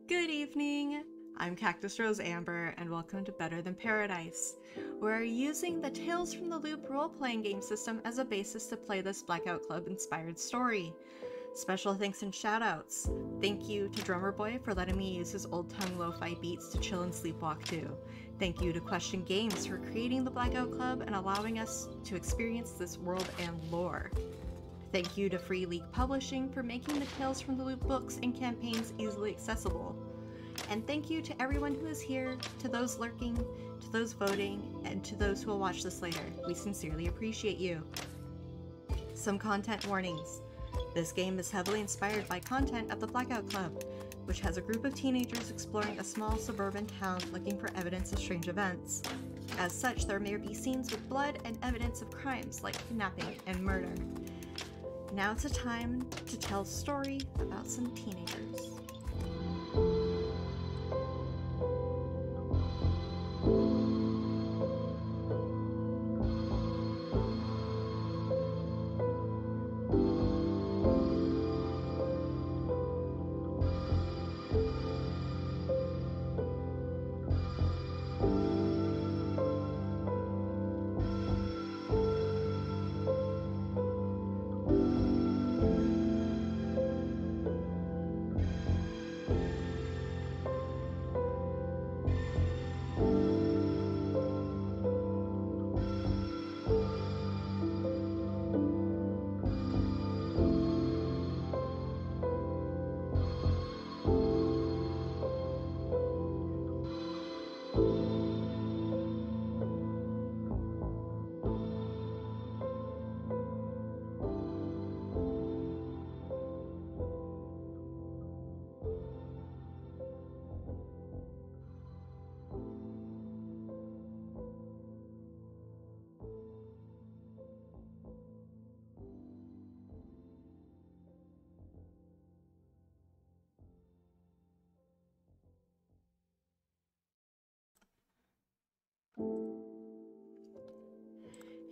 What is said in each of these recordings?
Good evening! I'm Cactus Rose Amber, and welcome to Better Than Paradise. We're using the Tales from the Loop role-playing game system as a basis to play this Blackout Club inspired story. Special thanks and shoutouts. Thank you to Drumurboy for letting me use his old-tongue lo-fi beats to chill and sleepwalk to. Thank you to Question Games for creating the Blackout Club and allowing us to experience this world and lore. Thank you to Free League Publishing for making the Tales from the Loop books and campaigns easily accessible. And thank you to everyone who is here, to those lurking, to those voting, and to those who will watch this later. We sincerely appreciate you. Some content warnings. This game is heavily inspired by content of the Blackout Club, which has a group of teenagers exploring a small suburban town looking for evidence of strange events. As such, there may be scenes with blood and evidence of crimes like kidnapping and murder. Now it's a time to tell a story about some teenagers.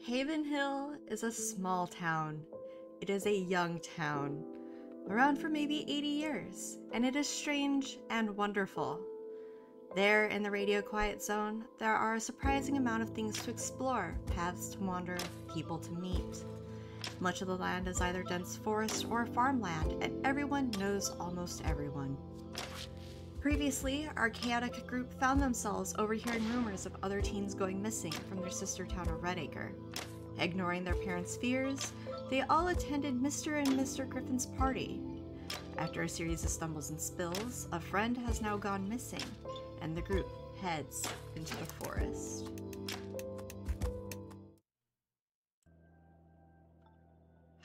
Haven Hill is a small town. It is a young town, around for maybe 80 years, and it is strange and wonderful. There, in the radio quiet zone, there are a surprising amount of things to explore, paths to wander, people to meet. Much of the land is either dense forest or farmland, and everyone knows almost everyone. Previously, our chaotic group found themselves overhearing rumors of other teens going missing from their sister town of Redacre. Ignoring their parents' fears, they all attended Mr. and Mr. Griffin's party. After a series of stumbles and spills, a friend has now gone missing, and the group heads into the forest.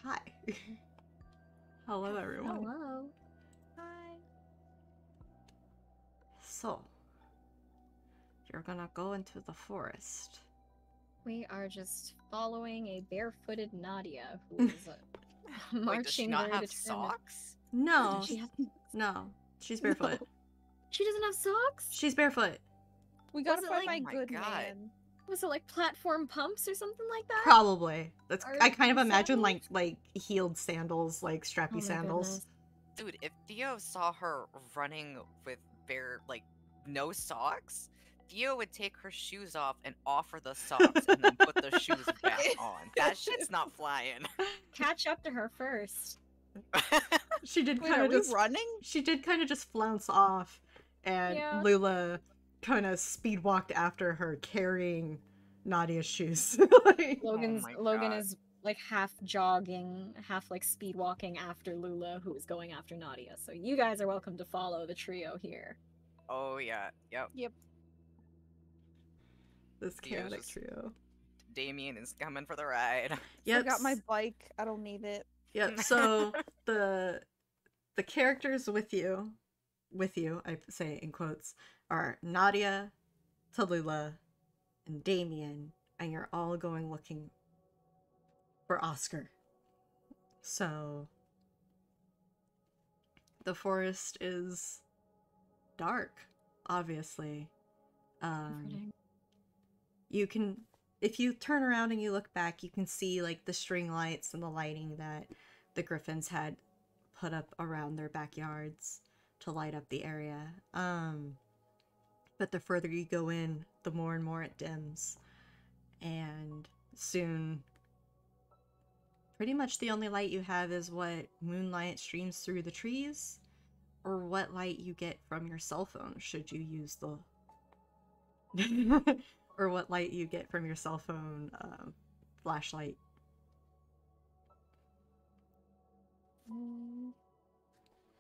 Hi. Hello, everyone. Hello. Hi. So, you're gonna go into the forest. We are just following a barefooted Nadia who is marching Wait, does she not very have determined. socks? No, She has... no, she's barefoot. No. She doesn't have socks? She's barefoot. We gotta Was it find like- my Oh my good God. man. Was it like platform pumps or something like that? Probably. That's. Are I kind of it imagine sandals? like heeled sandals, like Oh strappy my sandals. goodness. Dude, if Theo saw her running with bare, no socks, Theo would take her shoes off and offer the socks and then put the shoes back on. That shit's not flying. Catch up to her first. She did Wait, kind are of we just. running? She did kind of just flounce off, and Yeah. Lula kind of speed walked after her, carrying Nadia's shoes. Like, Logan God. is like half jogging, half like speed walking after Lula, who is going after Nadia. So you guys are welcome to follow the trio here. Oh, yeah. Yep. this Theo's chaotic just- trio. Damien is coming for the ride. Yep. Forgot my bike. I don't need it. Yep. So the characters with you, I say in quotes, are Nadia, Tallulah, and Damien, and you're all going looking for Oscar. So the forest is dark, obviously. You can, if you turn around and you look back, you can see like the string lights and the lighting that the Griffins had put up around their backyards to light up the area. But the further you go in, the more and more it dims. And soon, pretty much the only light you have is what moonlight streams through the trees, or what light you get from your cell phone should you use the or what light you get from your cell phone flashlight.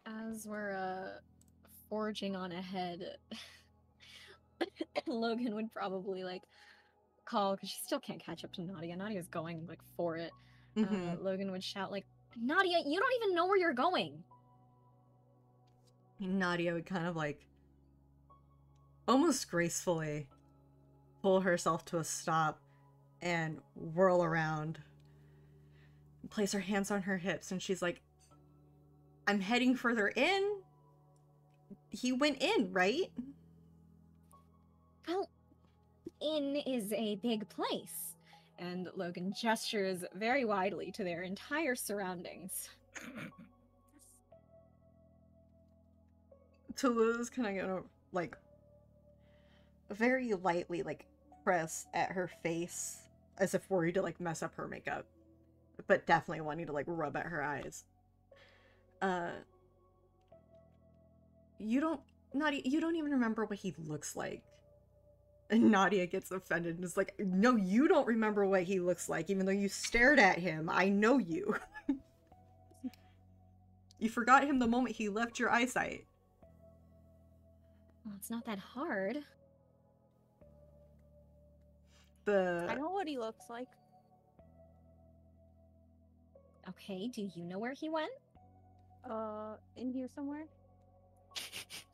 As we're forging on ahead, Logan would probably like call, because she still can't catch up to Nadia. Nadia's going like for it. Logan would shout like, Nadia, you don't even know where you're going. Nadia would kind of like almost gracefully pull herself to a stop and whirl around, place her hands on her hips, and she's like, I'm heading further in. He went in, right? Well, in is a big place. And Logan gestures very widely to their entire surroundings. Tulu's kind of gonna, like, very lightly, like, press at her face as if worried to, like, mess up her makeup. But definitely wanting to, like, rub at her eyes. You don't, Nadia, you don't even remember what he looks like. And Nadia gets offended and is like, no, you don't remember what he looks like, even though you stared at him. I know you. You forgot him the moment he left your eyesight. Well, it's not that hard. I know what he looks like. Okay, do you know where he went? In here somewhere?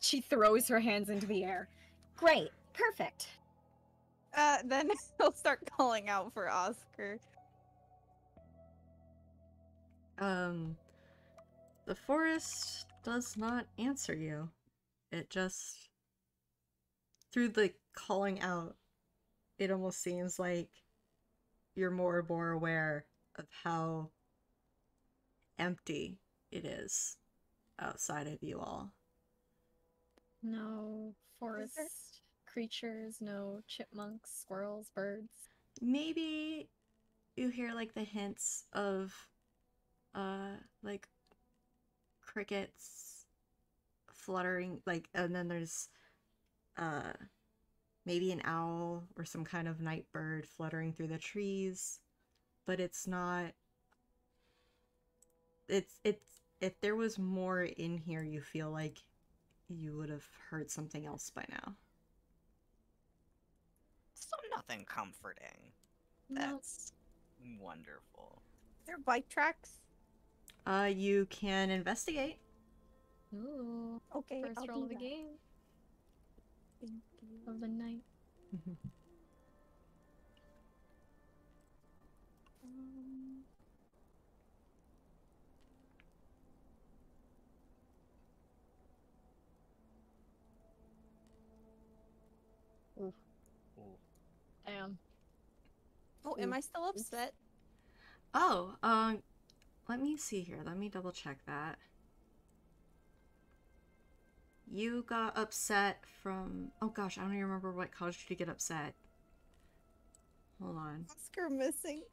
She throws her hands into the air. Great, perfect. Then he'll start calling out for Oscar. The forest does not answer you. It just, through the calling out, it almost seems like you're more and more aware of how empty it is outside of you all. No forest creatures, no chipmunks, squirrels, birds. Maybe you hear like the hints of like crickets fluttering, like, and then there's maybe an owl or some kind of night bird fluttering through the trees, but it's not, it's if there was more in here, you feel like you would have heard something else by now. So nothing comforting. No. That's wonderful. Are there bike tracks? You can investigate. Ooh. Okay, First I'll roll do of the that. game. Thank you. Of the night. Oof. Ooh. Damn. Oh, am I still upset? Oh, let me see here. Let me double check that. You got upset from... Oh gosh, I don't even remember what caused you to get upset. Hold on. Oscar missing.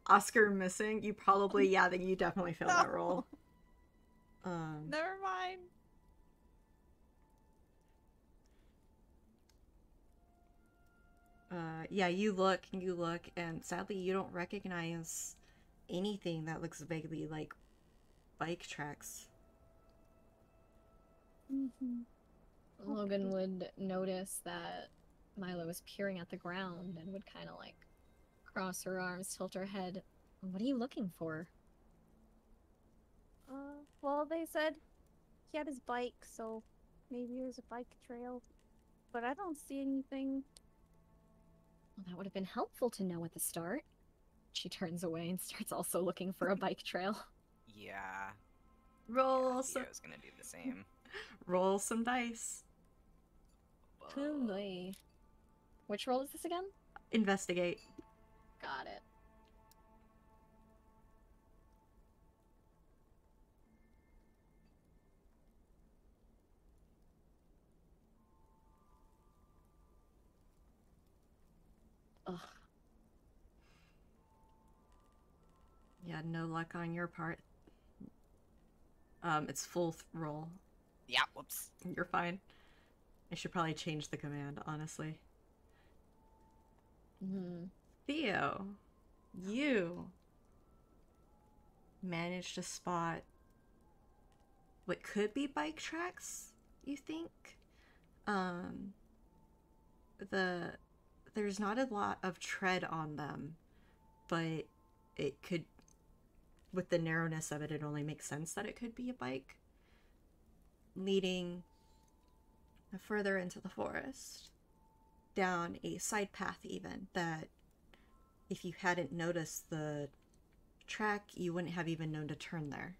Oscar missing? You probably... Yeah, then you definitely failed that roll. Never mind. Yeah, you look, and sadly you don't recognize anything that looks vaguely like bike tracks. Logan would notice that Milo was peering at the ground and would kind of like cross her arms, tilt her head. What are you looking for? Well, they said he had his bike, so maybe there's a bike trail. But I don't see anything. Well, That would have been helpful to know at the start. She turns away and starts also looking for a bike trail. Yeah. Roll Yeah, some, Theo's gonna do the same. roll some dice. Oh boy. Which roll is this again? Investigate. Got it. Ugh. Yeah, no luck on your part. It's full roll. Yeah, whoops. You're fine. I should probably change the command, honestly. Hmm. Theo, you managed to spot what could be bike tracks, you think? Um, there's not a lot of tread on them, but it could, with the narrowness of it, it only makes sense that it could be a bike leading further into the forest, down a side path even, that if you hadn't noticed the track, you wouldn't have even known to turn there.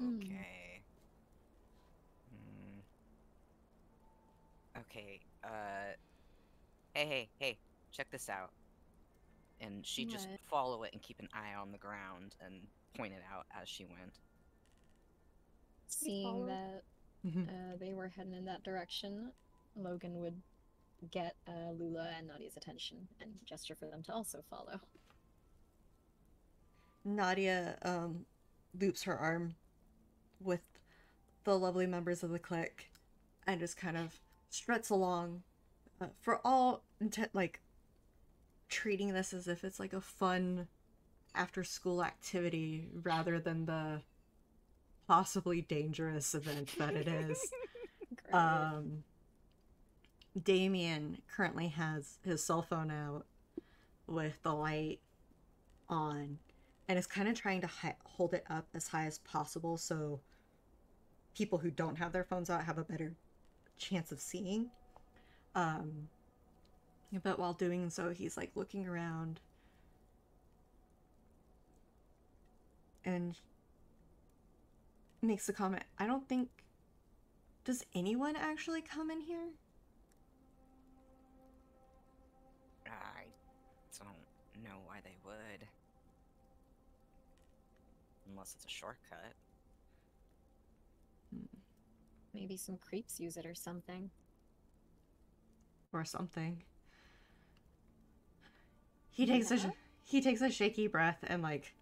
Okay. Okay, hey, check this out. And she just What? follow it and keep an eye on the ground and point it out as she went. Seeing follow. that they were heading in that direction, Logan would get Lula and Nadia's attention and gesture for them to also follow. Nadia loops her arm with the lovely members of the clique and just kind of struts along, for all intent, like treating this as if it's like a fun after school activity rather than the possibly dangerous event that it is. Great. Damien currently has his cell phone out with the light on and is kind of trying to hold it up as high as possible so people who don't have their phones out have a better chance of seeing. But while doing so, he's like looking around and makes the comment, I don't think... Does anyone actually come in here? I don't know why they would. Unless it's a shortcut. Maybe some creeps use it or something. Or something. He takes a shaky breath and like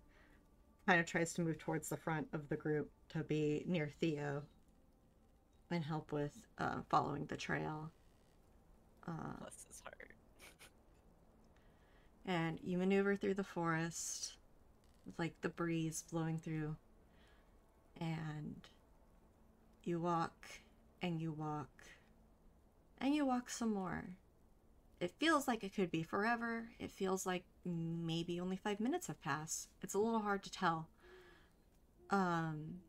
kind of tries to move towards the front of the group to be near Theo and help with following the trail. Bless his heart. And you maneuver through the forest with like the breeze blowing through, and you walk and you walk and you walk some more. It feels like it could be forever. It feels like maybe only 5 minutes have passed. It's a little hard to tell. And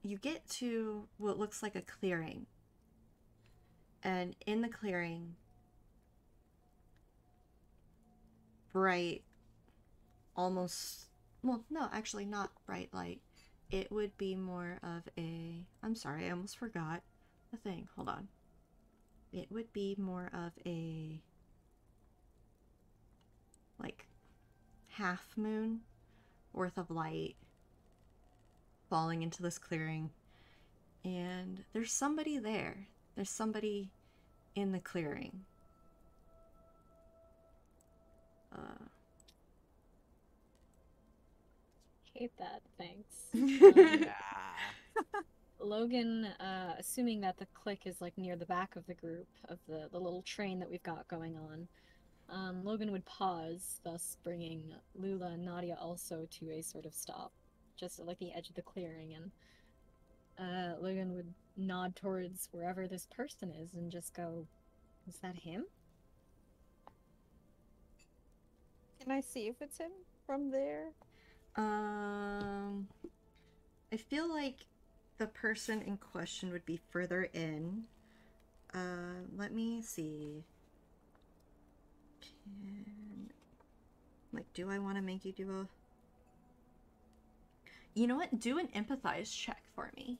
you get to what looks like a clearing. And in the clearing, bright, almost, well, no, actually not bright light. It would be more of a, I'm sorry, I almost forgot the thing. Hold on. It would be more of a, like, half moon worth of light falling into this clearing. And there's somebody there. There's somebody in the clearing. Hate that, thanks. Yeah. Logan, assuming that the clique is like near the back of the group of the little train that we've got going on, Logan would pause, thus bringing Lula and Nadia also to a sort of stop, just at like the edge of the clearing, and Logan would nod towards wherever this person is and just go, "Is that him?" Can I see if it's him from there? I feel like the person in question would be further in. Let me see. Do I want to make you do a... You know what? Do an empathize check for me.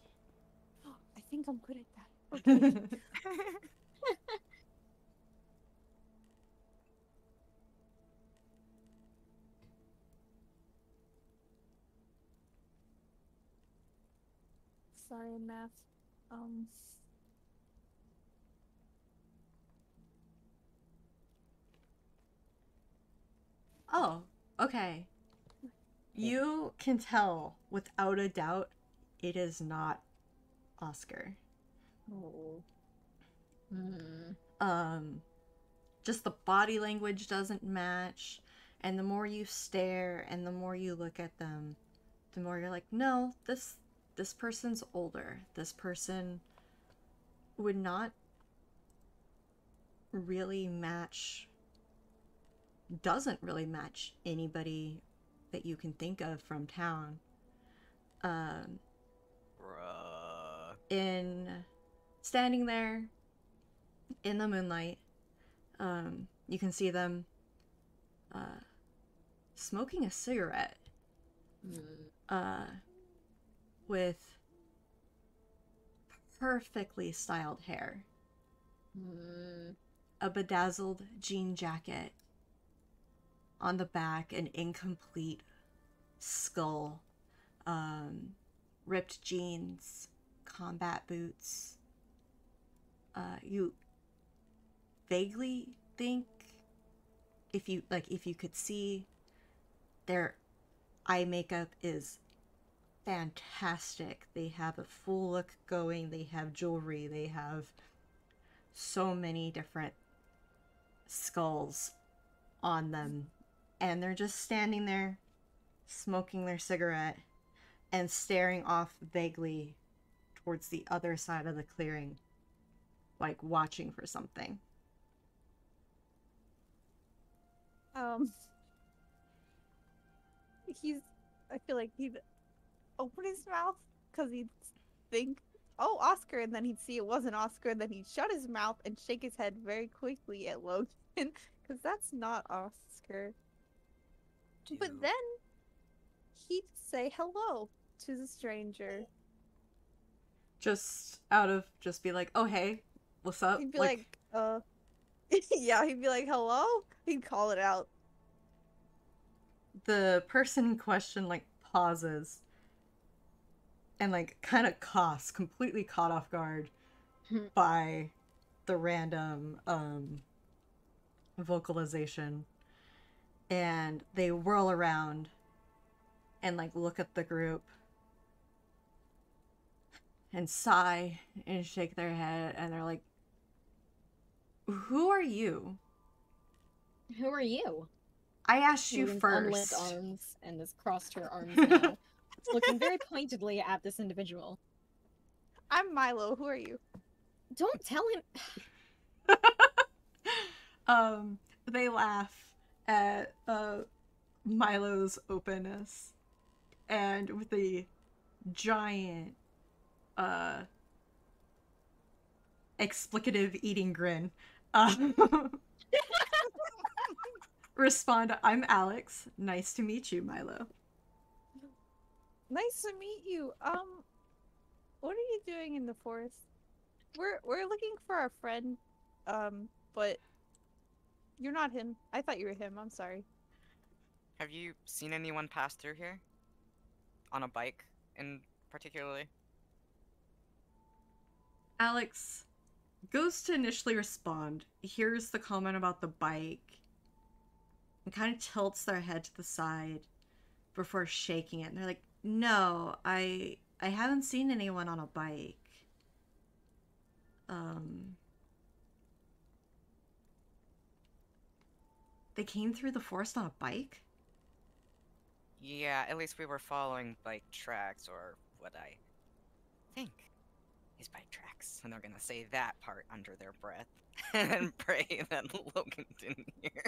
I think I'm good at that. Okay. Sorry, math. Oh, okay. You can tell without a doubt it is not Oscar. Oh. Just the body language doesn't match, and the more you stare and the more you look at them, the more you're like, no, this person's older. This person would not really match, doesn't really match anybody that you can think of from town. Bruh. In standing there in the moonlight, you can see them smoking a cigarette with perfectly styled hair, a bedazzled jean jacket, on the back an incomplete skull, ripped jeans, combat boots. You vaguely think if you could see, their eye makeup is fantastic. They have a full look going, they have jewelry, they have so many different skulls on them, and they're just standing there smoking their cigarette and staring off vaguely towards the other side of the clearing, like watching for something. I feel like he'd open his mouth because he'd think, oh, Oscar, and then he'd see it wasn't Oscar, and then he'd shut his mouth and shake his head very quickly at Logan, because that's not Oscar. But then he'd say hello to the stranger. Just out of, just be like, oh, hey, what's up? He'd be like yeah, he'd be like, hello? He'd call it out. The person in question, like, pauses and, like, kind of coughs, completely caught off guard by the random vocalization. And they whirl around and, like, look at the group and sigh and shake their head, and they're like, who are you? Who are you? I asked you Logan's first. unlit arms and has crossed her arms now, looking very pointedly at this individual. I'm Milo. Who are you? Don't tell him. They laugh at Milo's openness, and with the giant explicative eating grin, respond, I'm Alex. Nice to meet you, Milo. Nice to meet you. What are you doing in the forest? We're looking for our friend, but you're not him. I thought you were him. I'm sorry. Have you seen anyone pass through here? On a bike, in particularly? Alex goes to initially respond, hears the comment about the bike, and kind of tilts their head to the side before shaking it. And they're like, no, I haven't seen anyone on a bike. They came through the forest on a bike? Yeah, at least we were following bike tracks, or what I think is bike tracks. And they're gonna say that part under their breath and pray that Logan didn't hear.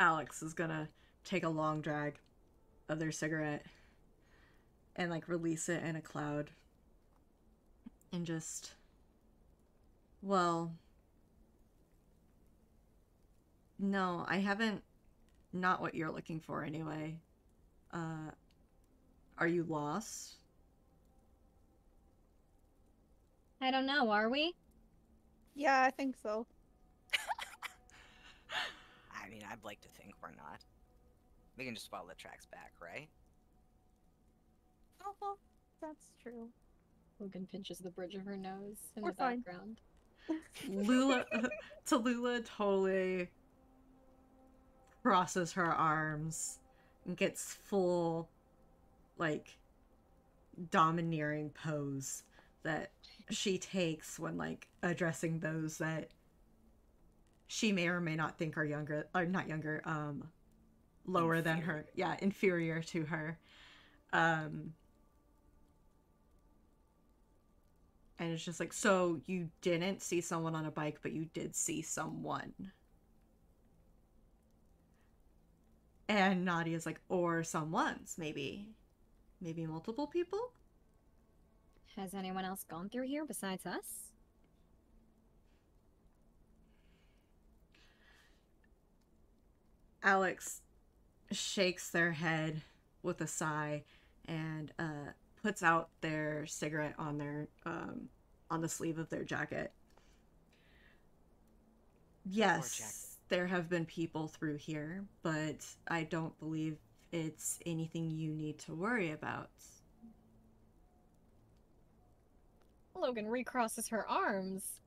Alex is gonna take a long drag of their cigarette and like release it in a cloud. And just, well, no, I haven't, not what you're looking for anyway. Are you lost? I don't know, are we? Yeah, I think so. I mean, I'd like to think we're not. We can just follow the tracks back, right? Oh, well, that's true. Logan pinches the bridge of her nose in We're the fine. background. Tallulah totally crosses her arms and gets full, like, domineering pose that she takes when, like, addressing those that she may or may not think are younger, or not younger, lower than her. Yeah, inferior to her. And it's just like, so you didn't see someone on a bike, but you did see someone. And Nadia's like, or someone's, maybe. Maybe multiple people? Has anyone else gone through here besides us? Alex shakes their head with a sigh and puts out their cigarette on their on the sleeve of their jacket. Yes, there have been people through here, but I don't believe it's anything you need to worry about. Logan recrosses her arms.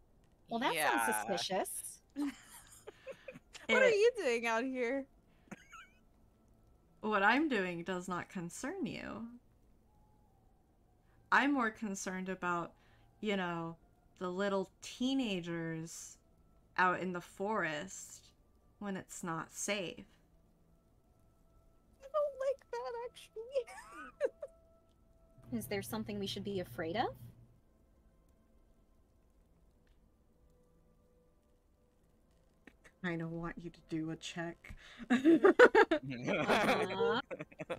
Well, that sounds suspicious. What are you doing out here? What I'm doing does not concern you. I'm more concerned about, you know, the little teenagers out in the forest when it's not safe. I don't like that, actually. Is there something we should be afraid of? I kind of want you to do a check.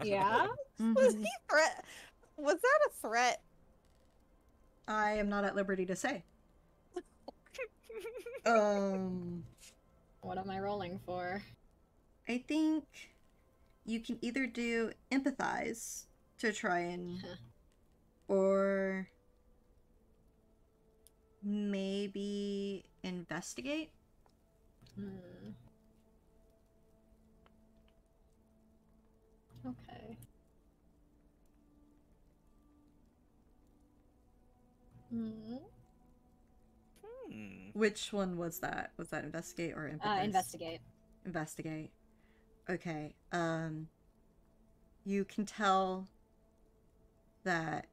Yeah? Was he threat? Was that a threat? I am not at liberty to say. What am I rolling for? I think you can either do empathize to try and, or maybe investigate. Okay. Which one was that? Was that investigate or empathize? Investigate. Investigate. Okay. You can tell that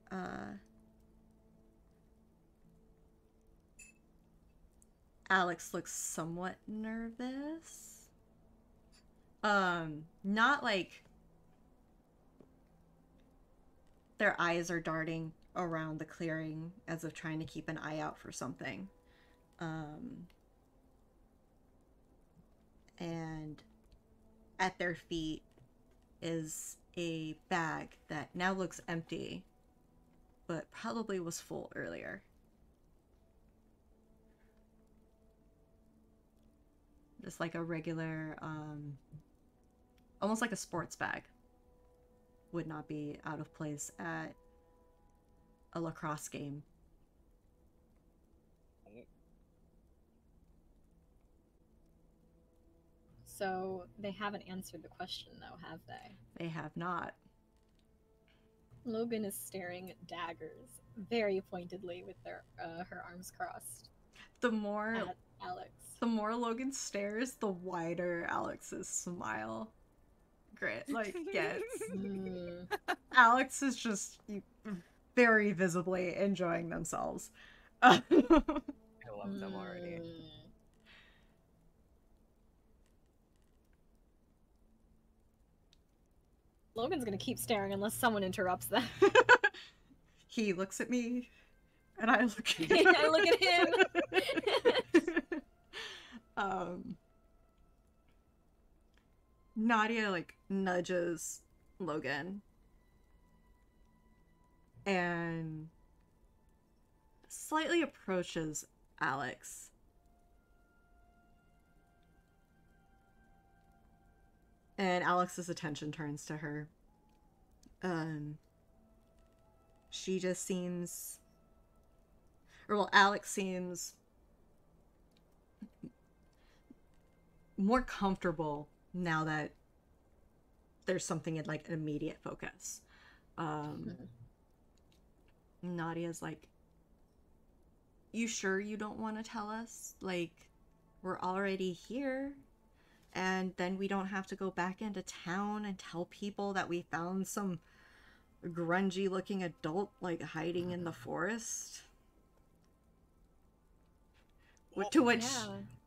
Alex looks somewhat nervous. Not like their eyes are darting around the clearing as if trying to keep an eye out for something. And at their feet is a bag that now looks empty, but probably was full earlier. Just like a regular, almost like a sports bag. Would not be out of place at a lacrosse game. So they haven't answered the question, though, have they? They have not. Logan is staring at daggers very pointedly with her arms crossed. The more at Alex. The more Logan stares, the wider Alex's smile gets. Alex is just very visibly enjoying themselves. I love them already. Logan's gonna keep staring unless someone interrupts them. He looks at me, and I look at him. I look at him. Nadia, like, nudges Logan. and slightly approaches Alex. And Alex's attention turns to her. She just seems... Or, well, Alex seems more comfortable now that there's something in, like, an immediate focus. Nadia's like, you sure you don't want to tell us? Like, we're already here, and then we don't have to go back into town and tell people that we found some grungy looking adult, like, hiding in the forest? To which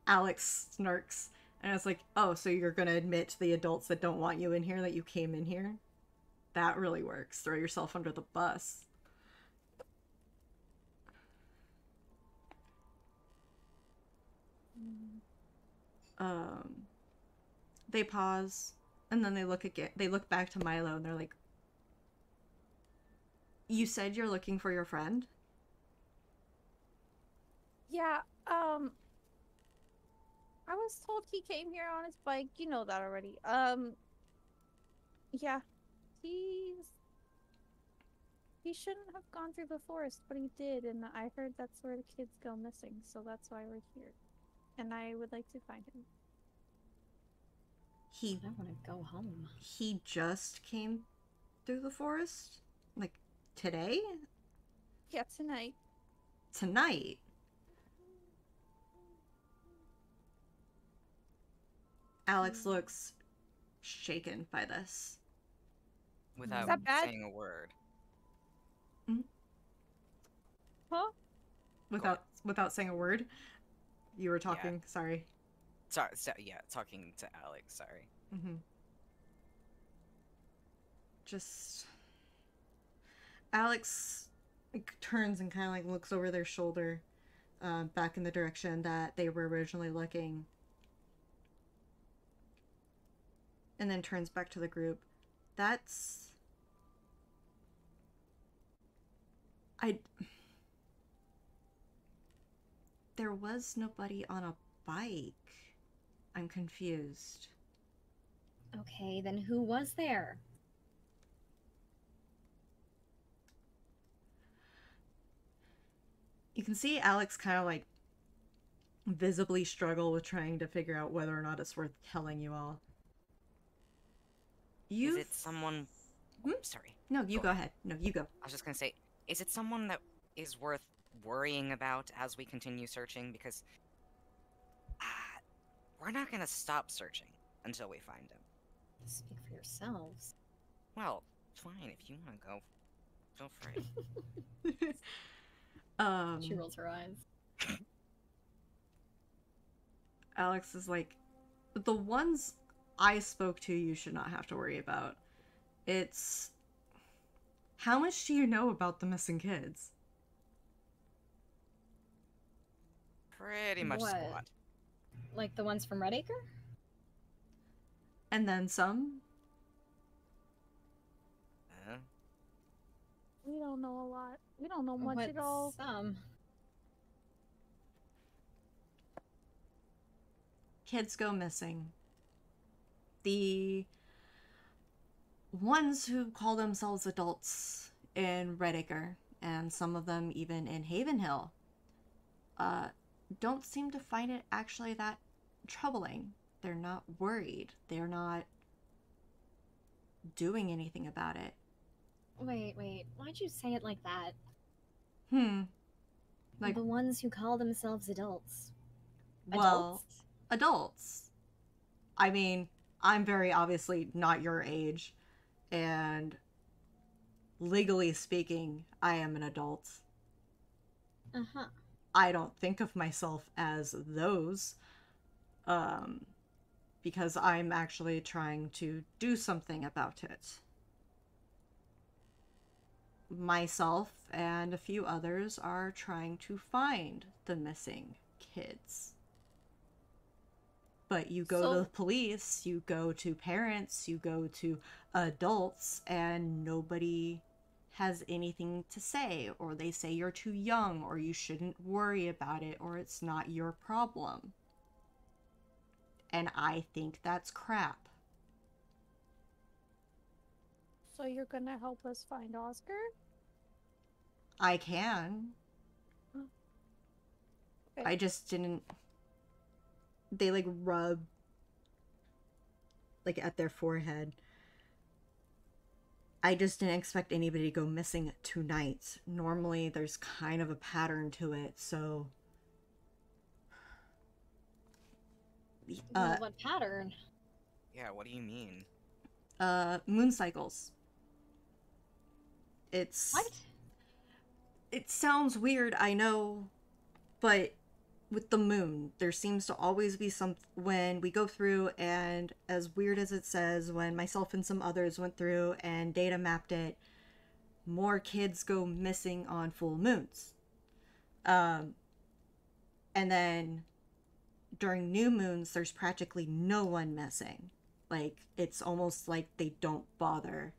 Alex snarks, and it's like, oh, so you're gonna admit to the adults that don't want you in here that you came in here? That really works. Throw yourself under the bus. They pause, and then they look again. They look back to Milo, and they're like, you said you're looking for your friend? Yeah, I was told he came here on his bike. You know that already. Yeah. He shouldn't have gone through the forest, but he did, and I heard that's where the kids go missing, so that's why we're here. And I would like to find him. I want to go home. He just came through the forest? Like, today? Yeah, tonight. Tonight? Alex looks shaken by this. Without Is that bad? saying a word. Huh? Without saying a word? You were talking, sorry. Sorry, yeah, talking to Alex, sorry. Just... Alex turns and kind of like looks over their shoulder, back in the direction that they were originally looking. And then turns back to the group. There was nobody on a bike. I'm confused. Okay, then who was there? You can see Alex kind of like visibly struggle with trying to figure out whether or not it's worth telling you all. Is it someone... Sorry. No, you go ahead. No, you go. I was just gonna say, is it someone that is worth worrying about as we continue searching? Because we're not gonna stop searching until we find him. Speak for yourselves. Well, fine, if you want to go, feel free. She rolls her eyes. Alex is like, the ones I spoke to you should not have to worry about. It's... How much do you know about the missing kids? Pretty much squat. Like the ones from Redacre? And then some? We don't know a lot. We don't know much at all. Some. Kids go missing. The ones who call themselves adults in Redacre, and some of them even in Havenhill, don't seem to find it actually that troubling. They're not worried. They're not doing anything about it. Wait, why'd you say it like that? Like, the ones who call themselves adults. Well, adults. I mean, I'm very obviously not your age, and legally speaking, I am an adult. Uh-huh. I don't think of myself as those, because I'm actually trying to do something about it. Myself and a few others are trying to find the missing kids. But you go to the police, you go to parents, you go to adults, and nobody has anything to say, or they say you're too young, or you shouldn't worry about it, or it's not your problem. And I think that's crap. So you're gonna help us find Oscar? I can. Okay. I just didn't... They, like, rub, like, at their forehead. I just didn't expect anybody to go missing tonight. Normally, there's kind of a pattern to it, so... What pattern? Yeah, what do you mean? Moon cycles. It's... What? It sounds weird, I know, but with the moon, there seems to always be some... When we go through, and as weird as it says, when myself and some others went through and data mapped it, more kids go missing on full moons. And then during new moons, there's practically no one missing. Like, it's almost like they don't bother.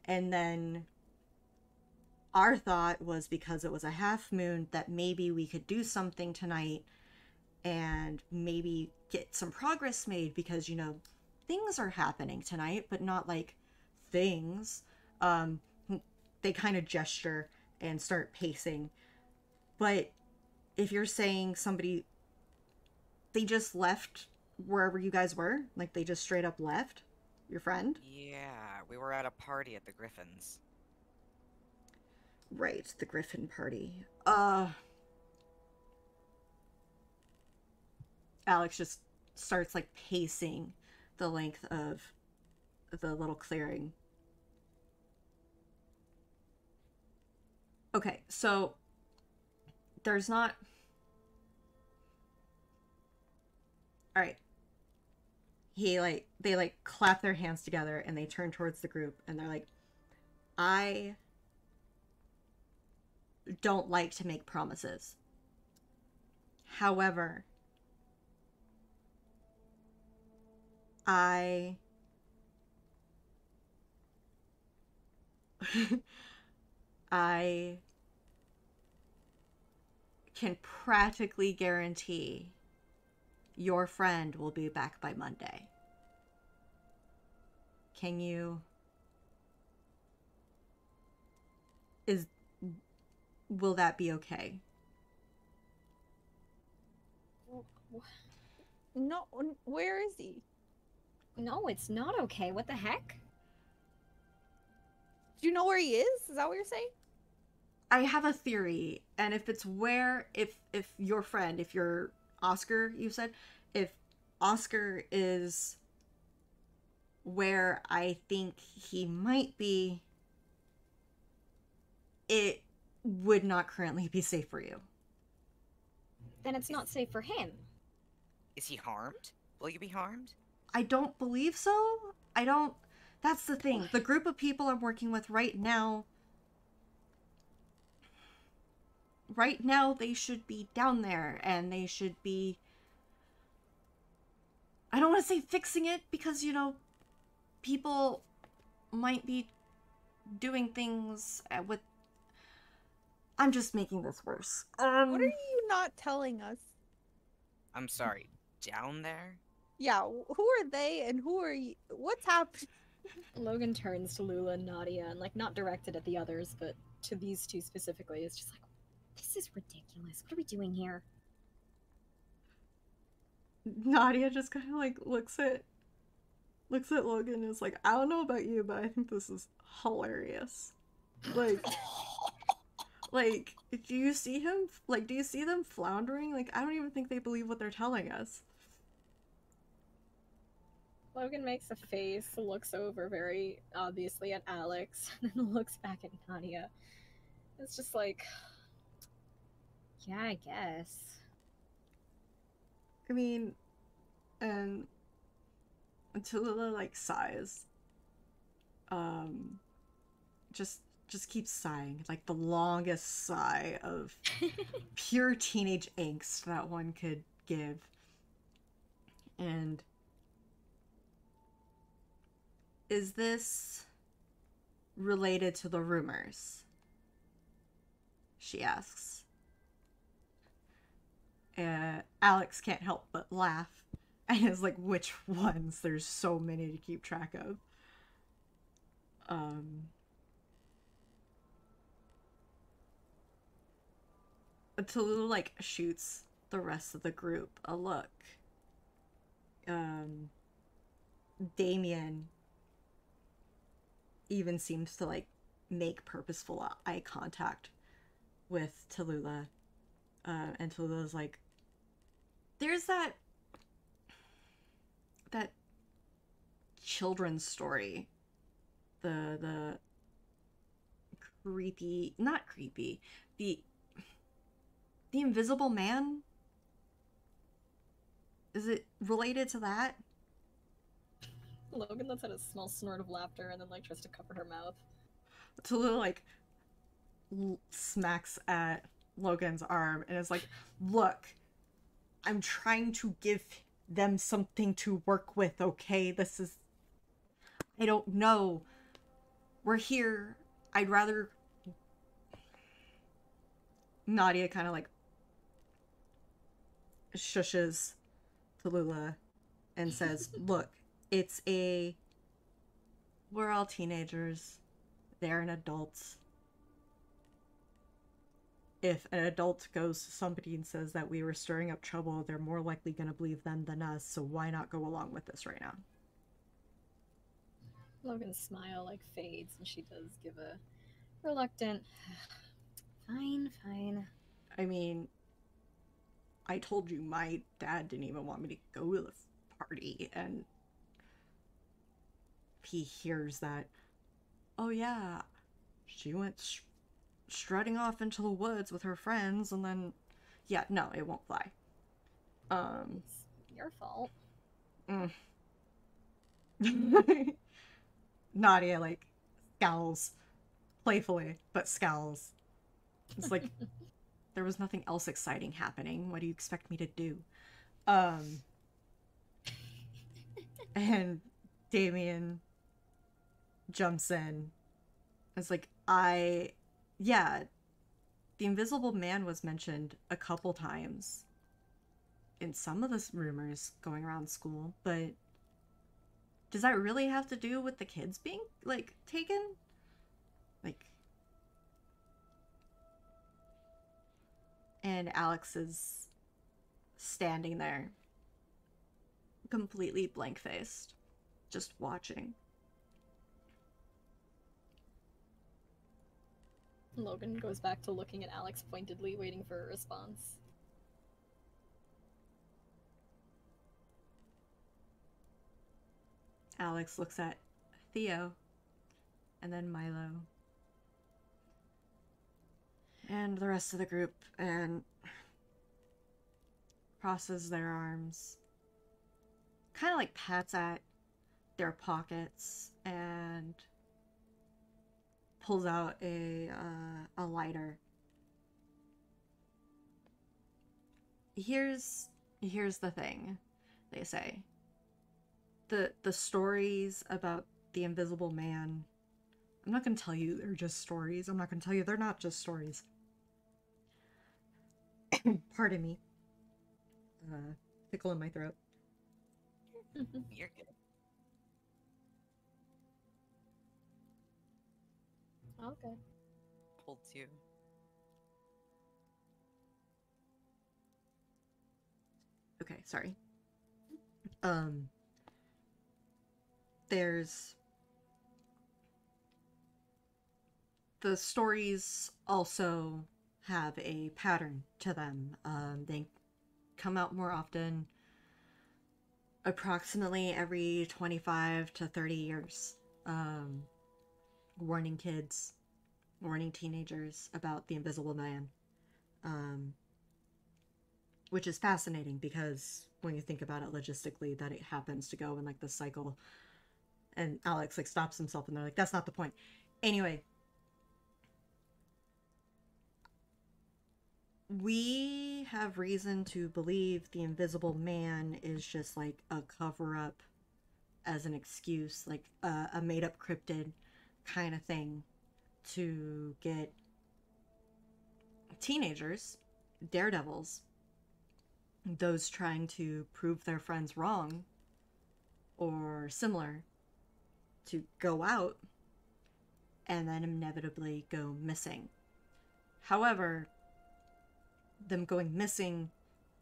And then our thought was, because it was a half moon, that maybe we could do something tonight and maybe get some progress made, because, you know, things are happening tonight, but not like things. They kind of gesture and start pacing. But if you're saying somebody, they just left wherever you guys were, like they just straight up left your friend? Yeah, we were at a party at the Griffins. Right, the Griffin party. Alex just starts, like, pacing the length of the little clearing. Okay, so there's not... Alright. They, like, clap their hands together and they turn towards the group and they're like, I don't like to make promises. However, I can practically guarantee your friend will be back by Monday. Can you... Will that be okay? No, where is he? No, it's not okay. What the heck? Do you know where he is? Is that what you're saying? I have a theory, and if it's where... If your friend, if you're Oscar, you said, if Oscar is where I think he might be, it would not currently be safe for you. Then it's not safe for him. Is he harmed? Will you be harmed? I don't believe so. I don't... That's the thing. The group of people I'm working with right now... Right now, they should be down there, and they should be... I don't want to say fixing it, because, you know, people might be doing things with... I'm just making this worse. What are you not telling us? I'm sorry, down there? Yeah, who are they and who are you? What's happening? Logan turns to Lula and Nadia, and, like, not directed at the others, but to these two specifically. It's just like, this is ridiculous. What are we doing here? Nadia just kind of, like, looks at Logan and is like, I don't know about you, but I think this is hilarious. Like, do you see him? Like, do you see them floundering? Like, I don't even think they believe what they're telling us. Logan makes a face, looks over very obviously at Alex, and then looks back at Nadia. It's just like, yeah, I guess. I mean, and Tallulah, like, sighs. Just keeps sighing, like the longest sigh of pure teenage angst that one could give. And is this related to the rumors? She asks. Alex can't help but laugh. And is like, which ones? There's so many to keep track of. Tallulah, like, shoots the rest of the group a look. Damien even seems to, like, make purposeful eye contact with Tallulah. And Tallulah's like, there's that children's story. The creepy, not creepy, the Invisible Man? Is it related to that? Logan lets out a small snort of laughter and then like tries to cover her mouth. Tallulah like smacks at Logan's arm and is like, look, I'm trying to give them something to work with, okay? This is... I don't know. We're here. I'd rather... Nadia kind of like shushes Tallulah and says, look, it's a... We're all teenagers. They're an adults. If an adult goes to somebody and says that we were stirring up trouble, they're more likely going to believe them than us, so why not go along with this right now? Logan's smile like fades and she does give a reluctant fine. I mean, I told you my dad didn't even want me to go to the party, and he hears that, oh yeah, she went strutting off into the woods with her friends, and then, yeah, no, it won't fly. It's your fault. Nadia, like, scowls. Playfully, but scowls. It's like, there was nothing else exciting happening. What do you expect me to do? And Damien jumps in. It's like, yeah, the Invisible Man was mentioned a couple times in some of the rumors going around school, but does that really have to do with the kids being, like, taken? Like... And Alex is standing there, completely blank-faced, just watching. Logan goes back to looking at Alex pointedly, waiting for a response. Alex looks at Theo, and then Milo, and the rest of the group, and crosses their arms, kind of like pats at their pockets, and pulls out a lighter. Here's the thing, they say. The stories about the Invisible Man, I'm not going to tell you they're just stories. I'm not going to tell you they're not just stories. Pardon me. Tickle in my throat. You're good. Okay. Pulled too. Okay, sorry. There's... The stories also have a pattern to them. They come out more often, approximately every 25 to 30 years. Warning kids, warning teenagers about the Invisible Man. Which is fascinating because when you think about it logistically, that it happens to go in like this cycle. And Alex like stops himself and they're like, that's not the point. Anyway, we have reason to believe the Invisible Man is just like a cover-up as an excuse, like a made-up cryptid kind of thing to get teenagers, daredevils, those trying to prove their friends wrong or similar, to go out and then inevitably go missing. However, them going missing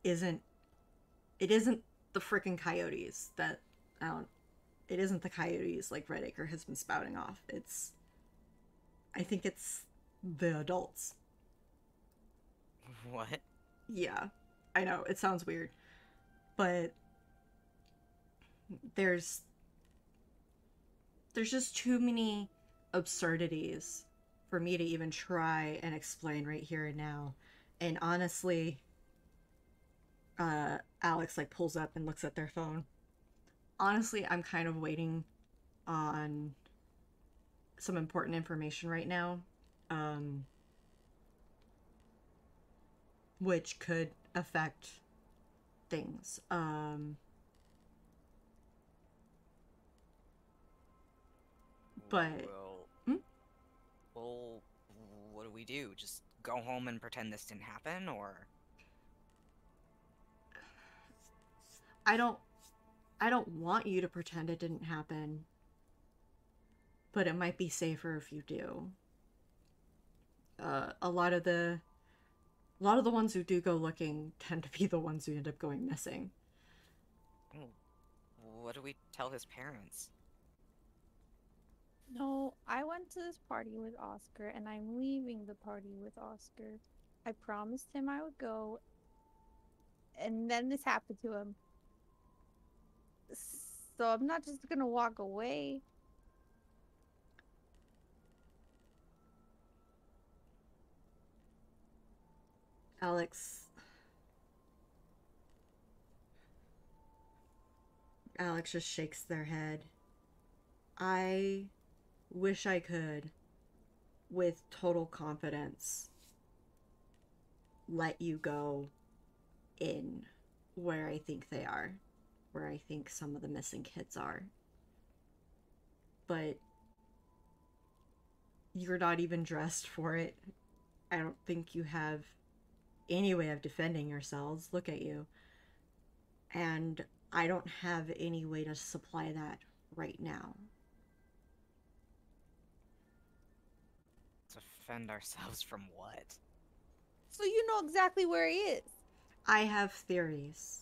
isn't the frickin' coyotes that it isn't the coyotes like Redacre has been spouting off. I think it's the adults. What? Yeah, I know, it sounds weird, but there's just too many absurdities for me to even try and explain right here and now. And honestly, Alex like pulls up and looks at their phone. Honestly, I'm kind of waiting on some important information right now, which could affect things. But Well, what do we do? Just go home and pretend this didn't happen, or? I don't want you to pretend it didn't happen, but it might be safer if you do. A lot of the ones who do go looking tend to be the ones who end up going missing. What do we tell his parents? No, I went to this party with Oscar, and I'm leaving the party with Oscar. I promised him I would go, and then this happened to him. So I'm not just gonna walk away. Alex just shakes their head. I wish I could, with total confidence, let you go in where I think they are, where I think some of the missing kids are. But you're not even dressed for it. I don't think you have any way of defending yourselves. Look at you. And I don't have any way to supply that right now. Defend ourselves from what? So you know exactly where he is. I have theories.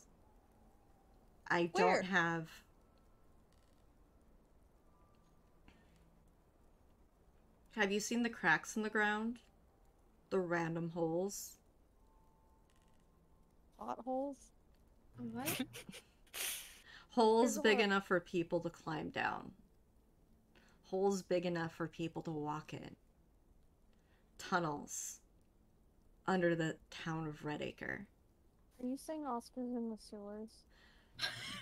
I Where? don't have... Have you seen the cracks in the ground? The random holes? Potholes? What? Holes There's a big lot. enough for people to climb down. Holes big enough for people to walk in. Tunnels under the town of Redacre. Are you saying Oscar's in the sewers?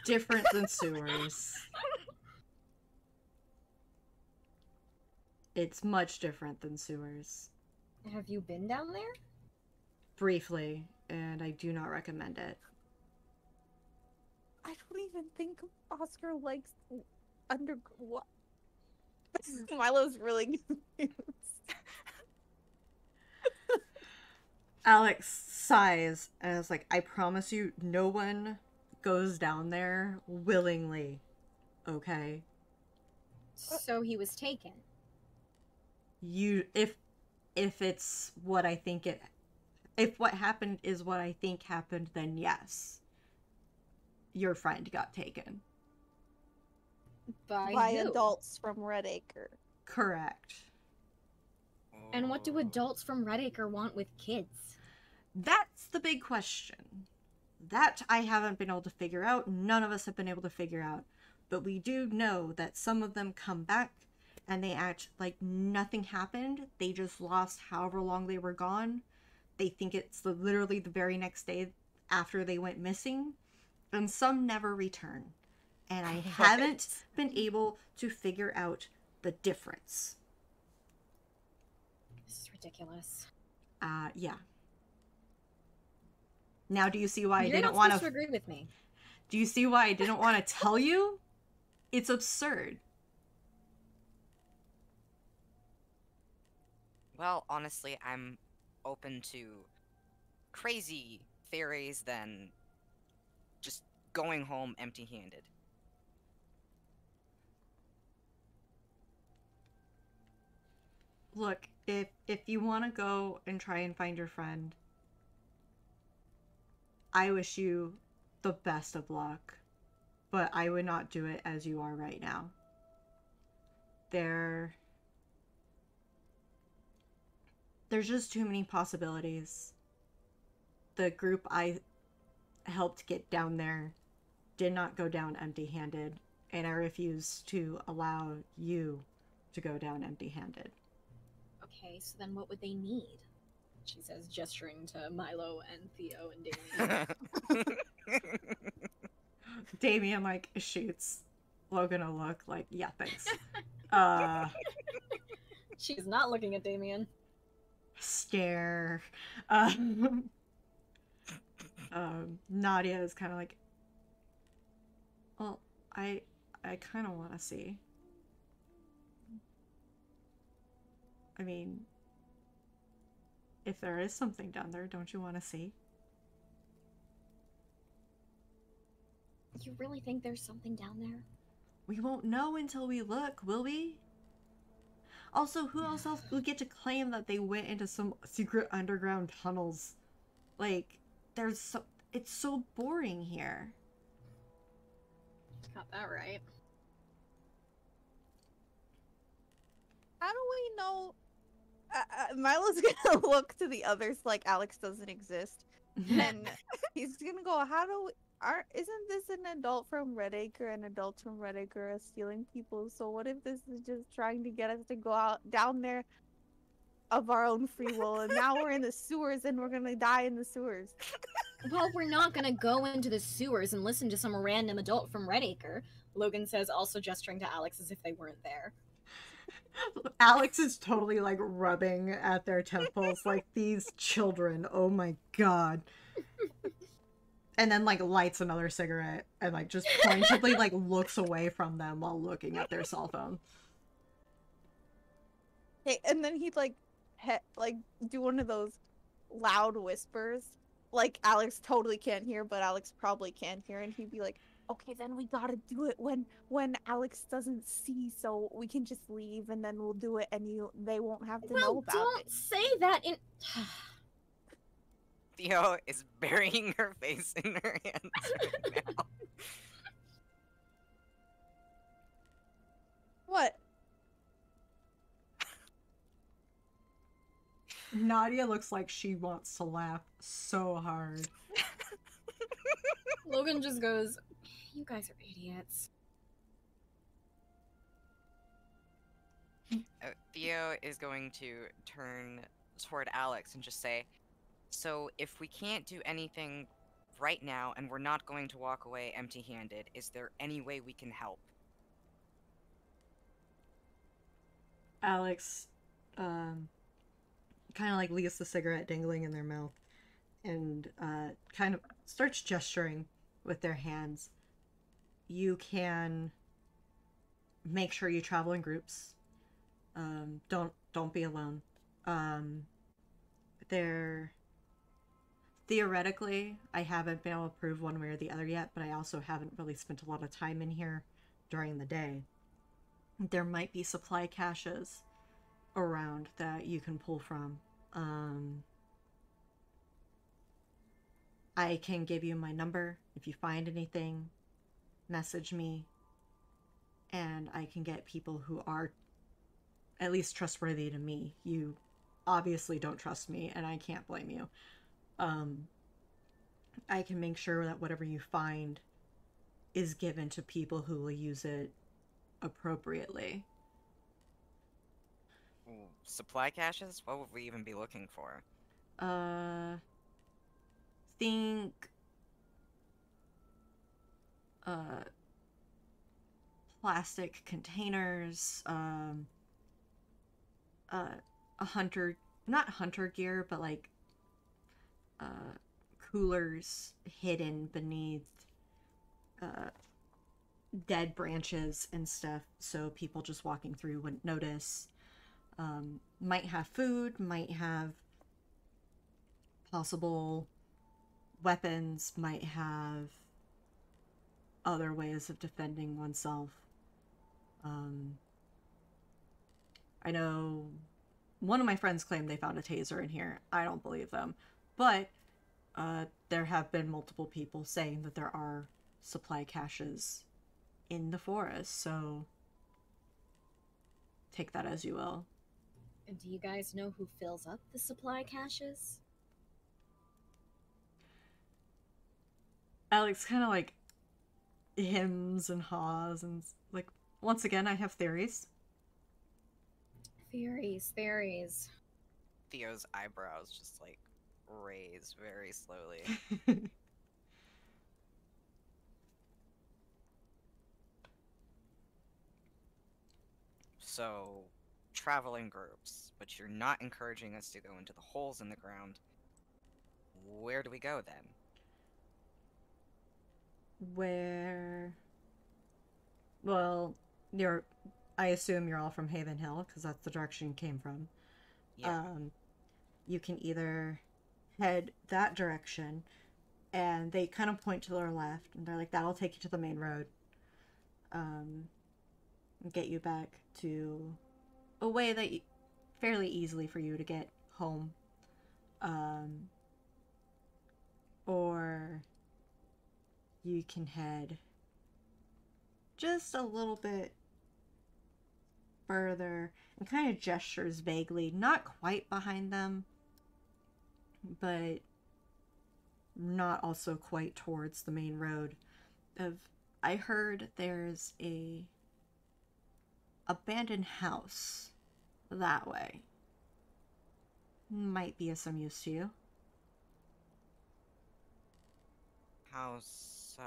Different than sewers. It's much different than sewers. Have you been down there? Briefly, and I do not recommend it. I don't even think Oscar likes what? Milo's really confused. Alex sighs and is like, I promise you, no one goes down there willingly. Okay? So he was taken. If it's what I think it... If what happened is what I think happened, then yes. Your friend got taken. By who? adults from Redacre. Correct. And what do adults from Redacre want with kids? That's the big question. That I haven't been able to figure out. None of us have been able to figure out. But we do know that some of them come back and they act like nothing happened. They just lost however long they were gone. They think it's literally the very next day after they went missing. And some never return. And I haven't been able to figure out the difference. This is ridiculous. Yeah. Now, do you see why I You're didn't not want supposed to agree with me. Do you see why I didn't want to tell you? It's absurd. Well, honestly, I'm open to crazy theories than just going home empty-handed. Look, if you want to go and try and find your friend, I wish you the best of luck, but I would not do it as you are right now. There there's just too many possibilities. The group I helped get down there did not go down empty-handed, and I refuse to allow you to go down empty-handed. Okay, so then what would they need? She says, gesturing to Milo and Theo and Damien. Damien like shoots Logan a look like, yeah, thanks. She's not looking at Damien. Stare. Nadia is kind of like, well, I kind of want to see. I mean, if there is something down there, don't you want to see? You really think there's something down there? We won't know until we look, will we? Also, who else would get to claim that they went into some secret underground tunnels? Like, it's so boring here. Got that right. How do we know? Milo's gonna look to the others like Alex doesn't exist, and he's gonna go, "How do we? Isn't this an adult from Redacre and adults from Redacre are stealing people? So what if this is just trying to get us to go out down there of our own free will, and now we're in the sewers and we're gonna die in the sewers?" Well, we're not gonna go into the sewers and listen to some random adult from Redacre, Logan says, also gesturing to Alex as if they weren't there. Alex is totally like rubbing at their temples like, these children, oh my god. And then like lights another cigarette and like just pointedly like looks away from them while looking at their cell phone. Hey, and then he'd like do one of those loud whispers, like Alex totally can't hear, but Alex probably can hear, and he'd be like, "Okay, then we gotta do it when Alex doesn't see, so we can just leave, and then we'll do it, and they won't have to know about don't it." say that in. Theo is burying her face in her hands right now. What? Nadia looks like she wants to laugh so hard. Logan just goes, "You guys are idiots." Theo is going to turn toward Alex and just say, "So if we can't do anything right now and we're not going to walk away empty-handed, is there any way we can help?" Alex kind of like leaves the cigarette dangling in their mouth and kind of starts gesturing with their hands. You can make sure you travel in groups. Don't be alone. Theoretically, I haven't been able to prove one way or the other yet, but I also haven't really spent a lot of time in here during the day. There might be supply caches around that you can pull from. I can give you my number. If you find anything, message me, and I can get people who are at least trustworthy to me. You obviously don't trust me, and I can't blame you. I can make sure that whatever you find is given to people who will use it appropriately. Ooh, supply caches? What would we even be looking for? Think plastic containers, a hunter, not hunter gear, but like coolers hidden beneath dead branches and stuff, so people just walking through wouldn't notice. Might have food, might have possible weapons, might have other ways of defending oneself. I know one of my friends claimed they found a taser in here. I don't believe them. But there have been multiple people saying that there are supply caches in the forest, so take that as you will. And do you guys know who fills up the supply caches? Alex kind of like hems and haws and like, once again, I have theories. Theories. Theo's eyebrows just like raise very slowly. So, traveling groups, but you're not encouraging us to go into the holes in the ground. Where do we go then? Where... Well, I assume you're all from Haven Hill, because that's the direction you came from. Yeah. You can either head that direction, and they kind of point to their left, and they're like, that'll take you to the main road. Get you back to a way that fairly easily for you to get home. Or you can head just a little bit further and kind of gestures vaguely, not quite behind them, but not also quite towards the main road. I heard there's a abandoned house that way. Might be of some use to you. How so?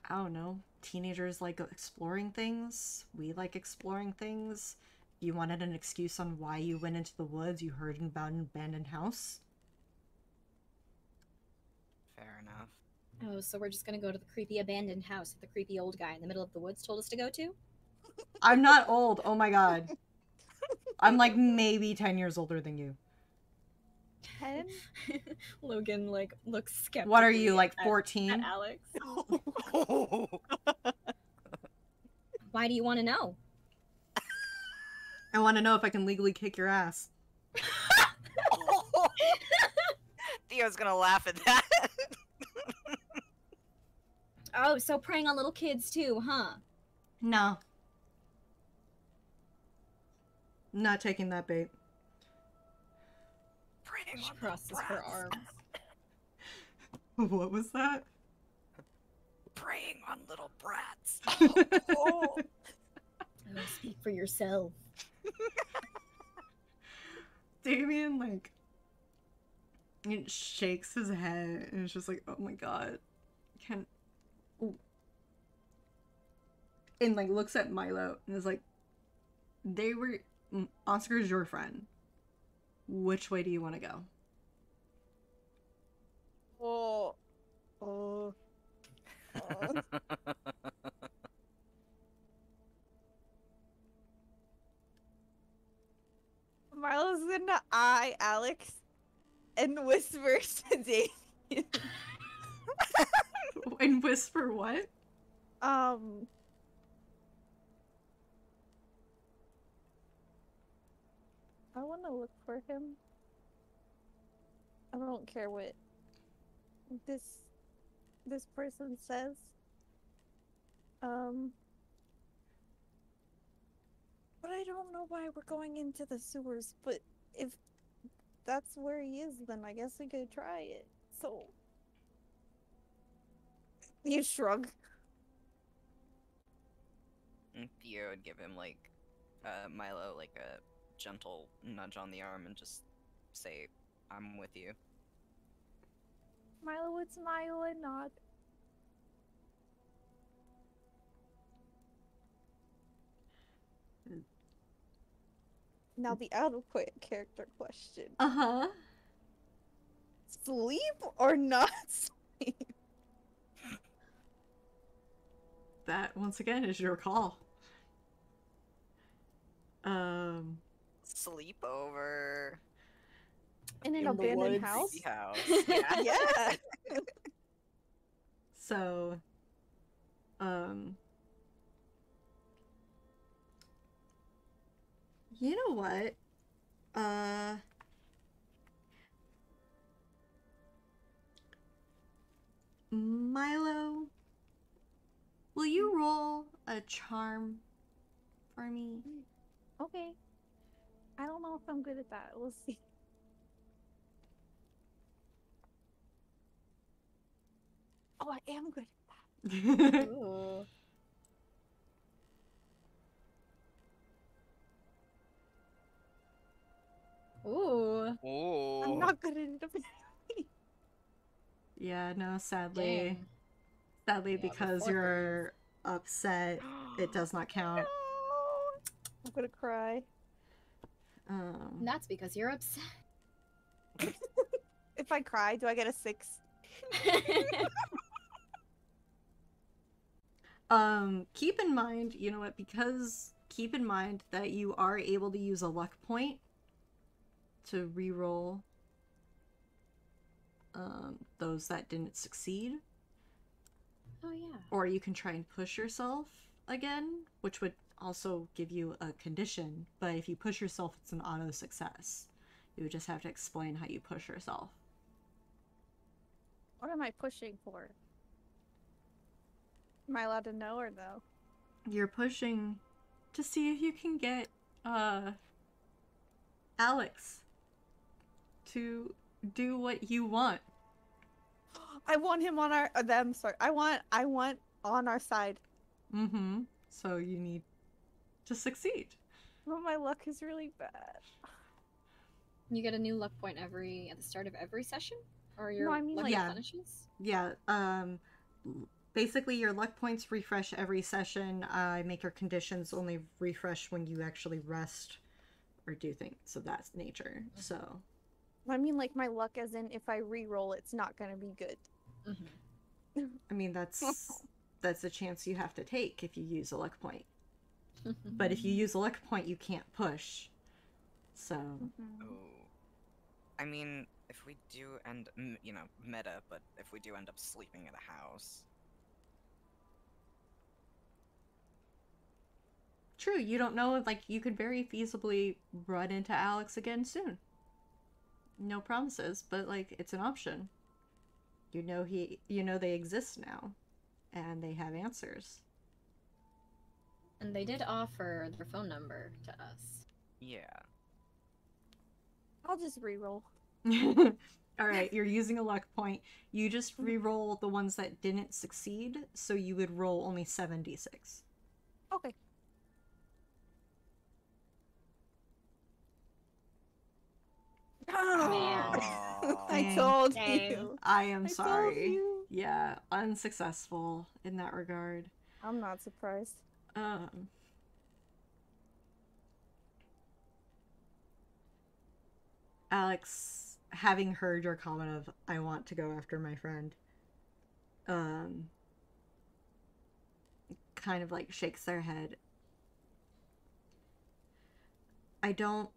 I don't know. Teenagers like exploring things. We like exploring things. You wanted an excuse on why you went into the woods. You heard about an abandoned house. Fair enough. Oh, so we're just gonna go to the creepy abandoned house that the creepy old guy in the middle of the woods told us to go to? I'm not old. Oh my god. I'm like maybe 10 years older than you. 10? Logan like looks skeptical. What are you, like 14? At Alex. Why do you want to know? I want to know if I can legally kick your ass. Theo's gonna laugh at that. Oh, so preying on little kids too, huh? No. Not taking that bait. Preying She on crosses little her brats. arms. What was that? Preying on little brats. Oh, speak for yourself. Damien, like, it shakes his head and it's just like, oh my god. Ooh. And, like, looks at Milo and is like, Oscar's your friend. Which way do you want to go? Milo's gonna eye Alex and whisper to Damien. And whisper what? I want to look for him. I don't care what this person says. But I don't know why we're going into the sewers, but if that's where he is, then I guess we could try it. So you shrug. And Theo would give him like Milo like a gentle nudge on the arm and just say, I'm with you. Milo would smile and nod. Now the out of character question. Uh-huh. Sleep or not sleep? That, once again, is your call. Sleepover. In an In the abandoned woods. house? Creepy house. Yeah. Yeah. So, you know what? Milo, will you roll a charm for me? Okay. I don't know if I'm good at that. We'll see. Oh, I am good at that. Ooh. Ooh. Ooh. I'm not good at it. apparently. Yeah, no, sadly. Dang. Sadly, Yeah, because before you're upset, it does not count. No. I'm gonna cry. And that's because you're upset. If I cry, do I get a 6? Keep in mind, you know what, keep in mind that you are able to use a luck point to reroll those that didn't succeed. Oh yeah. Or you can try and push yourself again, which would also give you a condition, but if you push yourself, it's an auto success. You would just have to explain how you push yourself. What am I pushing for? Am I allowed to know or no? You're pushing to see if you can get Alex to do what you want. I want him on our them. Sorry, I want on our side. Mm-hmm. So you need to succeed. But my luck is really bad. You get a new luck point at the start of every session, or your I mean, luck like- Yeah. finishes. Yeah. Basically, your luck points refresh every session. Make your conditions only refresh when you actually rest or do things of that nature. So. I mean, like my luck, as in if I re-roll, it's not gonna be good. Mm-hmm. I mean, that's a chance you have to take if you use a luck point. But if you use a luck point, you can't push. So. Mhm. Ooh. I mean, if we do end, meta, but if we do end up sleeping at a house. True, you don't know if, like, you could very feasibly run into Alex again soon. No promises, but, like, it's an option. You know they exist now, and they have answers. And they did offer their phone number to us. Yeah. I'll just re-roll. Alright, you're using a luck point. You just re-roll the ones that didn't succeed, so you would roll only 7d6. Okay. Man. I Dang. told Dang. you. I am I told sorry. you. Yeah, unsuccessful in that regard. I'm not surprised. Alex, having heard your comment of, I want to go after my friend, kind of like shakes their head. I don't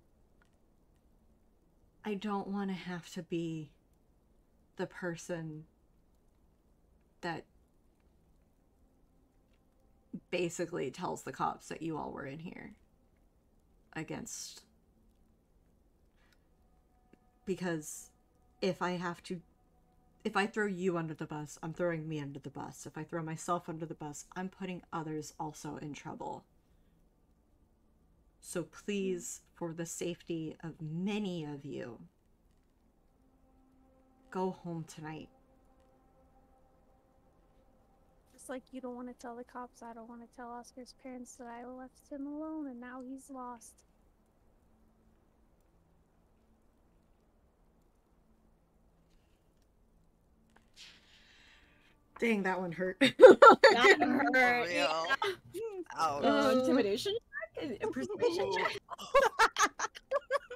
want to have to be the person that basically tells the cops that you all were in here against. Because if I throw you under the bus, I'm throwing me under the bus. If I throw myself under the bus, I'm putting others also in trouble. So please, for the safety of many of you, go home tonight. Just like you don't want to tell the cops, I don't want to tell Oscar's parents that I left him alone and now he's lost. Dang, that one hurt. That hurt. For real. Ouch. Intimidation check? A persuasion check?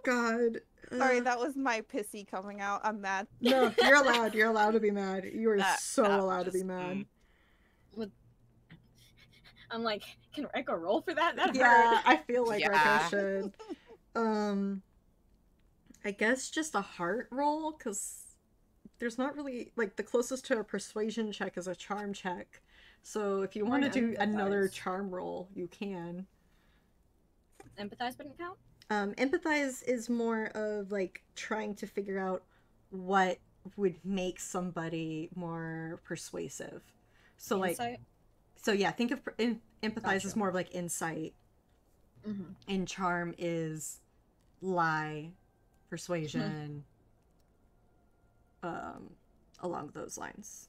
God. Sorry, that was my pissy coming out. I'm mad. No, you're allowed. You're allowed to be mad. You are That so allowed to be just- mad. I'm like, can Reiko roll for that? That Yeah, hurt. I feel like Yeah. Reiko should. I guess just a heart roll, because there's not really, like, the closest to a persuasion check is a charm check. So if you Or want to an do another empathize. charm roll, you can. Empathize wouldn't count? Empathize is more of, like, trying to figure out what would make somebody more persuasive. So, like, Insight? so yeah, think of empathize as Gotcha. more of, like, insight. Mm-hmm. And charm is lie, persuasion, along those lines.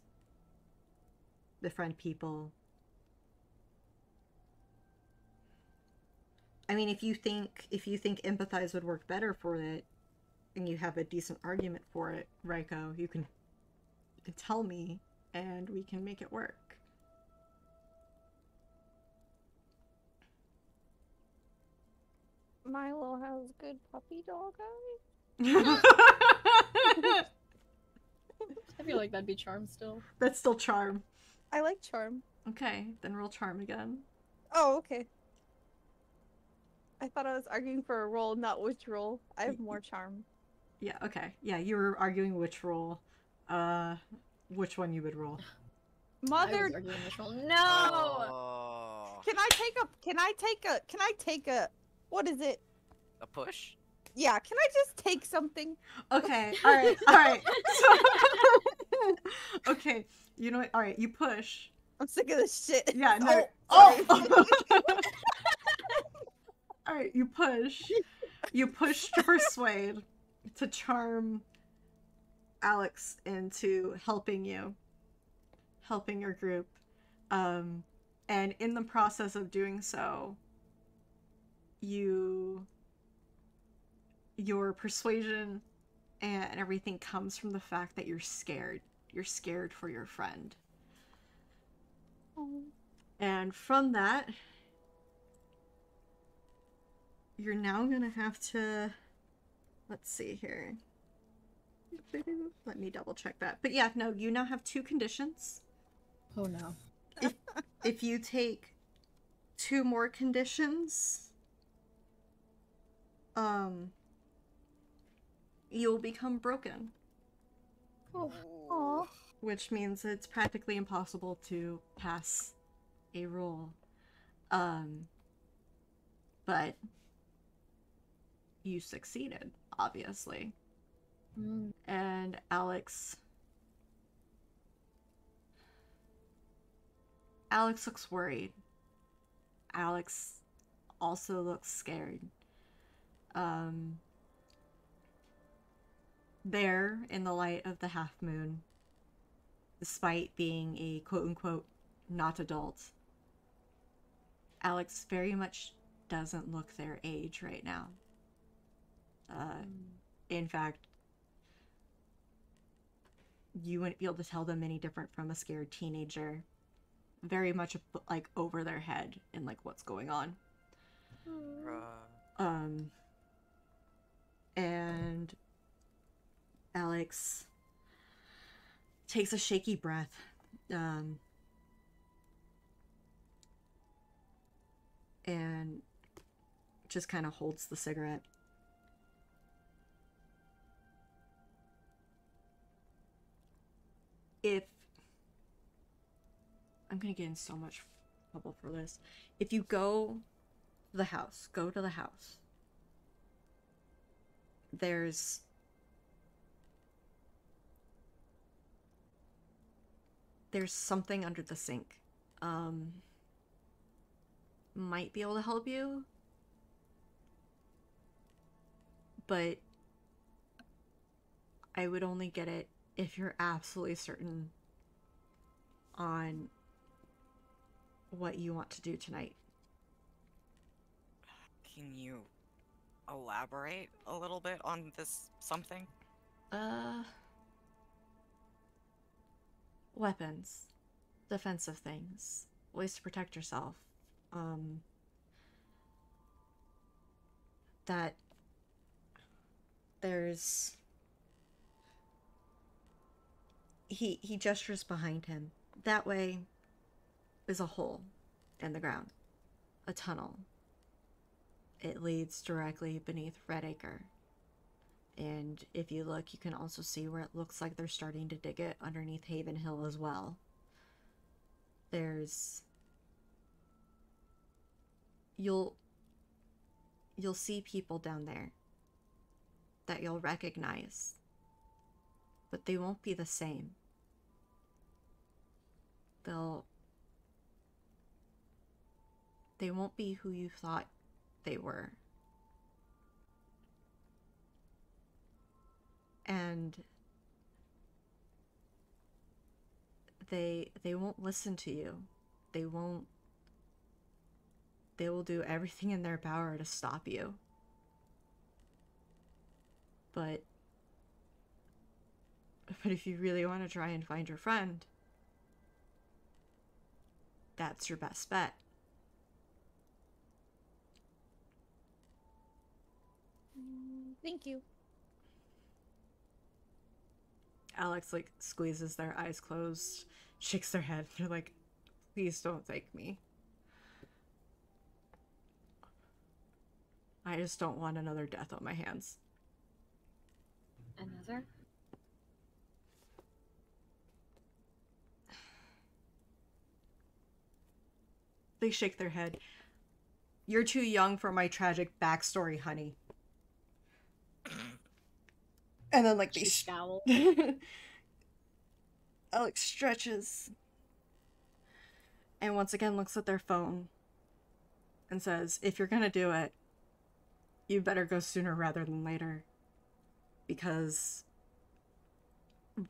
Befriend people. I mean, if you think empathize would work better for it, and you have a decent argument for it, Raiko, you can tell me, and we can make it work. Milo has good puppy dog eyes. I feel like that'd be charm still. That's still charm. I like charm. Okay, then roll charm again. Oh, okay. I thought I was arguing for a roll, not which roll. I have more charm. Yeah, okay. Yeah, you were arguing which roll. Which one you would roll. I Mother, was arguing this roll. No! Oh. can I take a, what is it? A push? Yeah, can I just take something? Okay, alright. So, okay, you know what? Alright, you push. I'm sick of this shit. Yeah, no. Oh! Alright, you push. You push to persuade, to charm Alex into helping your group. And in the process of doing so, your persuasion and everything comes from the fact that you're scared. You're scared for your friend. Oh. And from that, you're now gonna have to, let's see here. Let me double check that. But yeah, no, you now have 2 conditions. Oh no. If you take 2 more conditions, you'll become broken. Oh. Aw. Which means it's practically impossible to pass a roll. But you succeeded, obviously. Mm. And Alex looks worried. Alex also looks scared. There, in the light of the half moon, despite being a quote-unquote not adult, Alex very much doesn't look their age right now. In fact, you wouldn't be able to tell them any different from a scared teenager. Very much like over their head in like what's going on. And Alex takes a shaky breath. And just kind of holds the cigarette. If I'm gonna get in so much trouble for this. If you go to the house, there's something under the sink. Might be able to help you, but I would only get it if you're absolutely certain on what you want to do tonight. Can you elaborate a little bit on this something? Weapons. Defensive things. Ways to protect yourself. That there's... He gestures behind him. That way is a hole. in the ground. A tunnel. It leads directly beneath Red Acre. And if you look, you can also see where it looks like they're starting to dig it underneath Haven Hill as well. There's... You'll see people down there that you'll recognize, but they won't be the same. They won't be who you thought they were. And they won't listen to you. They will do everything in their power to stop you. But if you really want to try and find your friend, that's your best bet. Thank you. Alex, like, squeezes their eyes closed, shakes their head. They're like, please don't thank me. I just don't want another death on my hands. Another? They shake their head. You're too young for my tragic backstory, honey. And then, like, She scowls. Alex stretches. And once again looks at their phone. And says, if you're gonna do it, you better go sooner rather than later. Because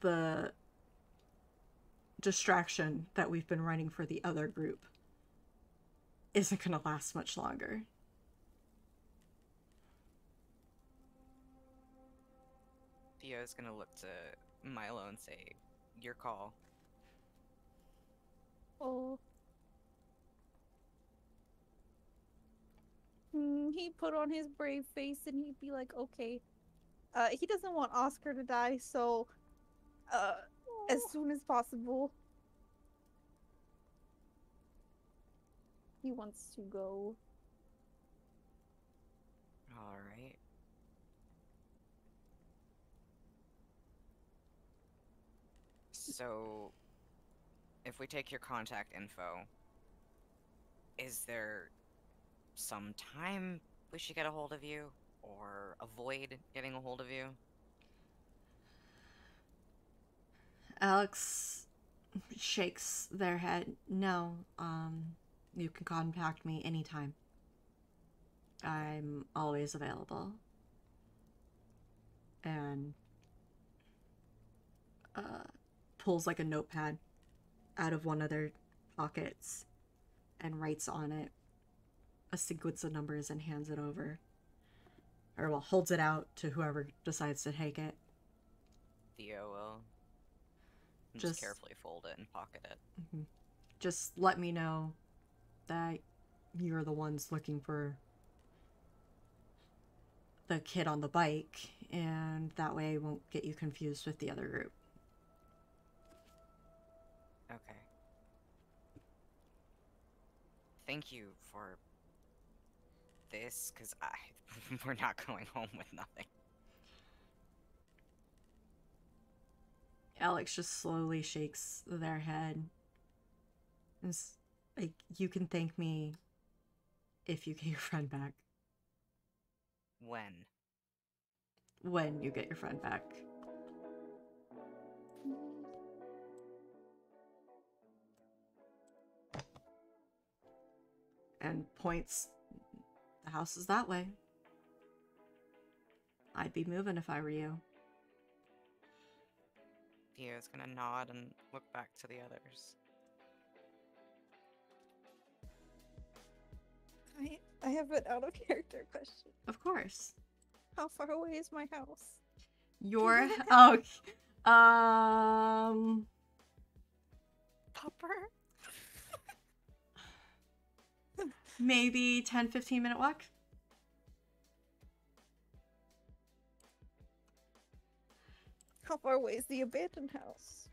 the distraction that we've been running for the other group isn't gonna last much longer. Theo's gonna look to Milo and say, your call. Oh. He'd put on his brave face and he'd be like, okay. He doesn't want Oscar to die, so as soon as possible. He wants to go. Alright. So, if we take your contact info, is there some time we should get a hold of you? Or avoid getting a hold of you? Alex shakes their head. No, you can contact me anytime. I'm always available. And pulls like a notepad out of one of their pockets and writes on it a sequence of numbers and hands it over. Or, well, holds it out to whoever decides to take it. Theo will just carefully fold it and pocket it. Mm-hmm. Just let me know that you're the ones looking for the kid on the bike, and that way I won't get you confused with the other group. Okay. Thank you for this, because we're not going home with nothing. Alex just slowly shakes their head. It's like, you can thank me if you get your friend back. When? When you get your friend back. And points, the house is that way. I'd be moving if I were you. Theo's gonna nod and look back to the others. I have an out of character question. Of course. How far away is my house? Your Pupper? maybe 10-15 minute walk. How far away is the abandoned house?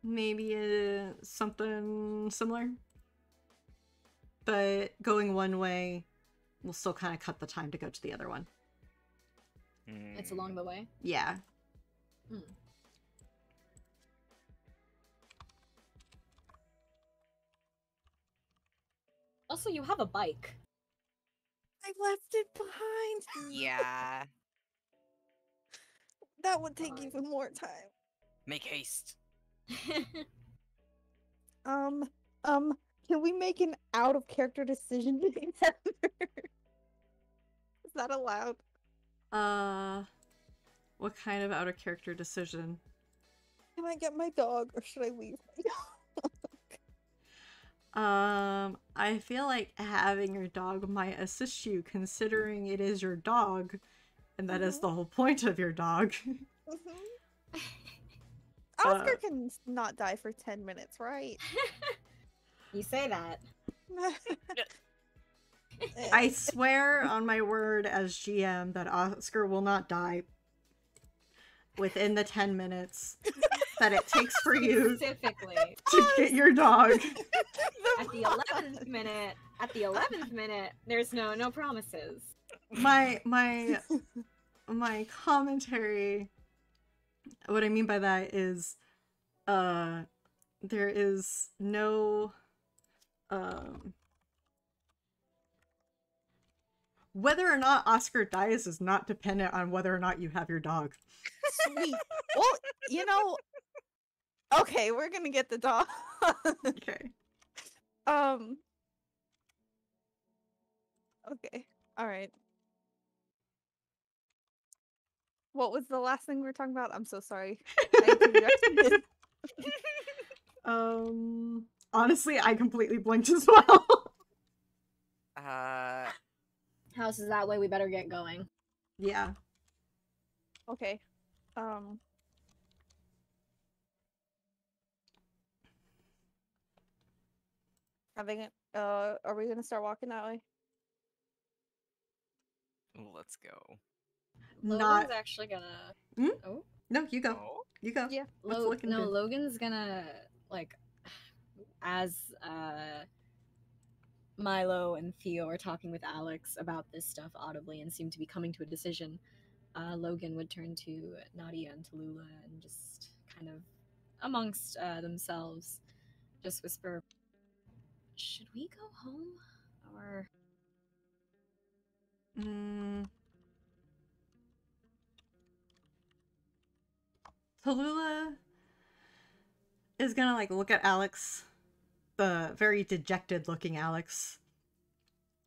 maybe something similar. But going one way will still kind of cut the time to go to the other one. It's along the way. Yeah. Hmm. Also, you have a bike. I left it behind. Yeah. That would take even more time. Make haste. Can we make an out of character decision together? Is that allowed? What kind of out of character decision? Can I get my dog or should I leave my dog? I feel like having your dog might assist you considering it is your dog, and that is the whole point of your dog. Oscar can not die for 10 minutes, right? You say that. I swear on my word as GM that Oscar will not die within the 10 minutes that it takes for you Specifically. to get your dog. At the 11th minute, there's no promises. My commentary, what I mean by that is there is no whether or not Oscar dies is not dependent on whether or not you have your dog. Sweet. Well, okay, we're gonna get the dog. Okay. Okay. Alright. What was the last thing we were talking about? I'm so sorry. I Honestly, I completely blinked as well. House is that way, we better get going. Yeah. Okay. Are we gonna start walking that way? Let's go. Logan's actually gonna... Hmm? Oh? No, you go. Oh? You go. Yeah. What's looking good? Logan's gonna, like, as Milo and Theo are talking with Alex about this stuff audibly and seem to be coming to a decision, Logan would turn to Nadia and Tallulah and just kind of, amongst themselves, just whisper, should we go home? Or... Tallulah is gonna like look at Alex, the very dejected looking Alex,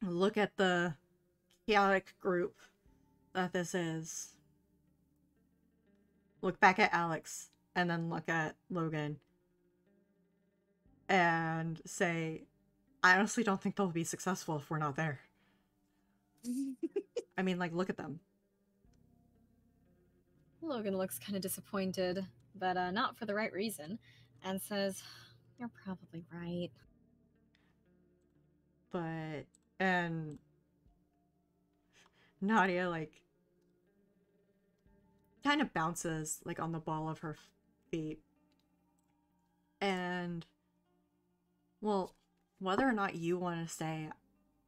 look at the chaotic group that this is, look back at Alex, and then look at Logan and say, I honestly don't think they'll be successful if we're not there. I mean, like, look at them. Logan looks kind of disappointed, but not for the right reason, and says, you're probably right. And Nadia, like, kind of bounces, like, on the ball of her feet. And, well, whether or not you want to say,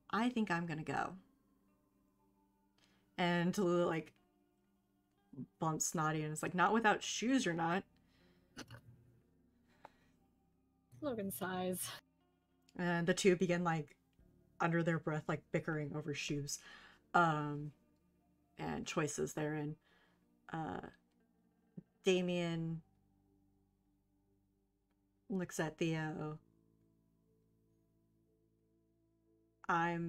I think I'm gonna go. And Tallulah, like, bumps Nadia and is like, not without shoes, you're not. Logan sighs. And the two begin, like, under their breath, like, bickering over shoes. And choices therein. Damien looks at Theo. I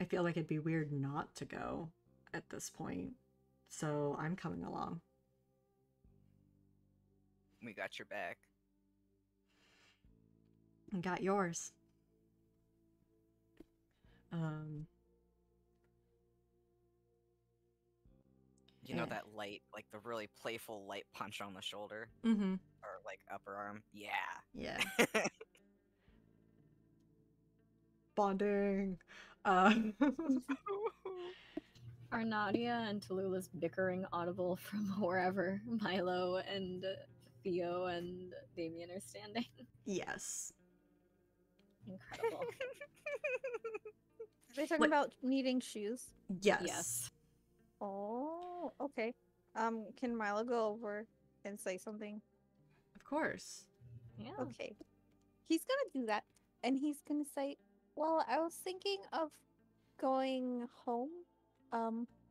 feel like it'd be weird not to go at this point, so I'm coming along. We got your back. And got yours. You know that light, like the really playful light punch on the shoulder? Mm-hmm. Or like upper arm? Yeah. Yeah. Bonding. Are Nadia and Tallulah's bickering audible from wherever Milo and Theo and Damien are standing. Yes. Incredible. Are they talking What- about needing shoes? Yes. Oh, okay. Can Milo go over and say something? Of course. Yeah. Okay. He's gonna do that, and he's gonna say, "Well, I was thinking of going home,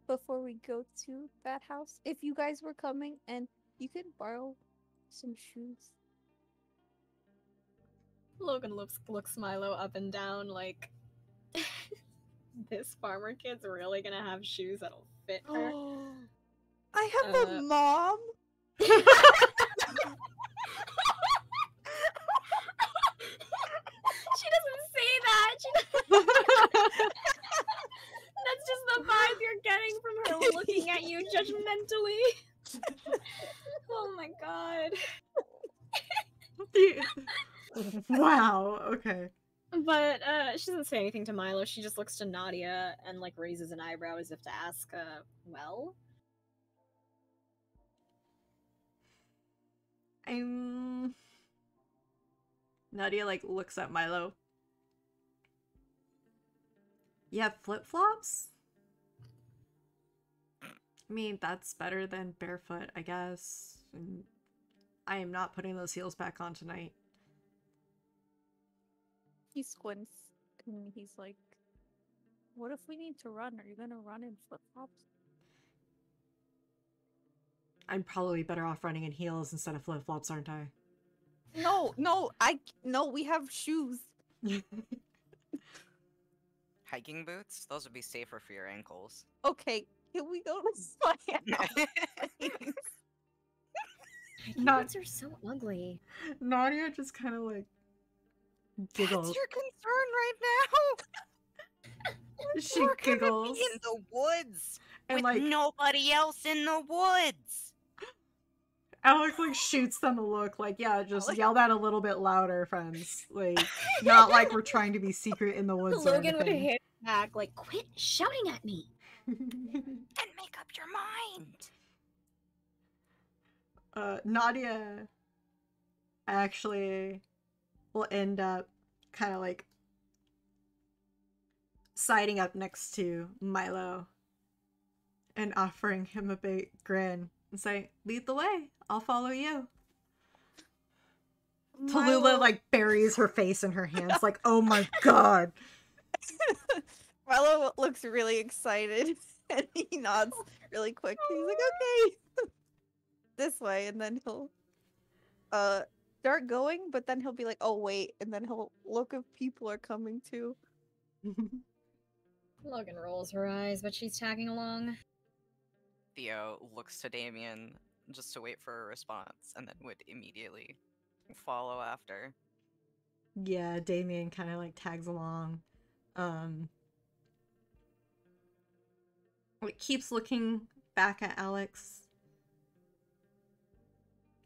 before we go to that house. If you guys were coming, and you could borrow some shoes." Logan looks Milo up and down like, this farmer kid's really gonna have shoes that'll fit her. I have a mom. She doesn't say that. That's just the vibe you're getting from her looking at you judgmentally. Oh my god. Wow, okay. But she doesn't say anything to Milo. She just looks to Nadia and like raises an eyebrow as if to ask, well? Nadia like looks at Milo. You have flip-flops? I mean, that's better than barefoot, I guess. And I am not putting those heels back on tonight. He squints, and he's like, "What if we need to run? Are you gonna run in flip-flops?" I'm probably better off running in heels instead of flip-flops, aren't I? No, we have shoes. Hiking boots? Those would be safer for your ankles. Okay, can we go to my house? Not- Boots are so ugly. Nadia just kind of like giggles. That's your concern right now? She We're gonna giggles. be in the woods And with like nobody else in the woods. Alex like shoots them a look like, yeah, just yell that a little bit louder, friends. Like, not like we're trying to be secret in the woods. Logan would or anything. hit back like, quit shouting at me. And make up your mind. Nadia actually will end up kind of like siding up next to Milo and offering him a big grin and say, "Lead the way. I'll follow you." Tallulah like buries her face in her hands like, "Oh my god." Milo looks really excited, and he nods really quick. He's like, "Okay." This way, and then he'll start going, but then he'll be like, "Oh wait," and then he'll look if people are coming too. Logan rolls her eyes, but she's tagging along. Theo looks to Damien just to wait for a response and then would immediately follow after. Yeah, Damien kind of like tags along. It keeps looking back at Alex,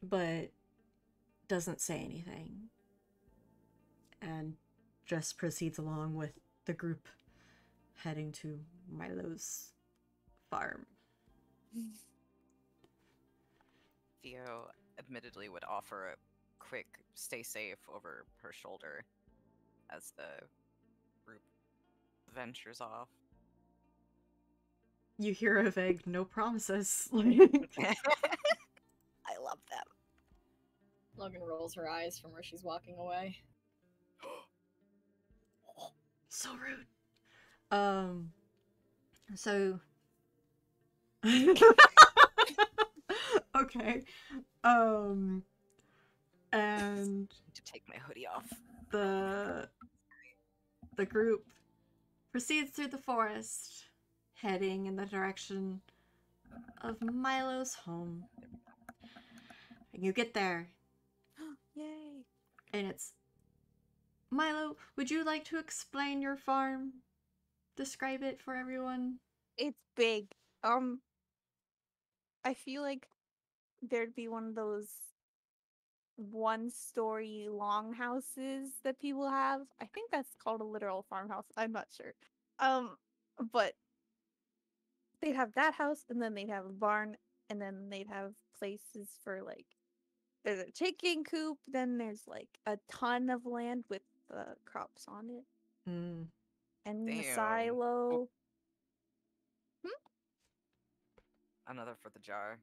but doesn't say anything. And just proceeds along with the group heading to Milo's farm. Theo admittedly would offer a quick stay safe over her shoulder as the group ventures off. You hear a vague "no promises." I love them. Logan rolls her eyes from where she's walking away. So rude. So okay. And To take my hoodie off. the group proceeds through the forest, heading in the direction of Milo's home. And you get there, Yay! and it's Milo. Would you like to explain your farm? Describe it for everyone. It's big. I feel like there'd be one of those one-story longhouses that people have. I think that's called a literal farmhouse. I'm not sure. But they'd have that house, and then they'd have a barn, and then they'd have places for like There's a chicken coop, then there's like a ton of land with crops on it. Mm, And the Damn. silo. Another for the jar.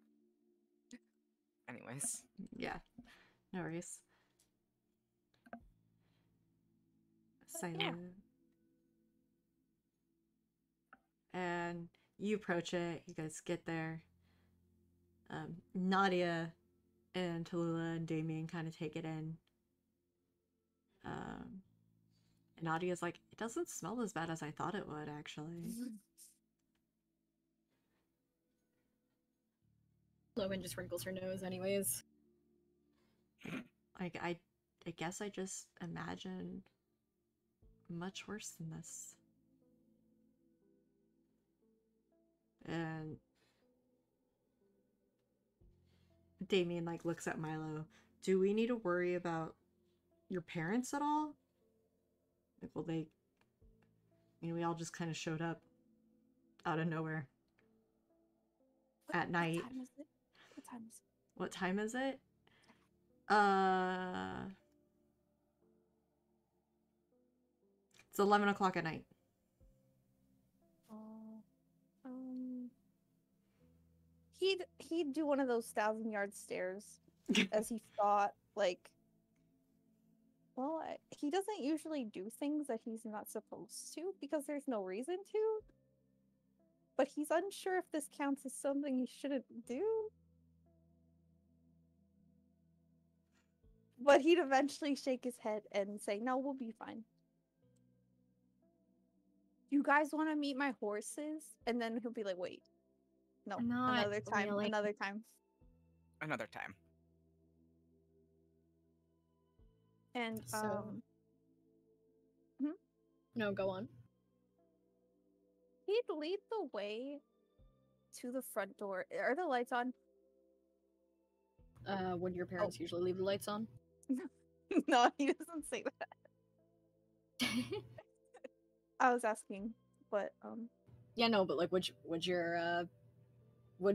Anyways. yeah, no worries. Silent. yeah. And you approach it. You guys get there. Nadia and Tallulah and Damien kind of take it in. And Nadia's like, it doesn't smell as bad as I thought it would, actually. Logan just wrinkles her nose anyways. Like, I guess I just imagined much worse than this. And Damien, like, looks at Milo. Do we need to worry about your parents at all? Like, well, they... You know, we all just kind of showed up out of nowhere. At night. What time is it? What time is it? What time is it? It's 11 o'clock at night. He'd do one of those 1,000-yard stares as he thought, like, well, he doesn't usually do things that he's not supposed to because there's no reason to. But he's unsure if this counts as something he shouldn't do. But he'd eventually shake his head and say, no, we'll be fine. You guys want to meet my horses? And then he'll be like, wait. No, Not another time, really. another time. Another time. And, So- No, go on. he'd lead the way to the front door. Are the lights on? Would your parents usually leave the lights on? No, he doesn't say that. I was asking, but, Yeah, no, but like, would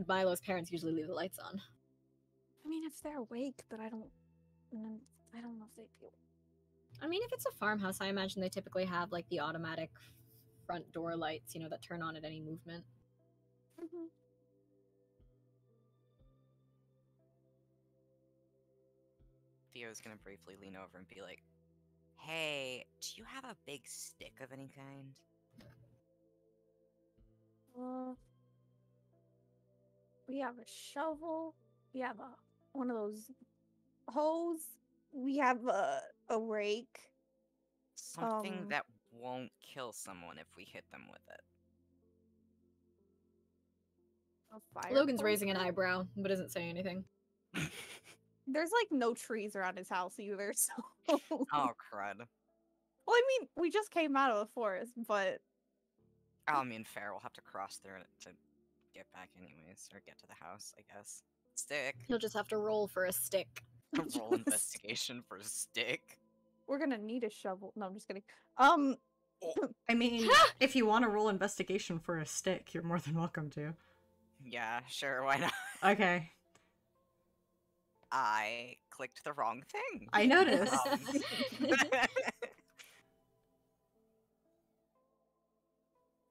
Milo's parents usually leave the lights on? I mean, if they're awake, but I don't know if they'd be awake. I mean, if it's a farmhouse, I imagine they typically have like the automatic front door lights, you know, that turn on at any movement. Mm-hmm. Theo's gonna briefly lean over and be like, hey, do you have a big stick of any kind? We have a shovel. We have one of those hoes. We have a rake. Something that won't kill someone if we hit them with it. A fire Logan's poker. raising an eyebrow, but doesn't say anything. There's like no trees around his house either, so. Oh, crud. Well, I mean, we just came out of the forest, but I mean, fair. We'll have to cross through it to get back anyways, or get to the house, I guess. Stick. He'll just have to roll for a stick. Roll investigation for a stick. we're gonna need a shovel. No, I'm just kidding. I mean, if you want to roll investigation for a stick, you're more than welcome to. Yeah, sure, why not? Okay. I clicked the wrong thing. I noticed.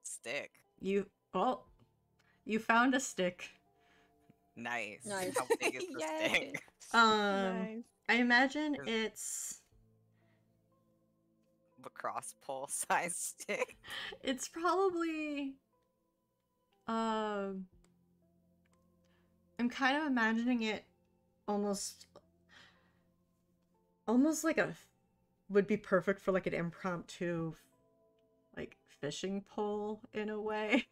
Stick. You found a stick. Nice. Nice. How big is the Yay. stick? Nice. I imagine it's Lacrosse pole size stick. it's probably I'm kind of imagining it almost like would be perfect for like an impromptu like fishing pole in a way.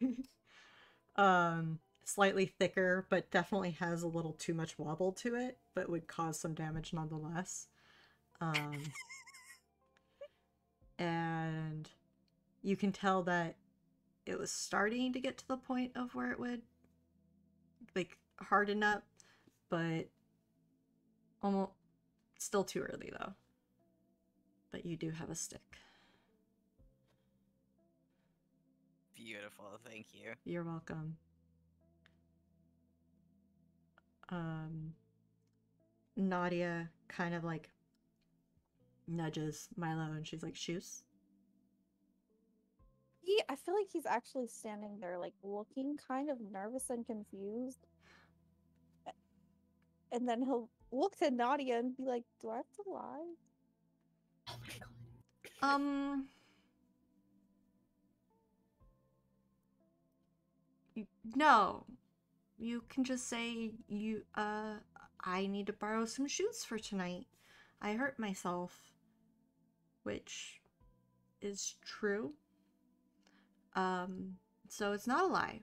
Slightly thicker, but definitely has a little too much wobble to it, but would cause some damage nonetheless. And you can tell that it was starting to get to the point of where it would like harden up, but almost still too early though. But you do have a stick. Beautiful, thank you. You're welcome. Nadia kind of like nudges Milo and she's like, shoes? I feel like he's actually standing there, like, looking kind of nervous and confused. And then he'll look to Nadia and be like, do I have to lie? Oh my god. No. You can just say I need to borrow some shoes for tonight. I hurt myself. Which is true. So it's not a lie.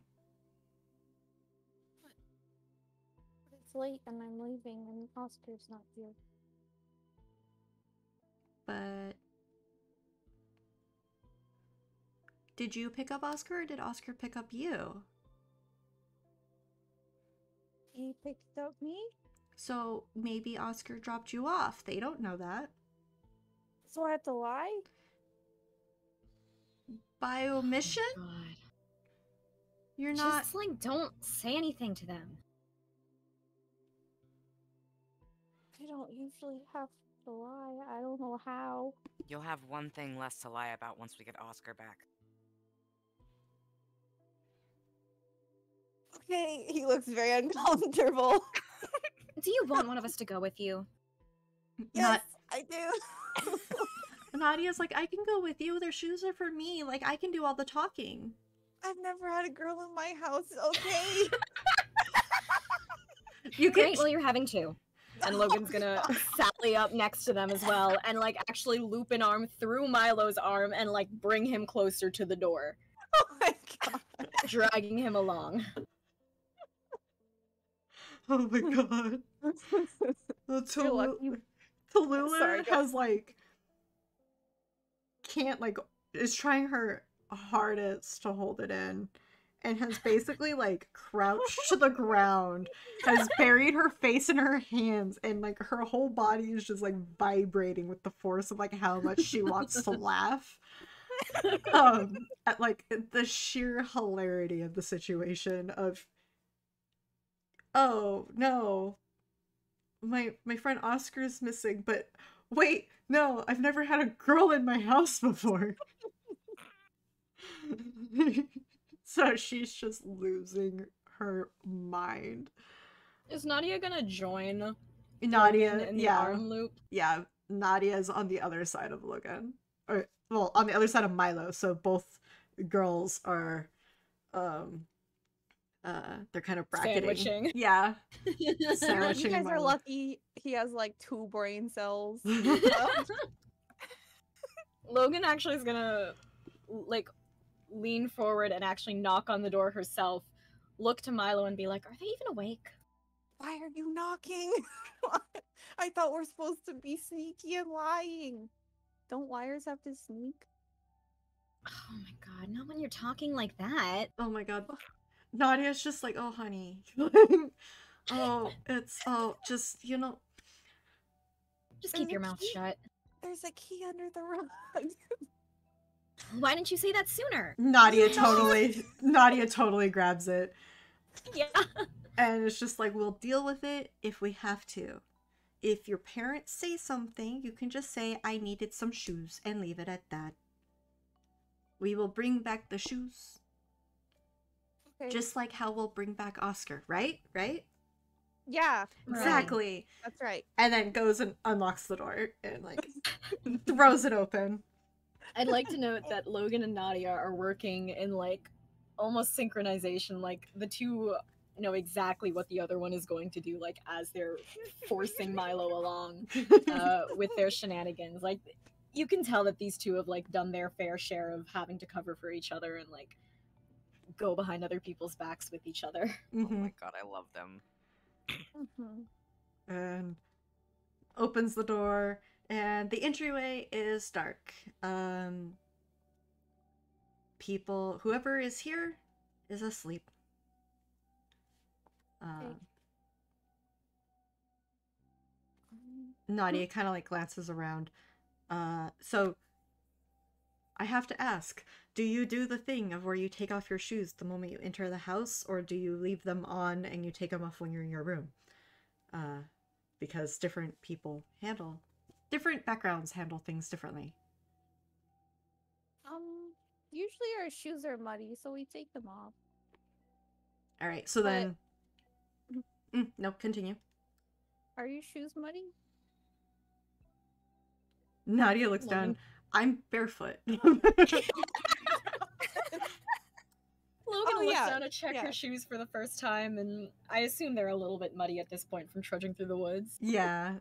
But it's late and I'm leaving and Oscar's not here. But did you pick up Oscar or did Oscar pick up you? He picked up me? So maybe Oscar dropped you off. They don't know that. So I have to lie? By omission? God. You're not. Just like don't say anything to them. I don't usually have to lie. I don't know how. You'll have one thing less to lie about once we get Oscar back. Okay, he looks very uncomfortable. Do you want one of us to go with you? Yes, I do. Nadia's like, I can go with you. Their shoes are for me. Like, I can do all the talking. I've never had a girl in my house, okay? You can. Great, well you're having two. And Logan's gonna sally up next to them as well and like actually loop an arm through Milo's arm and like bring him closer to the door, Oh my god. dragging him along. Oh my god. You're lucky. Tallulah Sorry, guys. has like can't like is trying her hardest to hold it in and has basically like crouched to the ground, has buried her face in her hands, and like her whole body is just like vibrating with the force of like how much she wants to laugh. At like the sheer hilarity of the situation of, oh no, my friend Oscar's missing, but wait, no, I've never had a girl in my house before. So she's just losing her mind. Is Nadia gonna join Nadia, Logan in the yeah, arm loop? yeah, Nadia's on the other side of Logan, or well, on the other side of Milo. So both girls are, they're kind of bracketing. Sandwiching. Yeah, You sandwiching. guys are Milo. lucky he has like 2 brain cells. Logan actually is gonna like lean forward and actually knock on the door herself, look to Milo and be like, are they even awake? Why are you knocking? I thought we're supposed to be sneaky and lying. Don't liars have to sneak? Oh my god, not when you're talking like that. Oh my god. Nadia's just like, oh honey. Oh, it's, oh, just, you know. Just keep There's your a mouth key. shut. There's a key under the rug. Why didn't you say that sooner? Nadia totally grabs it. Yeah. And it's just like, we'll deal with it if we have to. If your parents say something, you can just say, I needed some shoes, and leave it at that. We will bring back the shoes. Okay. Just like how we'll bring back Oscar, right? Right? Yeah. Right. Exactly. That's right. And then goes and unlocks the door and like throws it open. I'd like to note that Logan and Nadia are working in like almost synchronization. Like the two know exactly what the other one is going to do, like as they're forcing Milo along with their shenanigans. Like you can tell that these two have like done their fair share of having to cover for each other and like go behind other people's backs with each other. Oh my god, I love them. And opens the door, and the entryway is dark. People, whoever is here, is asleep. Nadia kind of like glances around. So I have to ask, do you do the thing of where you take off your shoes the moment you enter the house, or do you leave them on and you take them off when you're in your room? because different backgrounds handle things differently. Usually our shoes are muddy, so we take them off. All right, so But- then no, continue. Are your shoes muddy? Nadia looks Logan. down. I'm barefoot. Logan Oh, looks yeah, down to check yeah. her shoes for the first time, and I assume they're a little bit muddy at this point from trudging through the woods. Yeah.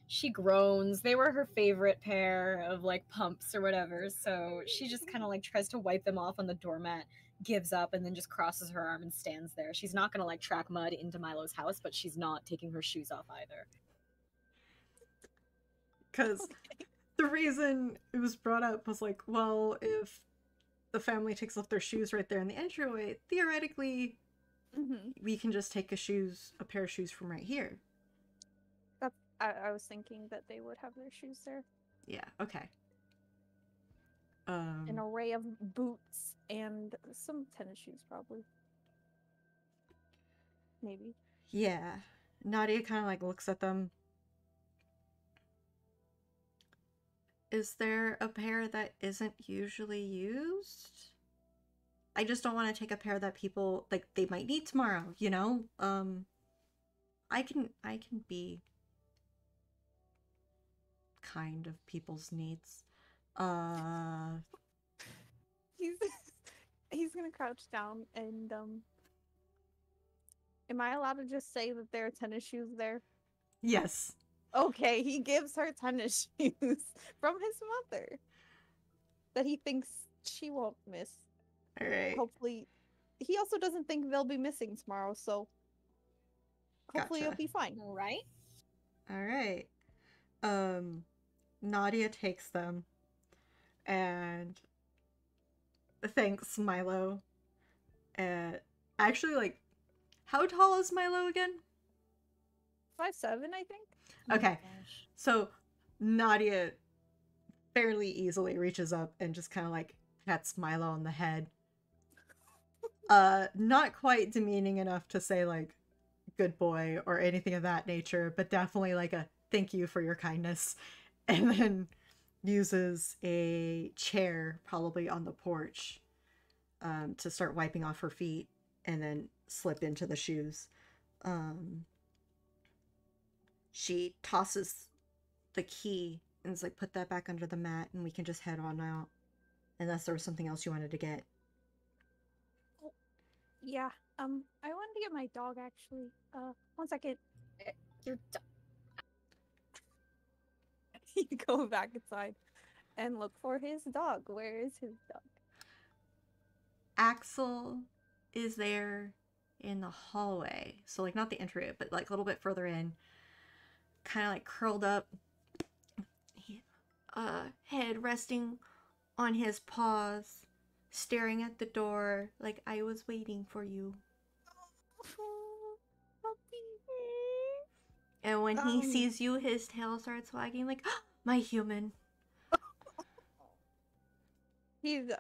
She groans. They were her favorite pair of like pumps or whatever, so she just kind of like tries to wipe them off on the doormat, gives up, and then just crosses her arm and stands there. She's not gonna like track mud into Milo's house, but she's not taking her shoes off either. Because the reason it was brought up was like, well, if the family takes off their shoes right there in the entryway, theoretically, we can just take a pair of shoes from right here. I was thinking that they would have their shoes there. Yeah, okay. An array of boots and some tennis shoes, probably. Maybe. Yeah. Nadia kind of like looks at them. Is there a pair that isn't usually used? I just don't want to take a pair that people like they might need tomorrow, you know? I can be kind of people's needs. He's gonna crouch down and am I allowed to just say that there are tennis shoes there? Yes. Okay, he gives her tennis shoes from his mother that he thinks she won't miss. All right. Hopefully, he also doesn't think they'll be missing tomorrow, so hopefully Gotcha. it'll be fine. All right. All right. Nadia takes them and thanks Milo. And actually, like, how tall is Milo again? 5'7", I think. Okay. So Nadia fairly easily reaches up and just kind of like pats Milo on the head. Not quite demeaning enough to say like good boy or anything of that nature, but definitely like a thank you for your kindness. And then uses a chair probably on the porch to start wiping off her feet and then slip into the shoes. She tosses the key and is like, put that back under the mat and we can just head on out. Unless there was something else you wanted to get. Yeah. I wanted to get my dog actually. 1 second. Your You go back inside and look for his dog. Where is his dog? Axel is there in the hallway. So like not the entry, but like a little bit further in. Kind of like curled up. Head resting on his paws, staring at the door like I was waiting for you. And when he sees you, his tail starts wagging like, oh, my human. He's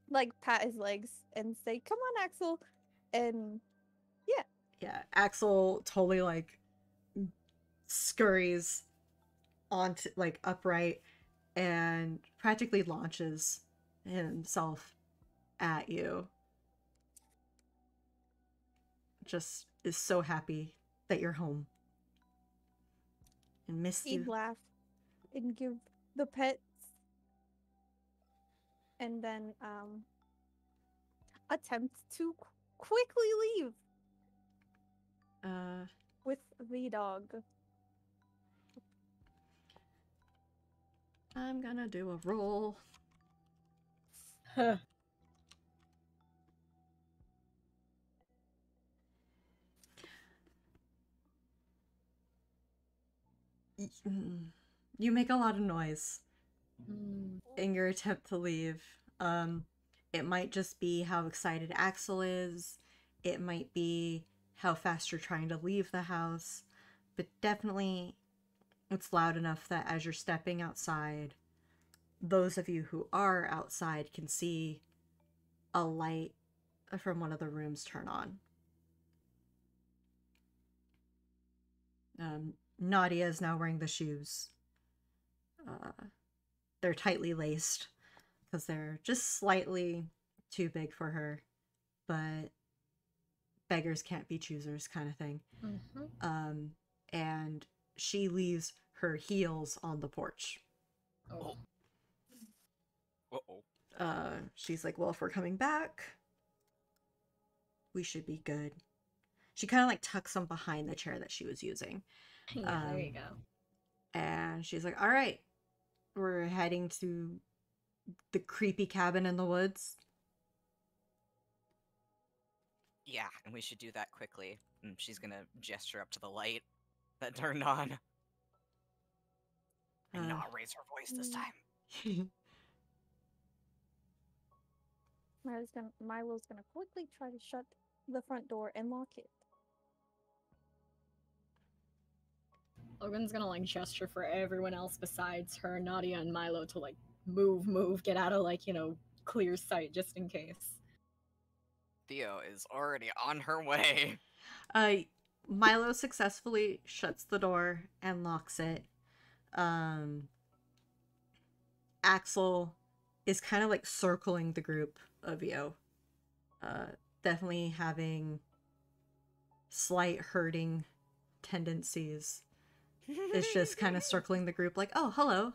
like pat his legs and say, "Come on, Axel," and Yeah, Axel totally like scurries onto like upright and practically launches himself at you. Just is so happy that you're home and missed you. he'd laugh and give the pets, and then attempt to quickly leave with the dog. I'm gonna do a roll. You make a lot of noise in your attempt to leave. It might just be how excited Axel is. It might be how fast you're trying to leave the house. But definitely it's loud enough that as you're stepping outside, those of you who are outside can see a light from one of the rooms turn on. Nadia is now wearing the shoes. They're tightly laced because they're just slightly too big for her, but beggars can't be choosers kind of thing. And she leaves her heels on the porch. Oh. Uh-oh. She's like, well, if we're coming back, we should be good. She kind of like tucks them behind the chair that she was using. Yeah, there you go. And she's like, all right, we're heading to the creepy cabin in the woods. Yeah, and we should do that quickly. And she's gonna gesture up to the light that turned on. And not raise her voice this time. Milo's gonna quickly try to shut the front door and lock it. Logan's gonna like gesture for everyone else besides her, Nadia, and Milo to like move, get out of like, clear sight just in case. Theo is already on her way. Milo successfully shuts the door and locks it. Axel is kind of like circling the group of you. Definitely having slight herding tendencies. It's just kind of circling the group like, oh, hello,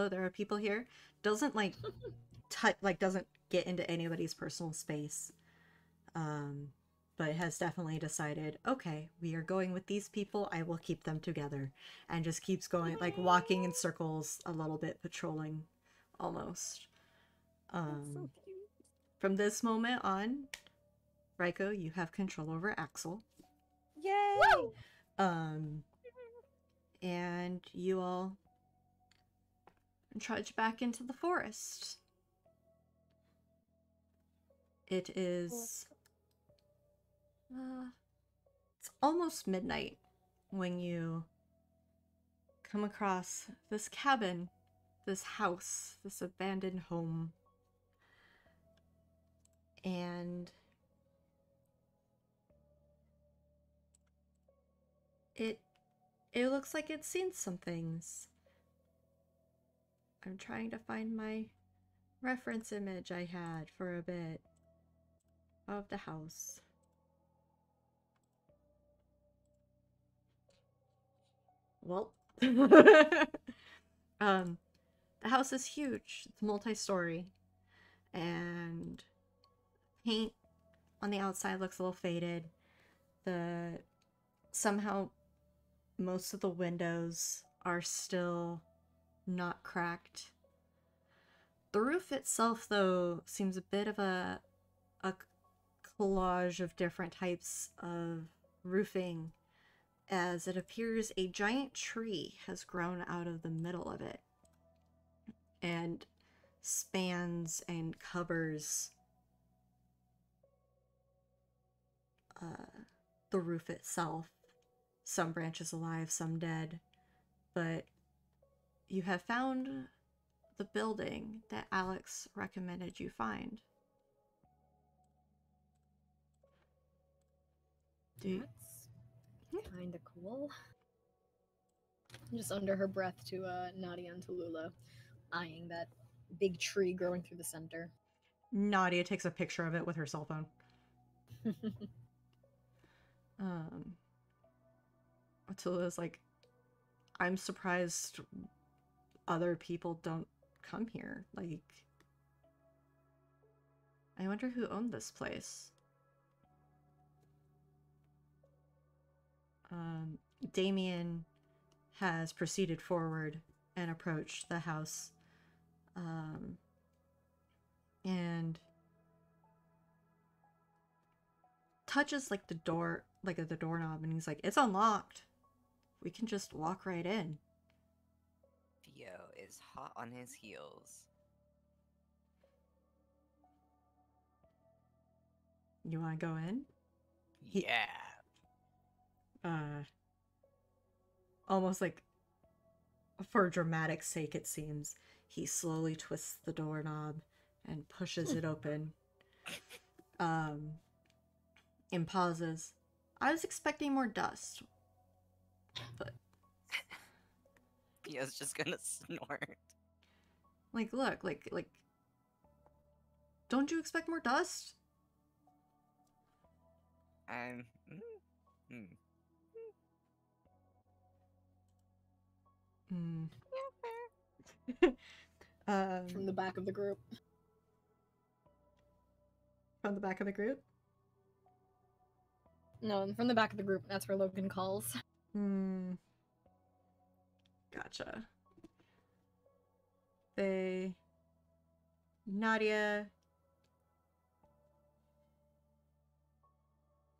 there are people here. Doesn't like doesn't get into anybody's personal space. But has definitely decided, okay, we are going with these people, I will keep them together. And just keeps going, like walking in circles a little bit, patrolling almost. That's so cute. From this moment on, Raiko, you have control over Axel. Yay! Woo! And you all trudge back into the forest. It is it's almost midnight when you come across this cabin, this house, this abandoned home. And it looks like it's seen some things. I'm trying to find my reference image I had for a bit of the house. Well, the house is huge. It's multi-story, and paint on the outside looks a little faded. Somehow most of the windows are still not cracked. The roof itself, though, seems a bit of a collage of different types of roofing, as it appears a giant tree has grown out of the middle of it and spans and covers the roof itself. Some branches alive, some dead, but you have found the building that Alex recommended you find. That's kind of cool. Just under her breath to Nadia and to Lula, eyeing that big tree growing through the center. Nadia takes a picture of it with her cell phone. Attila's like, I'm surprised other people don't come here. Like, I wonder who owned this place. Damien has proceeded forward and approached the house. And touches like the door, like the doorknob, and he's like, it's unlocked. We can just walk right in. Theo is hot on his heels. You want to go in? Yeah. Almost like for dramatic sake, it seems, he slowly twists the doorknob and pushes it open. And pauses. I was expecting more dust. Theo's just gonna snort. Like, look, like, don't you expect more dust? I'm. Mm. Hmm. From the back of the group. From the back of the group? No, from the back of the group. That's where Logan calls. Hmm. Gotcha. Nadia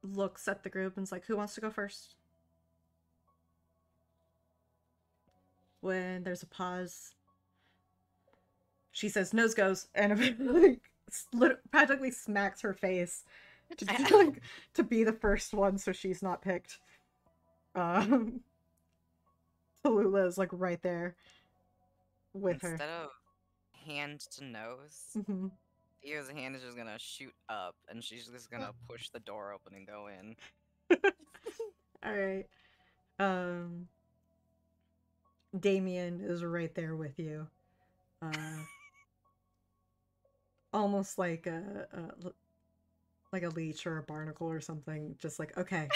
looks at the group and's like, who wants to go first? When there's a pause, she says, nose goes, and like, practically smacks her face to be the first one so she's not picked. Tallulah is like right there with her. Instead of hand to nose, Mm-hmm. Theo's hand is just gonna shoot up, and she's just gonna push the door open and go in. All right. Damien is right there with you. Almost like a leech or a barnacle or something. Just like, okay,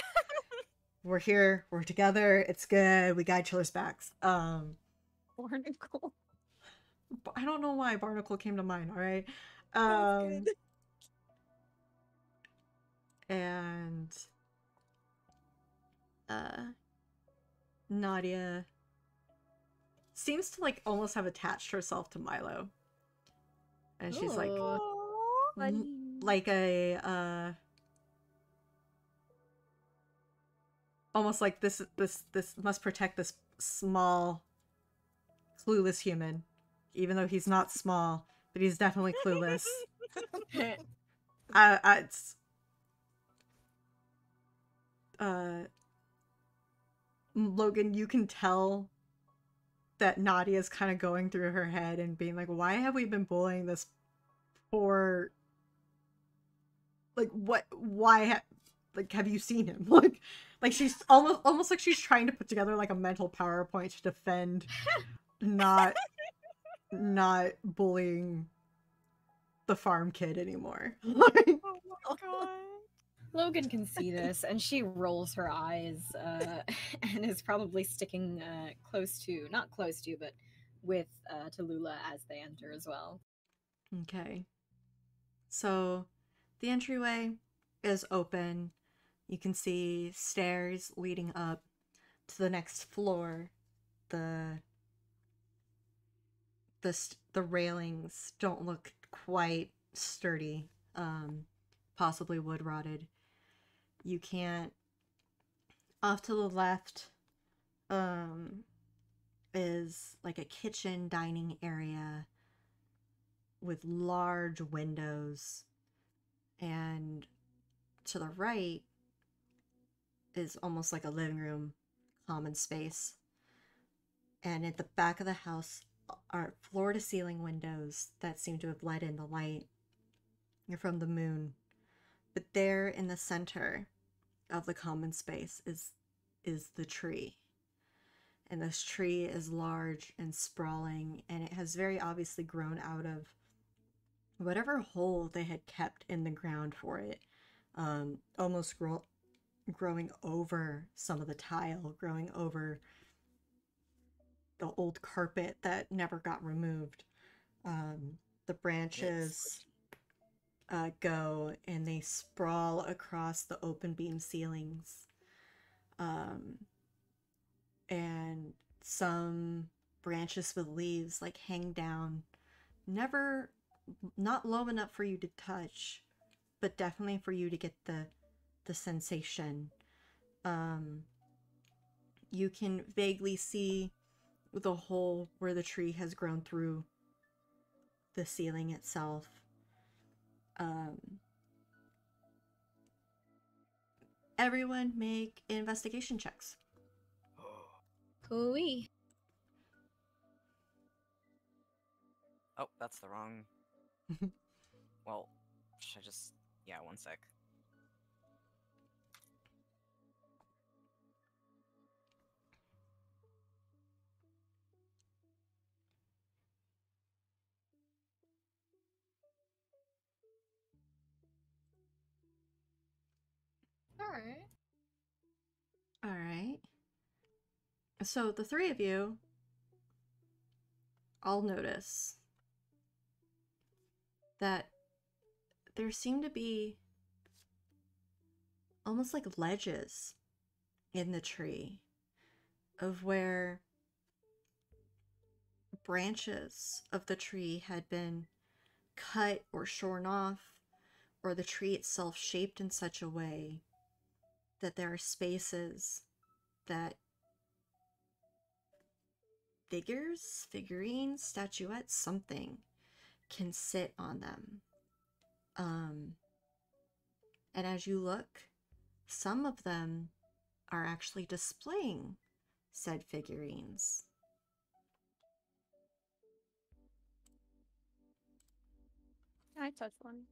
we're here, we're together, it's good, we got each other's backs. Barnacle. I don't know why barnacle came to mind. All right. That's good. And Nadia seems to like almost have attached herself to Milo, and she's like, Ooh. Funny. like a almost like this must protect this small clueless human, even though he's not small, but he's definitely clueless. It's Logan, you can tell that Nadia's kind of going through her head and being like, why have we been bullying this poor, like, like, have you seen him? Like she's almost like she's trying to put together like a mental PowerPoint to defend not bullying the farm kid anymore. Oh my god. Logan can see this, and she rolls her eyes, and is probably sticking not close to, but with Tallulah as they enter as well. Okay. So the entryway is open. You can see stairs leading up to the next floor. The railings don't look quite sturdy, possibly wood rotted. You can't. Off to the left is like a kitchen dining area with large windows, and to the right is almost like a living room common space, and at the back of the house are floor to ceiling windows that seem to have let in the light from the moon. But there in the center of the common space is the tree. And this tree is large and sprawling, and it has very obviously grown out of whatever hole they had kept in the ground for it. Almost growing over some of the tile, growing over the old carpet that never got removed. The branches go and they sprawl across the open beam ceilings. And some branches with leaves like hang down, not low enough for you to touch, but definitely for you to get the sensation. You can vaguely see the hole where the tree has grown through the ceiling itself. Everyone make investigation checks. Cooey. Oh, that's the wrong. Well, should I just. Yeah, one sec. So the three of you all notice that there seem to be almost like ledges in the tree of where branches of the tree had been cut or shorn off, or the tree itself shaped in such a way that there are spaces that figurines, statuettes, something can sit on them. And as you look, some of them are actually displaying said figurines. Can I touch one?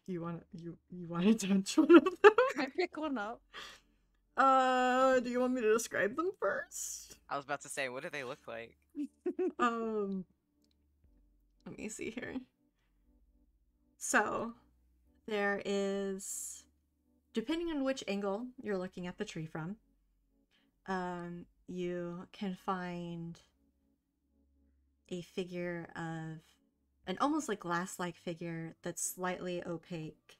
You want to touch one of them? Can I pick one up? Do you want me to describe them first? I was about to say, what do they look like? Let me see here. So, there is, depending on which angle you're looking at the tree from, you can find a figure of an almost like glass-like figure that's slightly opaque,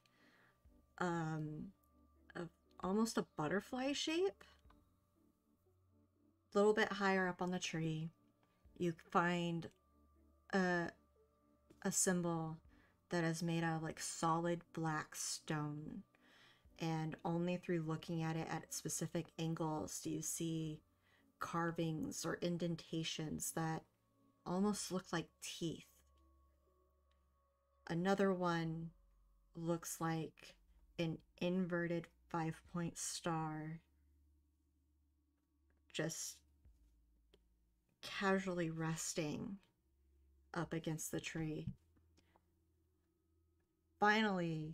of almost a butterfly shape. A little bit higher up on the tree, you find a symbol that is made out of like solid black stone, and only through looking at it at specific angles do you see carvings or indentations that almost look like teeth. Another one looks like an inverted 5-point star just casually resting up against the tree. Finally,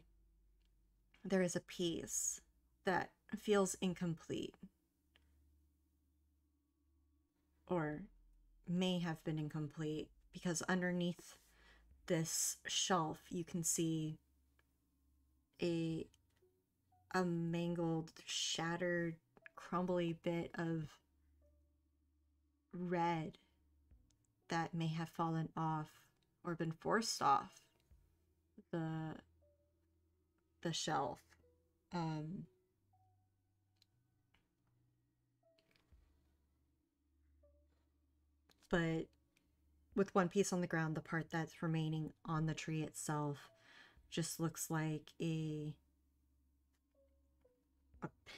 there is a piece that feels incomplete, or may have been incomplete, because underneath this shelf you can see a mangled, shattered, crumbly bit of red that may have fallen off or been forced off the shelf. But with one piece on the ground, the part that's remaining on the tree itself just looks like a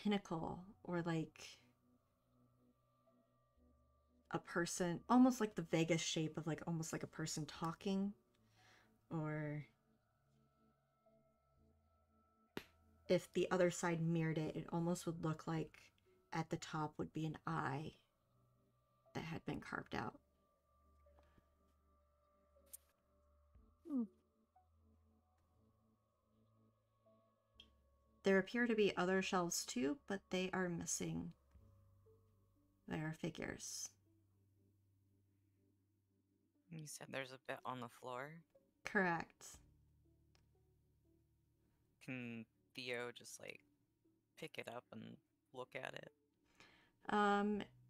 pinnacle, or like a person, almost like the Vegas shape of like almost like a person talking, or if the other side mirrored it, it almost would look like at the top would be an eye that had been carved out. There appear to be other shelves too, but they are missing their figures. You said there's a bit on the floor. Correct. Can Theo just like pick it up and look at it?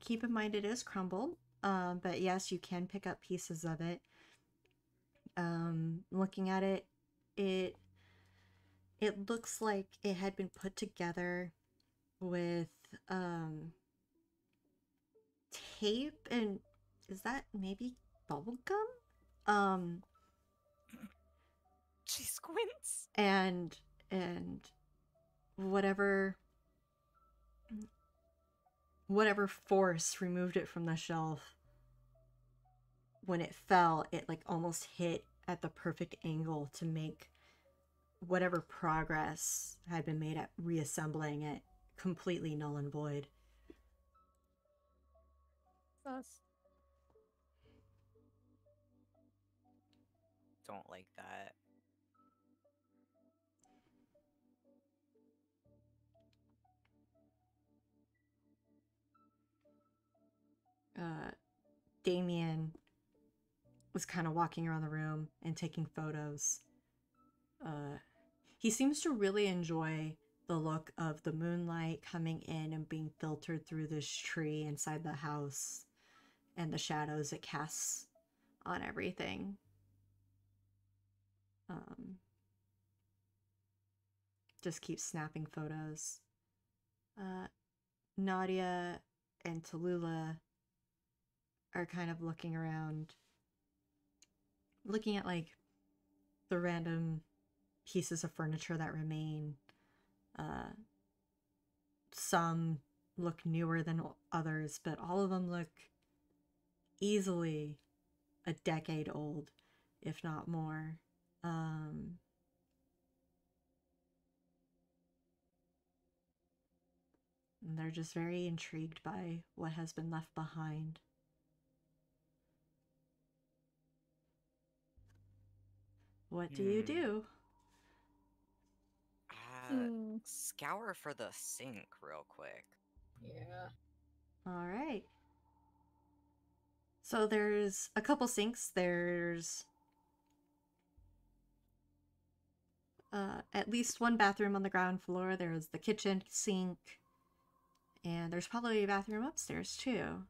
Keep in mind it is crumbled, but yes, you can pick up pieces of it. Looking at it, it looks like it had been put together with tape, and is that maybe bubble gum? She squints. And whatever force removed it from the shelf, when it fell, it like almost hit at the perfect angle to make whatever progress had been made at reassembling it completely null and void. Sus. Don't like that. Damien was kind of walking around the room and taking photos. He seems to really enjoy the look of the moonlight coming in and being filtered through this tree inside the house and the shadows it casts on everything. Just keep snapping photos. Nadia and Tallulah are kind of looking around, looking at like the random pieces of furniture that remain. Some look newer than others, but all of them look easily a decade old, if not more. And they're just very intrigued by what has been left behind. What do you do? Scour for the sink real quick. Yeah. All right. So there's a couple sinks. There's at least one bathroom on the ground floor. There's the kitchen sink. And there's probably a bathroom upstairs too.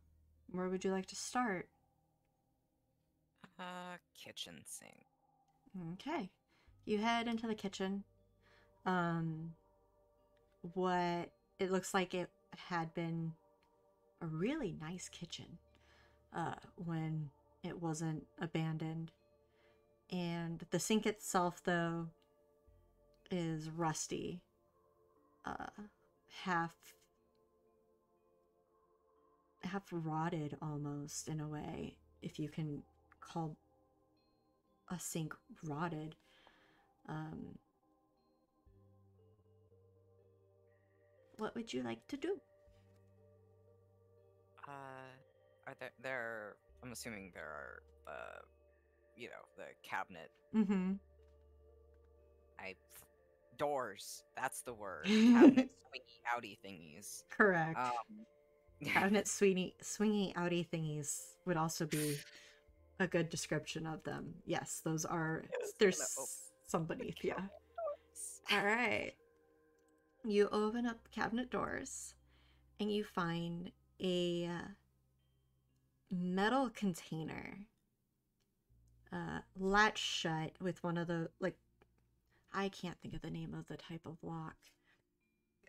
Where would you like to start? Kitchen sink. Okay. You head into the kitchen. What it looks like it had been a really nice kitchen when it wasn't abandoned. And the sink itself, though, is rusty. Half rotted almost, in a way, if you can call a sink rotted. What would you like to do? Are there I'm assuming there are the cabinet. Doors, that's the word. Cabinet swingy outy thingies. Correct. Cabinet swingy outy thingies would also be a good description of them. Yes, those are. There's some beneath, yeah. All right. You open up cabinet doors, and you find a metal container, latched shut with one of the, like, I can't think of the name of the type of lock.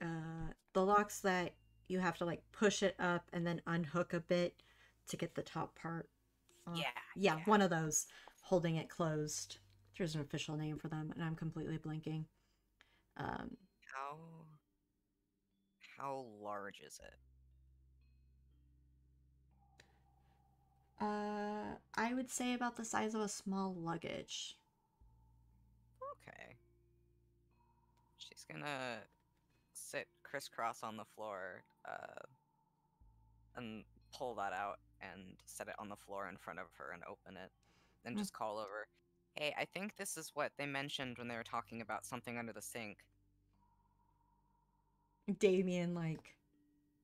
The locks that you have to like push it up and then unhook a bit to get the top part off. Yeah, one of those, holding it closed. There's an official name for them, and I'm completely blanking. How large is it? I would say about the size of a small luggage. Okay. She's gonna sit crisscross on the floor, and pull that out and set it on the floor in front of her and open it. Then just call over, "Hey, I think this is what they mentioned when they were talking about something under the sink." Damien, like,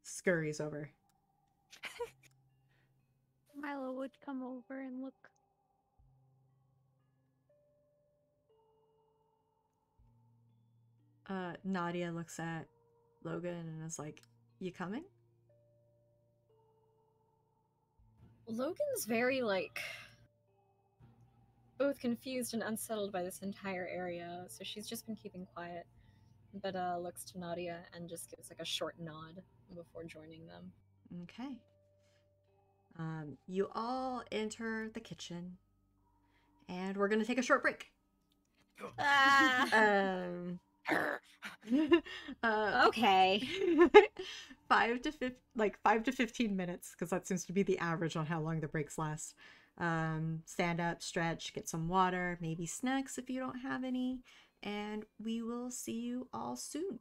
scurries over. Milo would come over and look. Nadia looks at Logan and is like, "You coming?" Logan's very, like, both confused and unsettled by this entire area, so she's just been keeping quiet, but looks to Nadia and just gives, like, a short nod before joining them. Okay. You all enter the kitchen, and we're gonna take a short break. Okay. 5 to 15 minutes, because that seems to be the average on how long the breaks last. Stand up, stretch, get some water, maybe snacks if you don't have any, and we will see you all soon.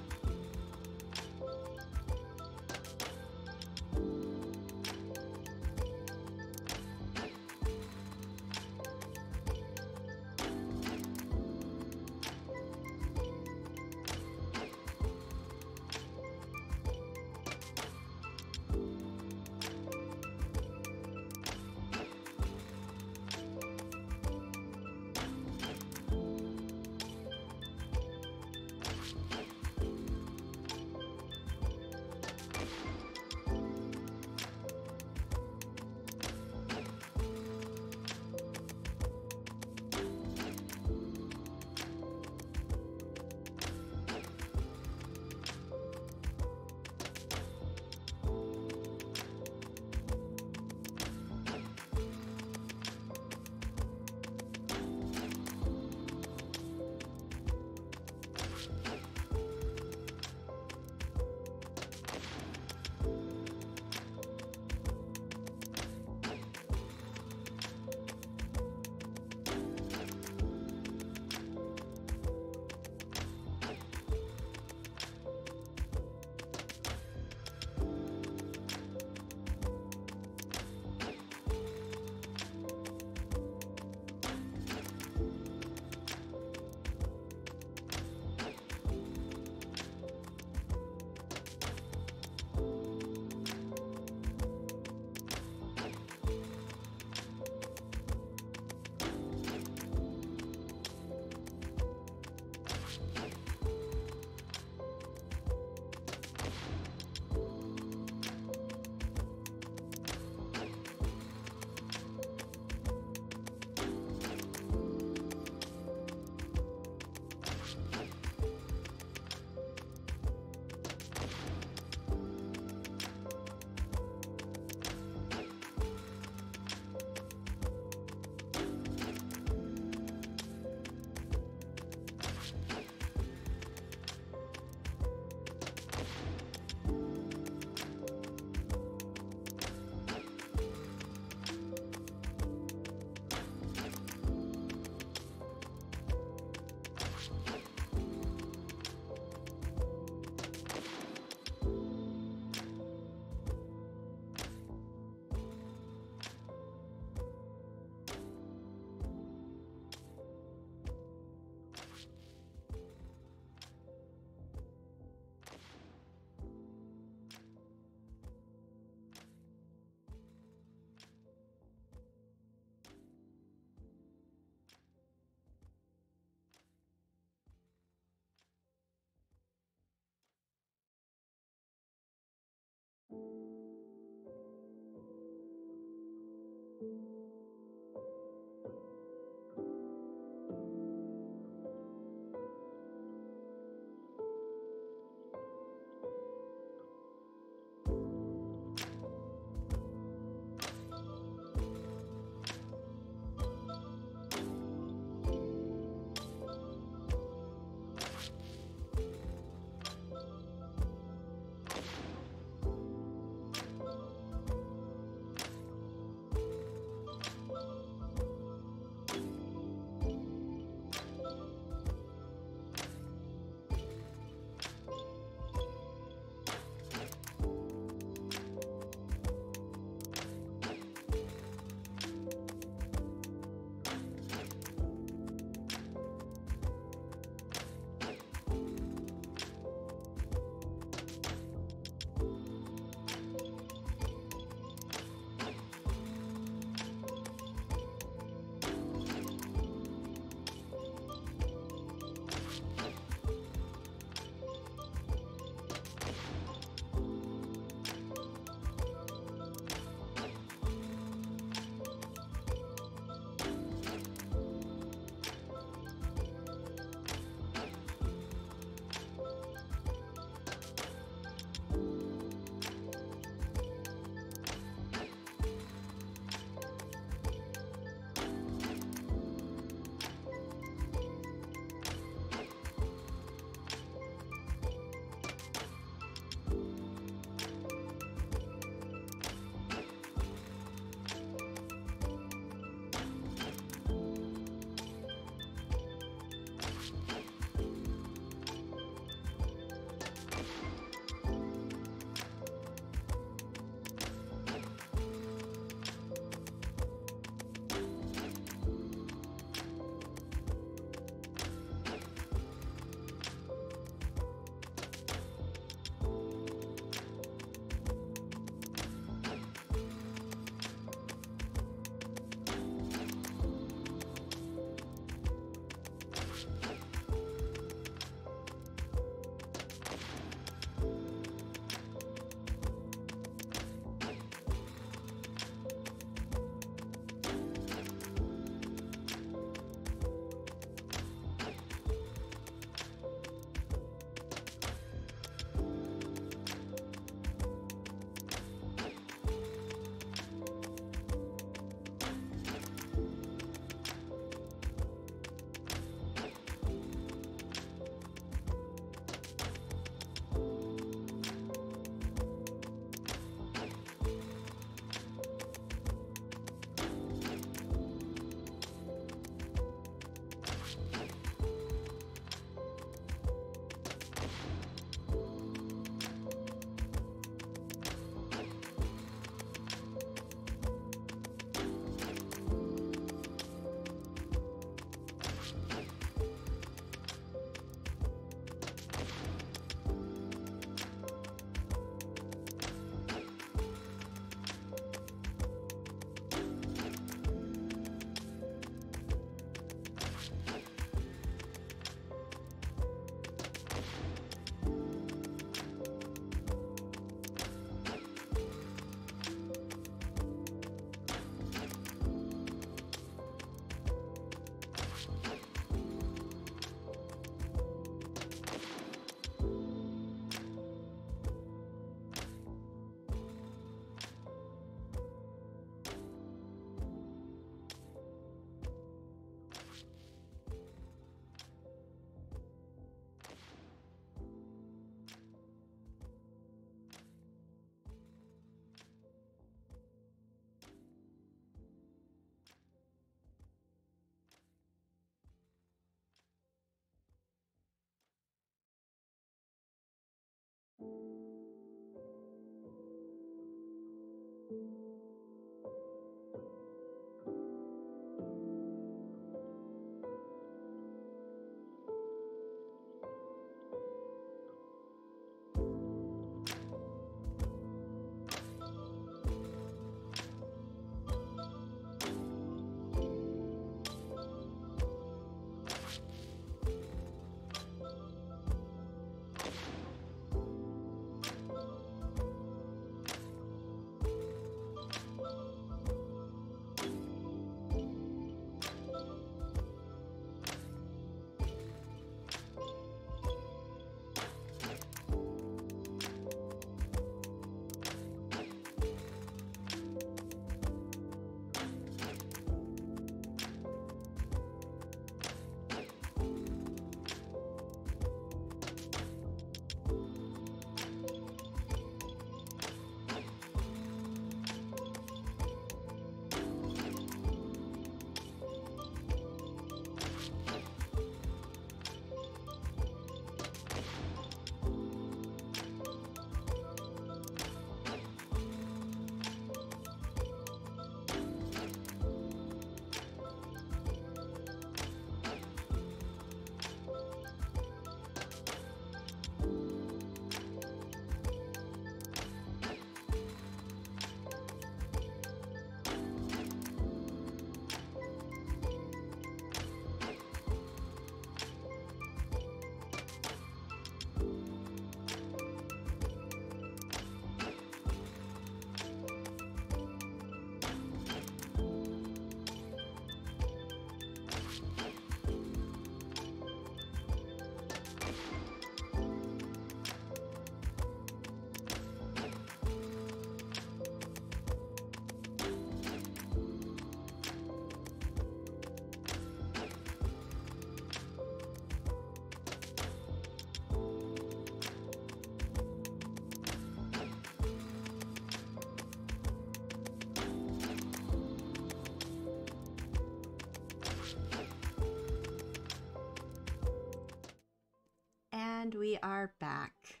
we are back.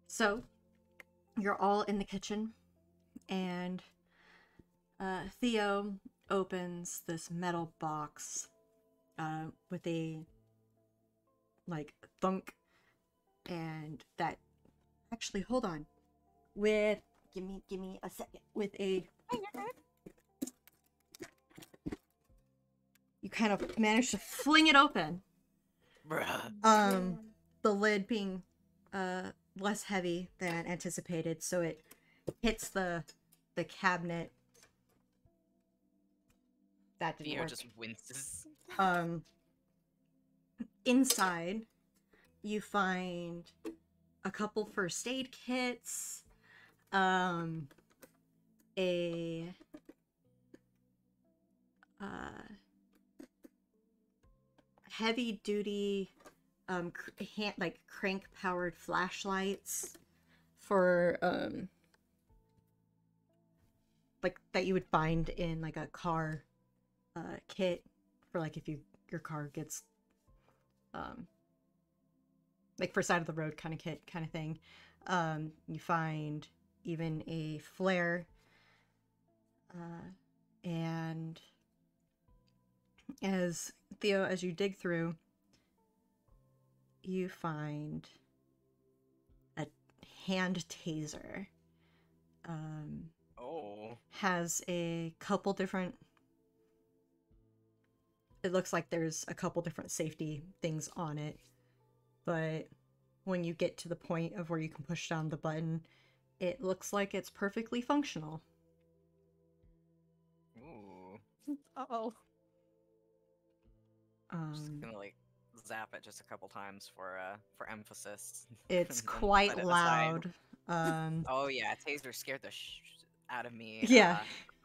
So, you're all in the kitchen, and Theo opens this metal box with a, like, thunk, and that... Actually, hold on. With... Give me a second. With a... You kind of manage to fling it open. Bruh. The lid being less heavy than anticipated, so it hits the cabinet. That didn't Theo work. just winces. Inside, you find a couple first aid kits, a heavy duty crank powered flashlights for like that you would find in like a car kit for like if your car gets like for side of the road kind of kit kind of thing. You find even a flare, and as Theo, as you dig through, you find a hand taser. Oh. Has a couple different... It looks like there's a couple different safety things on it, but when you get to the point of where you can push down the button, it looks like it's perfectly functional. Ooh. Uh-oh. Just gonna like zap it just a couple times for emphasis. It's and then quite set it aside. loud. Oh yeah, taser scared the out of me. Yeah.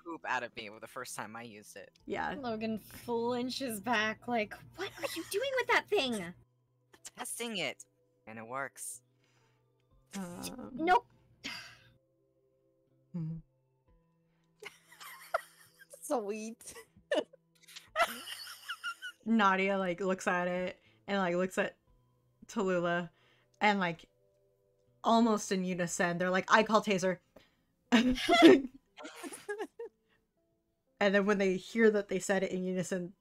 Poop out of me the first time I used it. Yeah. Logan flinches back like, what are you doing with that thing? Testing it, and it works. Nope. Mhm. Sweet. Nadia like looks at it and like looks at Tallulah, and like almost in unison they're like, I call taser. And then when they hear that they said it in unison,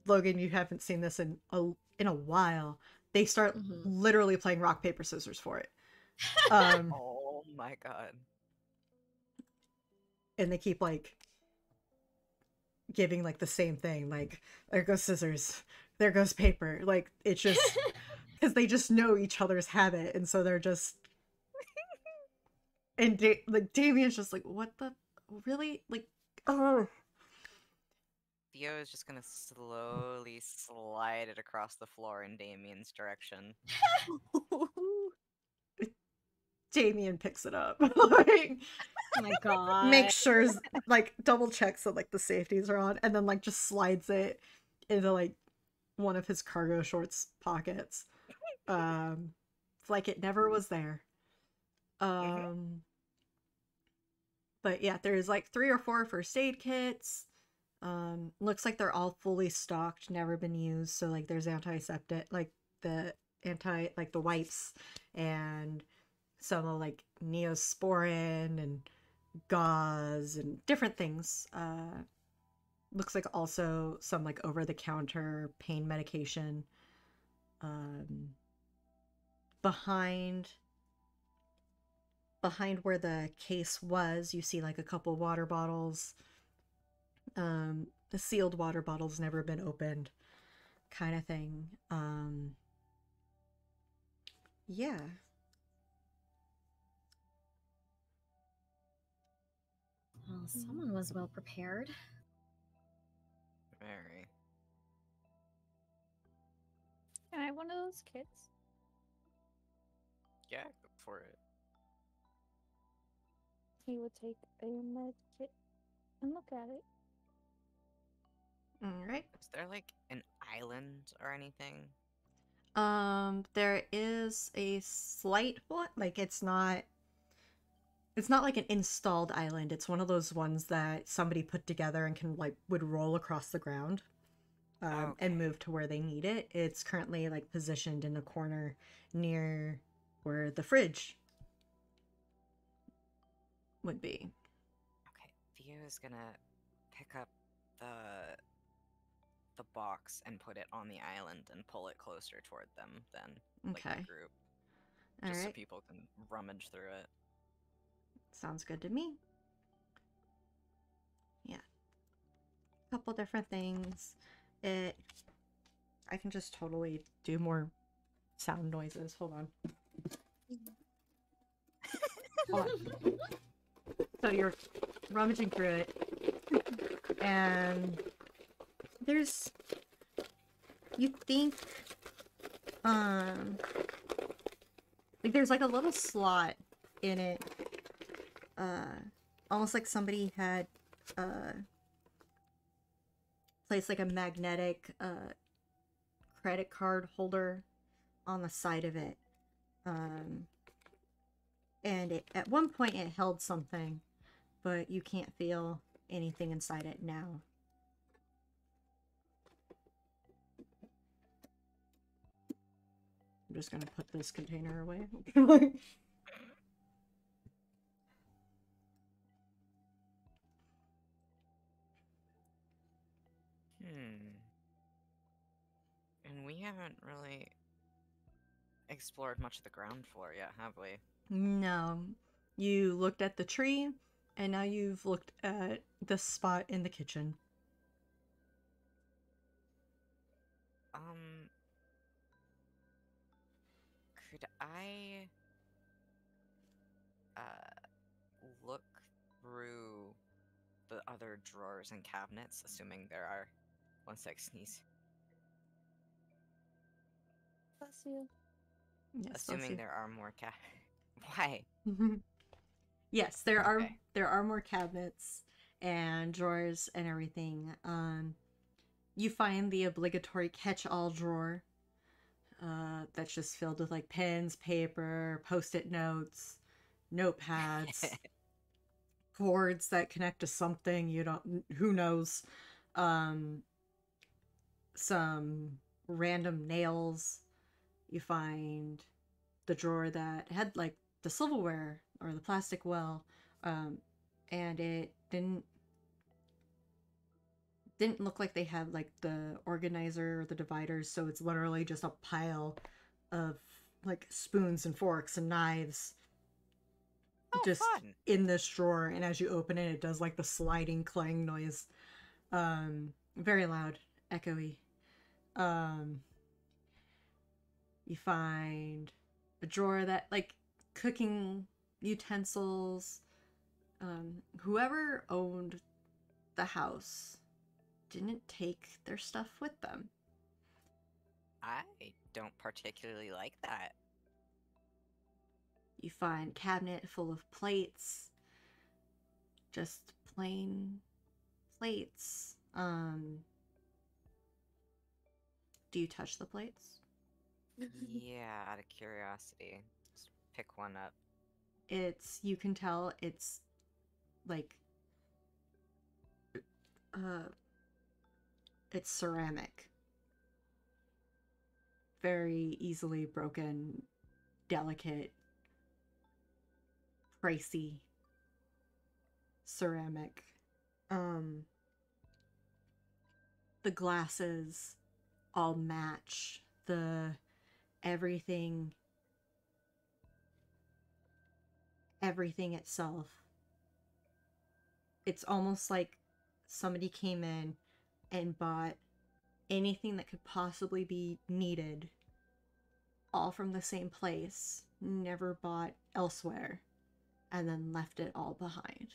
Logan, you haven't seen this in a while, they start literally playing rock paper scissors for it. Oh my god. And they keep like giving like the same thing, like there goes scissors, there goes paper, like it's just because they just know each other's habit, and so they're just and like Damien's just like, what the really, like, oh. Theo is just gonna slowly slide it across the floor in Damien's direction. Damien picks it up. Like, Oh my god. make sure, like, double checks that like the safeties are on, and then like just slides it into like one of his cargo shorts pockets. It's like it never was there. But yeah, there's like 3 or 4 first aid kits. Looks like they're all fully stocked, never been used. So like there's antiseptic, like the wipes, and some of like Neosporin and gauze and different things. Looks like also some like over-the-counter pain medication. Behind where the case was, you see like a couple water bottles. The sealed water bottle's never been opened, kind of thing. Yeah. Well, someone was well prepared. Very. Can I have one of those kits? Yeah, go for it. He would take a med kit and look at it. All right. Is there like an island or anything? There is a slight one, like it's not like an installed island. It's one of those ones that somebody put together and can like would roll across the ground. and Okay. move to where they need it. It's currently like positioned in a corner near where the fridge would be. Okay, Theo is gonna pick up the box and put it on the island and pull it closer toward them than like Okay. the group, All just so right. people can rummage through it. Sounds good to me. Yeah. Couple different things. I can just totally do more sound noises. Hold on. Hold on. So you're rummaging through it, and you think, like there's like a little slot in it, almost like somebody had, placed like a magnetic, credit card holder on the side of it. And at one point it held something, but you can't feel anything inside it now. I'm just gonna put this container away. And we haven't really explored much of the ground floor yet, have we? No. You looked at the tree, and now you've looked at the spot in the kitchen. Could I look through the other drawers and cabinets, assuming there are. One sec, sneeze. Bless you. Yes, bless Assuming you. there are more Why? Yes, there are more cabinets and drawers and everything. You find the obligatory catch-all drawer. That's just filled with like pens, paper, post-it notes, notepads, cords that connect to something who knows. Some random nails. You find the drawer that had like the silverware or the plastic well, and it didn't look like they had like the organizer or the dividers, so it's literally just a pile of like spoons and forks and knives just fun. in this drawer. And as you open it, it does like the sliding clang noise, very loud, echoey. You find a drawer that like cooking utensils. Whoever owned the house didn't take their stuff with them. I don't particularly like that. You find cabinet full of plates, just plain plates. Do you touch the plates? Yeah, out of curiosity. Just pick one up. You can tell it's like, it's ceramic. Very easily broken, delicate, pricey ceramic. The glasses all match. Everything itself. It's almost like somebody came in and bought anything that could possibly be needed, all from the same place, never bought elsewhere, and then left it all behind.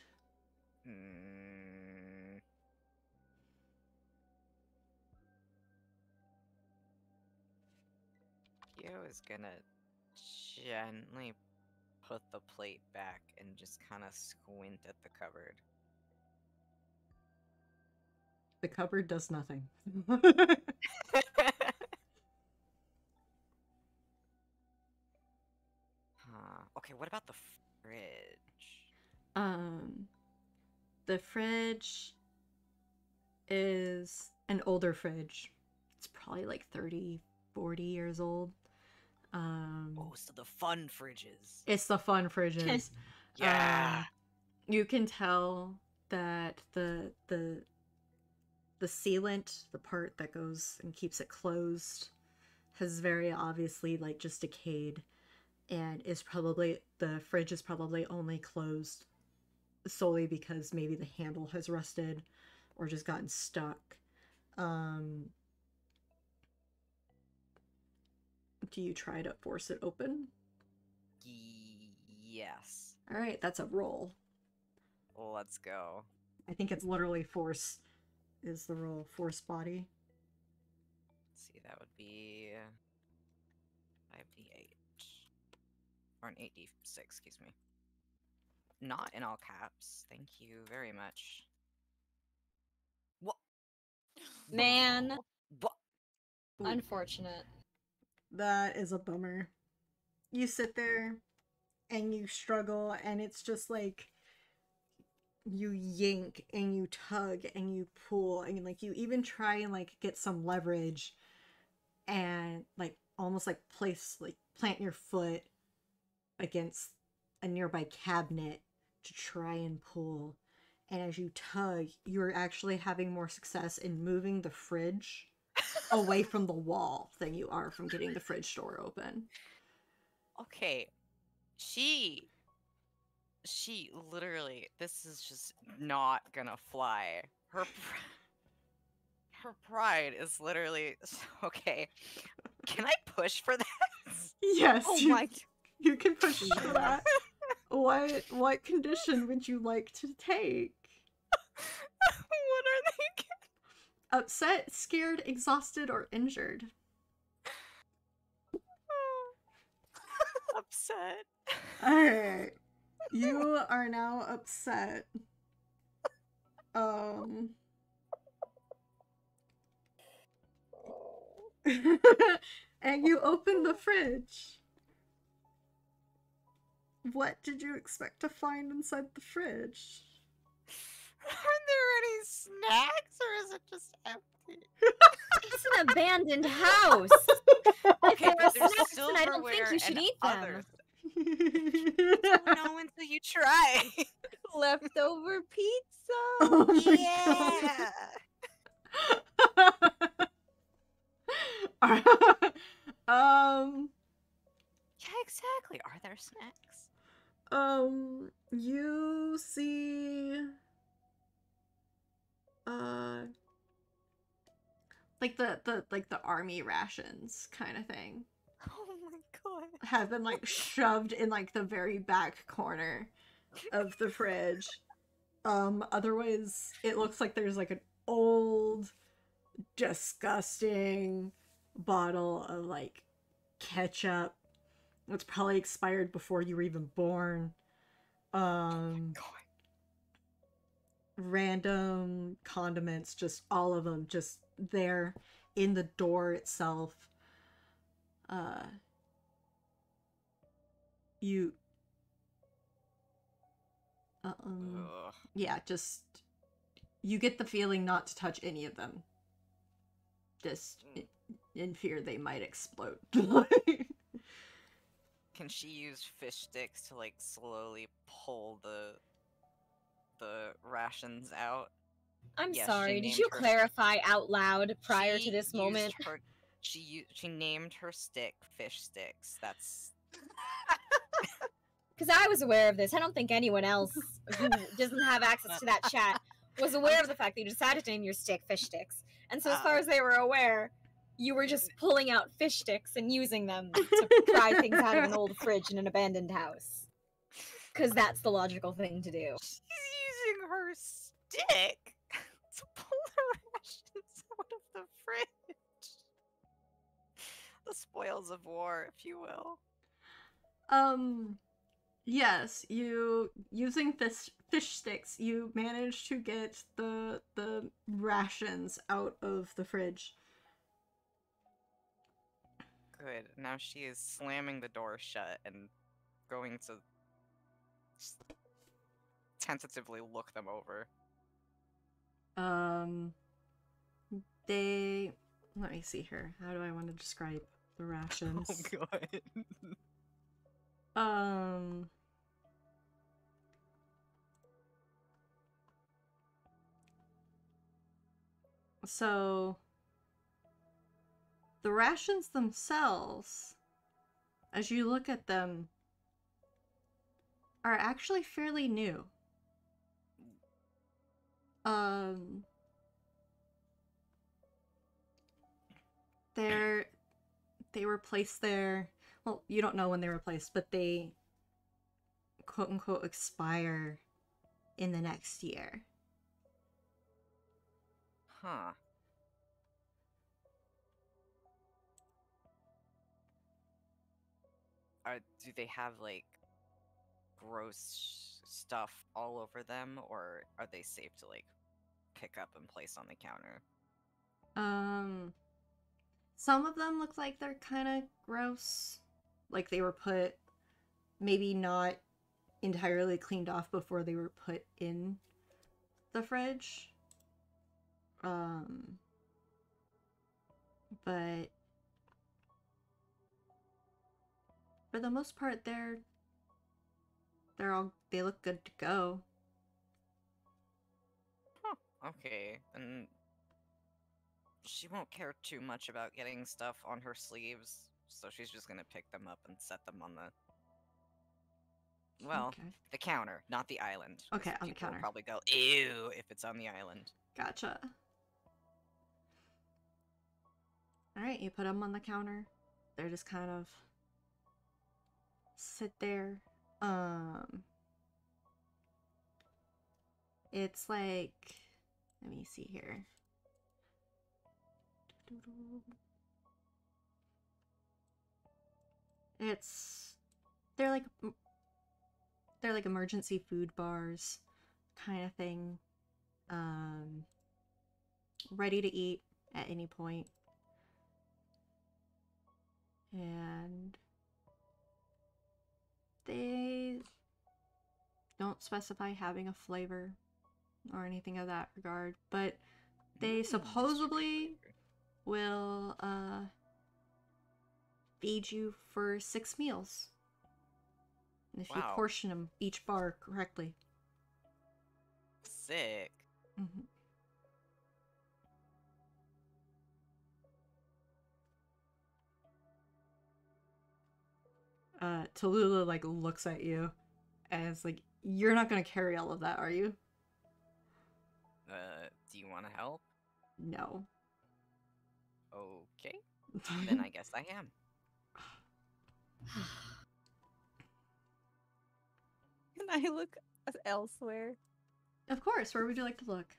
Theo is gonna gently put the plate back and just kind of squint at the cupboard. The cupboard does nothing. Okay, what about the fridge? The fridge is an older fridge. it's probably like 30, 40 years old. Oh, so the fun fridges. It's the fun fridges. Yeah. You can tell that the sealant, the part that goes and keeps it closed, has very obviously like just decayed, and the fridge is probably only closed solely because maybe the handle has rusted or just gotten stuck. Do you try to force it open? Yes. All right, that's a roll. Let's go. I think it's literally force is the roll. Force body. Let's see, that would be 5d8 or an 8d6, excuse me. Not in all caps. Thank you very much. What? Man. What? Unfortunate. That is a bummer. You sit there and you struggle, and it's just like you yank and you tug and you pull, and like you even try and like get some leverage and like almost like plant your foot against a nearby cabinet to try and pull. And as you tug, you're actually having more success in moving the fridge away from the wall than you are from getting the fridge door open. Okay. She literally, this is just not gonna fly. Her pride is literally okay. Can I push for that? Yes. Oh my. You can push for that. What condition would you like to take? What are they? Upset, scared, exhausted, or injured? Upset. Alright. You are now upset. And you open the fridge. What did you expect to find inside the fridge? Are there any snacks, or is it just empty? It's an abandoned house. Okay, If there are but there's snacks, then I don't think silverware you should and eat other them. You don't know until you try. Leftover pizza. Oh my Yeah. God. Yeah, exactly. Are there snacks? You see, like the army rations kind of thing Oh my god. have been like shoved in like the very back corner of the fridge. Otherwise it looks like there's like an old, disgusting bottle of like ketchup that's probably expired before you were even born. God. Random condiments, just all of them just there in the door itself. You Ugh. yeah, just you get the feeling not to touch any of them, just in fear they might explode. Can she use fish sticks to like slowly pull the rations out? I'm Yes, sorry, she did named you her- clarify out loud prior She to this used moment? She named her stick fish sticks. That's Because I was aware of this. I don't think anyone else who doesn't have access to that chat was aware of the fact that you decided to name your stick fish sticks. And so as far as they were aware, you were just pulling out fish sticks and using them to pry things out of an old fridge in an abandoned house. Because that's the logical thing to do. she's using her stick to pull the rations out of the fridge. The spoils of war, if you will. Yes, you using fish sticks, you managed to get the rations out of the fridge. Good. Now she is slamming the door shut and going to tentatively look them over. They Let me see here. How do I want to describe the Oh rations? god. So the rations themselves, as you look at them, are actually fairly new. They were placed there. Well, you don't know when they were placed, but they quote unquote expire in the next year. Huh. Do they have like gross stuff all over them, or are they safe to like pick up and place on the counter? Some of them look like they're kind of gross. Like they were put maybe not entirely cleaned off before they were put in the fridge. But for the most part they look good to go. Huh. Okay. And she won't care too much about getting stuff on her sleeves, so she's just gonna pick them up and set them on the Okay. the counter, not the island. 'Cause Okay, on the people will counter. probably go, ew, if it's on the island. Gotcha. Alright, you put them on the counter. They're just kind of sit there. It's like, let me see here. They're like emergency food bars kind of thing. Ready to eat at any point. And they don't specify having a flavor or anything of that regard, but they supposedly will feed you for 6 meals if you portion them each bar correctly. Sick. Mm-hmm. Tallulah like looks at you and is like, "You're not gonna carry all of that, are you?" Do you want to help? No. Okay. Then I guess I am. Can I look elsewhere? Of course. Where would you like to look?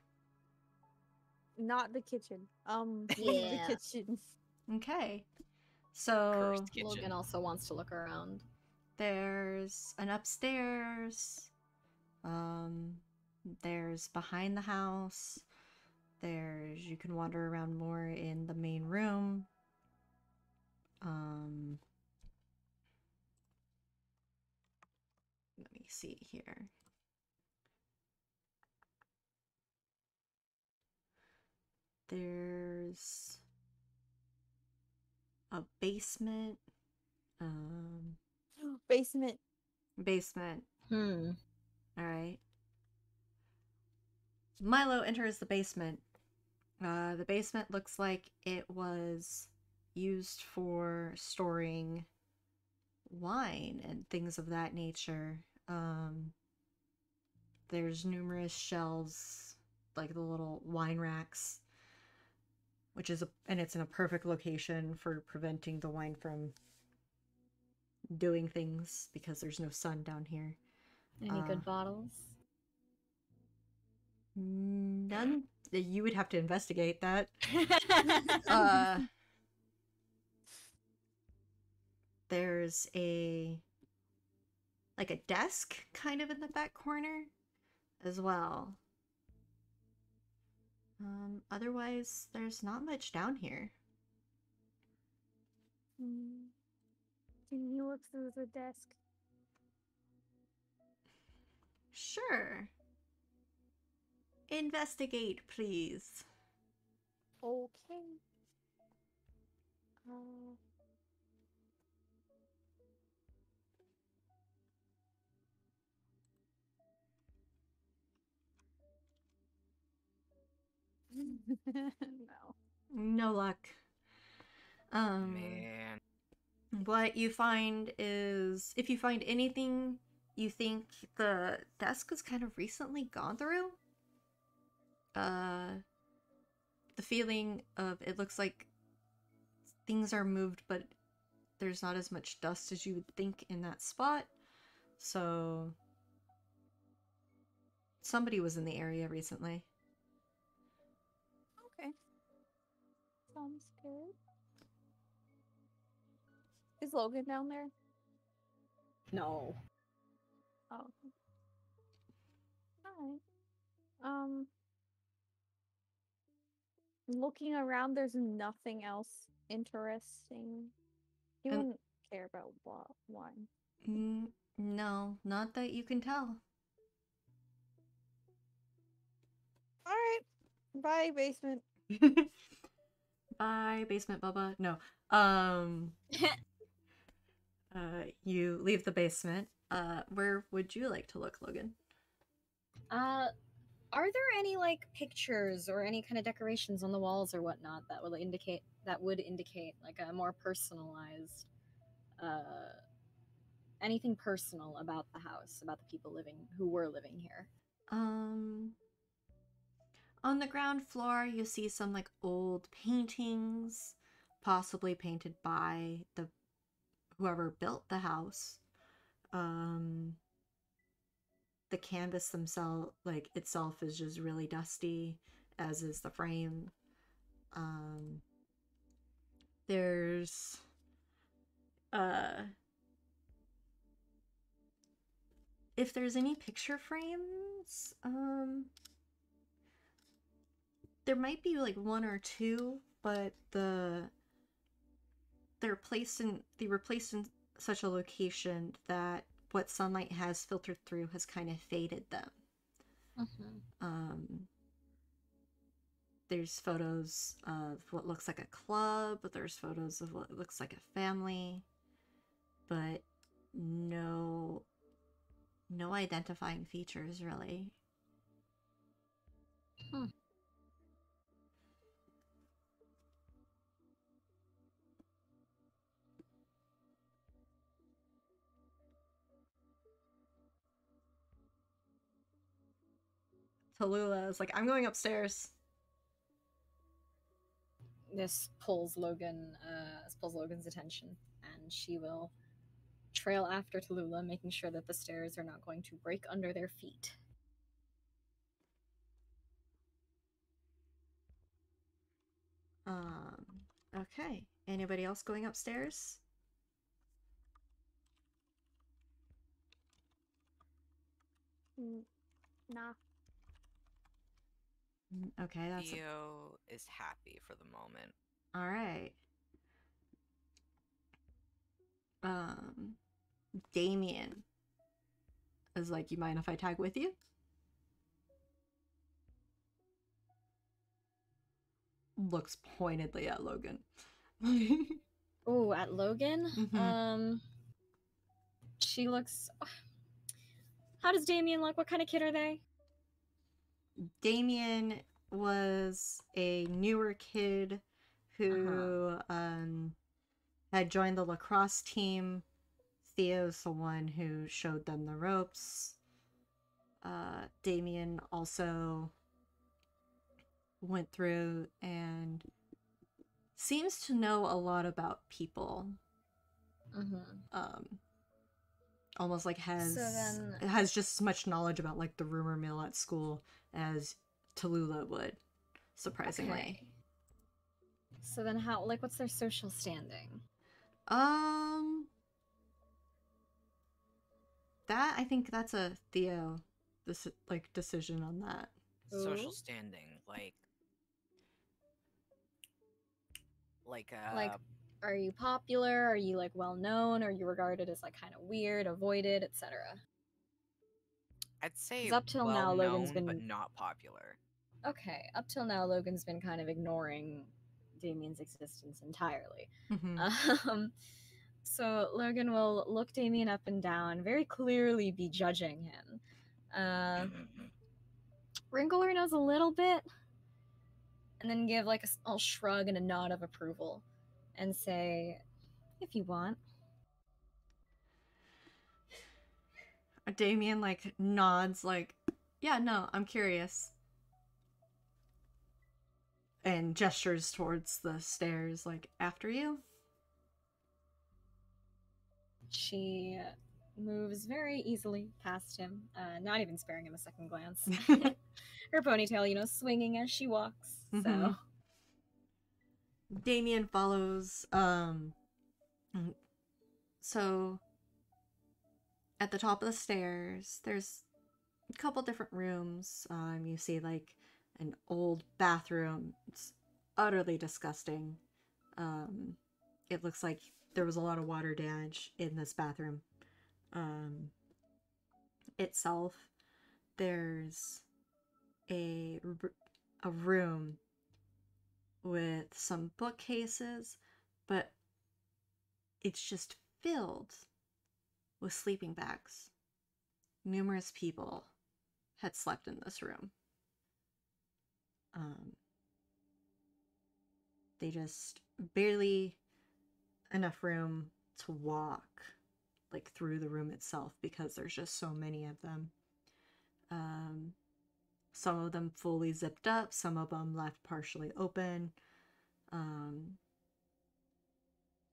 Not the kitchen. Yeah. The kitchen. Okay. So Cursed kitchen. Logan also wants to look around. there's an upstairs. There's behind the house. You can wander around more in the main room. Let me see here. There's a basement. Basement. Basement. Hmm. All right. Milo enters the basement. The basement looks like it was used for storing wine and things of that nature. There's numerous shelves, like the little wine racks, and it's in a perfect location for preventing the wine from doing things because there's no sun down here. Any good bottles? None. You would have to investigate that. There's a desk kind of in the back corner as well. Otherwise, there's not much down here. Can you look through the desk? Sure. Investigate, please. Okay. No. No luck. Man. What you find is, if you find anything you think the desk has kind of recently gone through, the feeling of it looks like things are moved, but there's not as much dust as you would think in that spot. So somebody was in the area recently. Okay. Sounds good. Is Logan down there? No. Oh. Alright. Looking around, there's nothing else interesting. You And- wouldn't care about wine. No, not that you can tell. Alright. Bye, basement. Bye, basement Bubba. No. You leave the basement. Where would you like to look, Logan? Are there any like pictures or any kind of decorations on the walls or whatnot that would indicate like a more personalized anything personal about the house, about the people who were living here? On the ground floor, you see some like old paintings, possibly painted by whoever built the house. The canvas itself is just really dusty, as is the frame. There's if there's any picture frames, there might be like one or two, but they were placed in such a location that what sunlight has filtered through has kind of faded them. There's photos of what looks like a club, there's photos of what looks like a family, but no identifying features, really. Tallulah is like, I'm going upstairs. This pulls Logan's attention, and she will trail after Tallulah, making sure that the stairs are not going to break under their feet. Okay. Anybody else going upstairs? Nah. Okay, that's Theo is happy for the moment. all right. Damien is like, you mind if I tag with you? Looks pointedly at Logan. Oh, at Logan? Mhm. She looks... How does Damien look? What kind of kid are they? Damien was a newer kid who had joined the lacrosse team. Theo's the one who showed them the ropes. Damien also went through and seems to know a lot about people. Almost like has just as much knowledge about like the rumor mill at school as Tallulah would, surprisingly. Okay. So then what's their social standing? That, I think that's a Theo decision on that. Social Ooh. standing, are you popular? Are you like well known? Are you regarded as like kind of weird, avoided, etc.? I'd say up till now, well Logan's known, been but not popular. Okay, up till now, Logan's been kind of ignoring Damien's existence entirely. Mm-hmm. So Logan will look Damien up and down, very clearly be judging him. Wrinkle her nose a little bit, and then give like a small shrug and a nod of approval, and say, "If you want." Damien like nods like, yeah, no, I'm curious. And gestures towards the stairs like, after you? She moves very easily past him, not even sparing him a second glance. Her ponytail, swinging as she walks. Mm-hmm. So Damien follows. So at the top of the stairs, there's a couple different rooms. You see like an old bathroom. It's utterly disgusting. It looks like there was a lot of water damage in this bathroom. Itself, there's a room with some bookcases, but it's just filled with sleeping bags. Numerous people had slept in this room. They just barely enough room to walk like through the room itself because there's just so many of them. Some of them fully zipped up, some of them left partially open.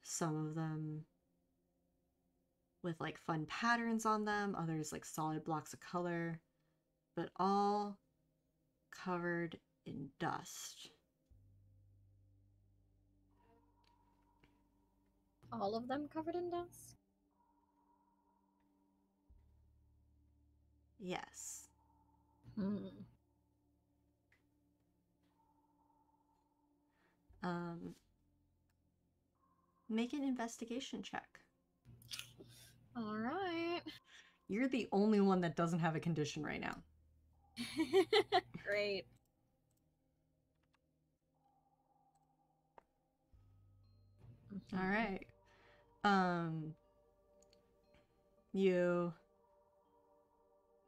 Some of them with like fun patterns on them, others like solid blocks of color, but all covered in dust. all of them covered in dust? Yes. Make an investigation check. All right. You're the only one that doesn't have a condition right now. Great. All right.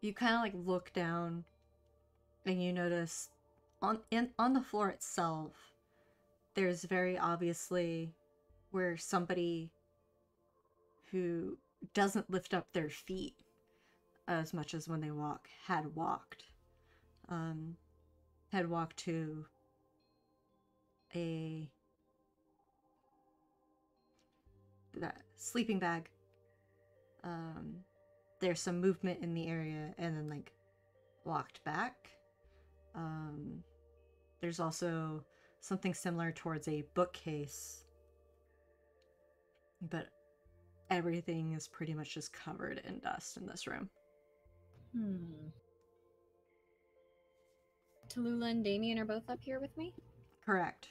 You kind of like look down and you notice on the floor itself there's very obviously where somebody who doesn't lift up their feet as much as when they walk had walked to a sleeping bag. There's some movement in the area and then like walked back. There's also something similar towards a bookcase, but everything is pretty much just covered in dust in this room. Tallulah and Damien are both up here with me? Correct.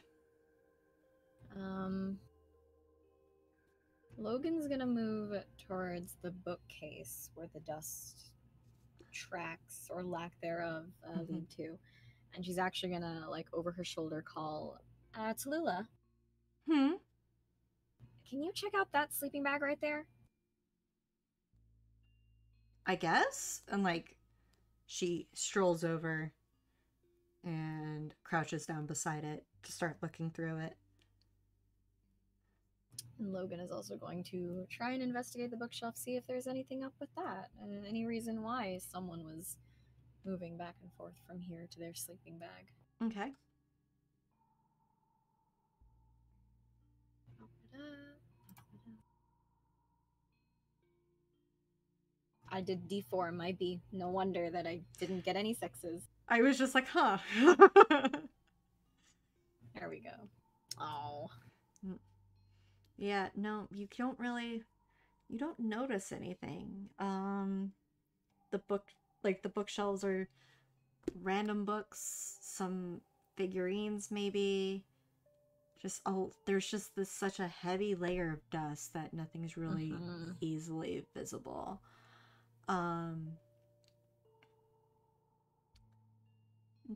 Logan's gonna move towards the bookcase where the dust tracks or lack thereof lead to, and she's actually gonna like over her shoulder call, Tallulah, can you check out that sleeping bag right there? I guess. And like she strolls over and crouches down beside it to start looking through it. And Logan is also going to try and investigate the bookshelf, see if there's anything up with that, and any reason why someone was moving back and forth from here to their sleeping bag. Okay. I did D4 in my B. No wonder that I didn't get any sixes. I was just like, huh. There we go. Oh. Yeah, no, you don't notice anything. The bookshelves are random books, some figurines maybe. There's just such a heavy layer of dust that nothing's really easily visible.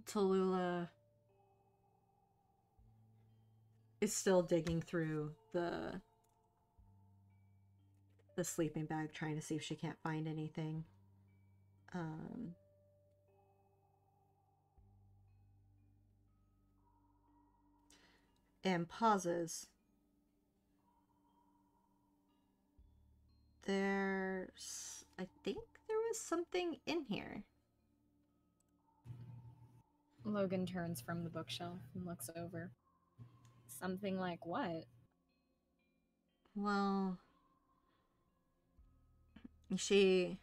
Tallulah is still digging through the sleeping bag, trying to see if she can't find anything. And pauses. I think there was something in here. Logan turns from the bookshelf and looks over. Something like what? Well, she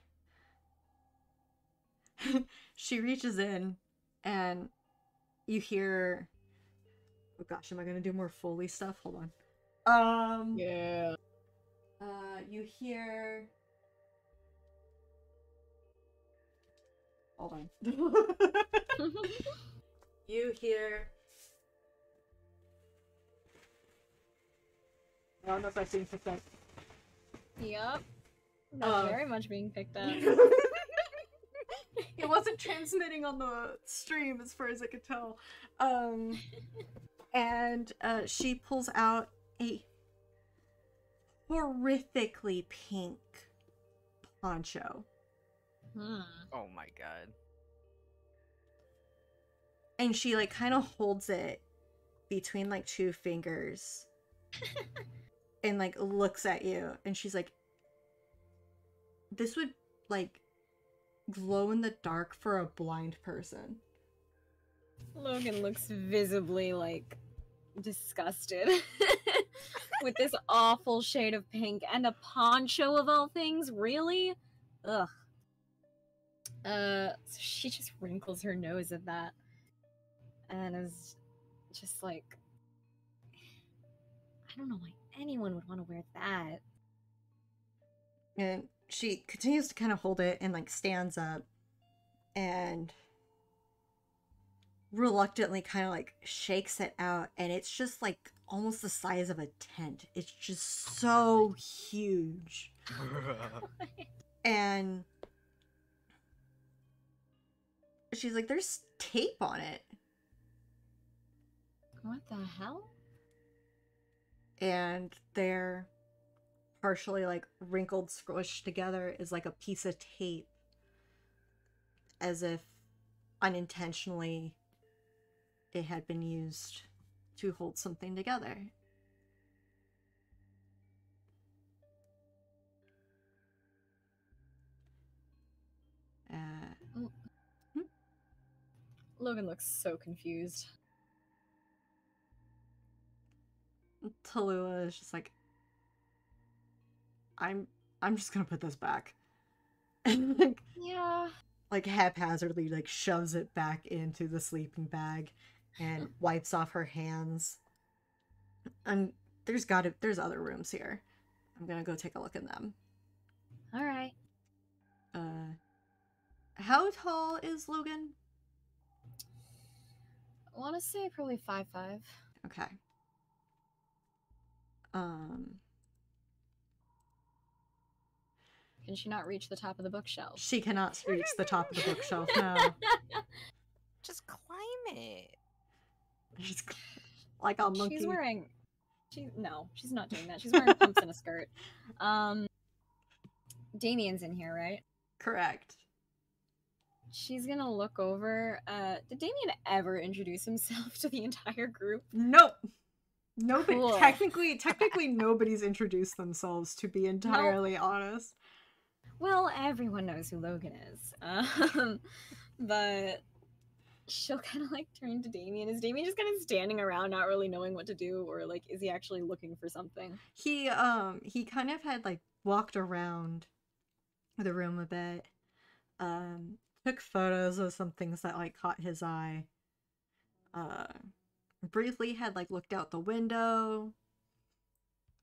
reaches in and you hear, oh gosh, am I gonna do more Foley stuff? Hold on. Yeah. You hear, hold on. You hear, I don't know if that's being picked up. Yep. That's very much being picked up. It wasn't transmitting on the stream as far as I could tell. And she pulls out a horrifically pink poncho. Oh my god. And she like kind of holds it between like two fingers and like looks at you, and she's like, this would like glow in the dark for a blind person. Logan looks visibly like disgusted with this awful shade of pink and a poncho of all things. Really? Ugh. So she just wrinkles her nose at that and is just like, I don't know why anyone would want to wear that. And she continues to kind of hold it and like stands up and reluctantly kind of like shakes it out, and it's just like almost the size of a tent. It's just so huge. And she's like, there's tape on it. What the hell? And they're partially like wrinkled, squished together is like a piece of tape, as if unintentionally it had been used to hold something together. Logan looks so confused. Tallulah is just like, I'm just gonna put this back. And like, Yeah. like haphazardly like shoves it back into the sleeping bag and wipes off her hands. And there's other rooms here. I'm gonna go take a look in them. All right. How tall is Logan? I want to say probably 5'5". Okay. Can she not reach the top of the bookshelf? She cannot reach the top of the bookshelf, no. Just climb it. She's like a monkey. She's wearing... No, she's not doing that. She's wearing pumps and a skirt. Damien's in here, right? Correct. She's gonna look over. Did Damien ever introduce himself to the entire group? Nope. Nobody. Cool. Technically, nobody's introduced themselves, to be entirely honest. Well, everyone knows who Logan is. But she'll kind of like turn to Damien. Is Damien just kind of standing around, not really knowing what to do, or like is he actually looking for something? He kind of had like walked around the room a bit. Took photos of some things that like caught his eye. Briefly had like looked out the window.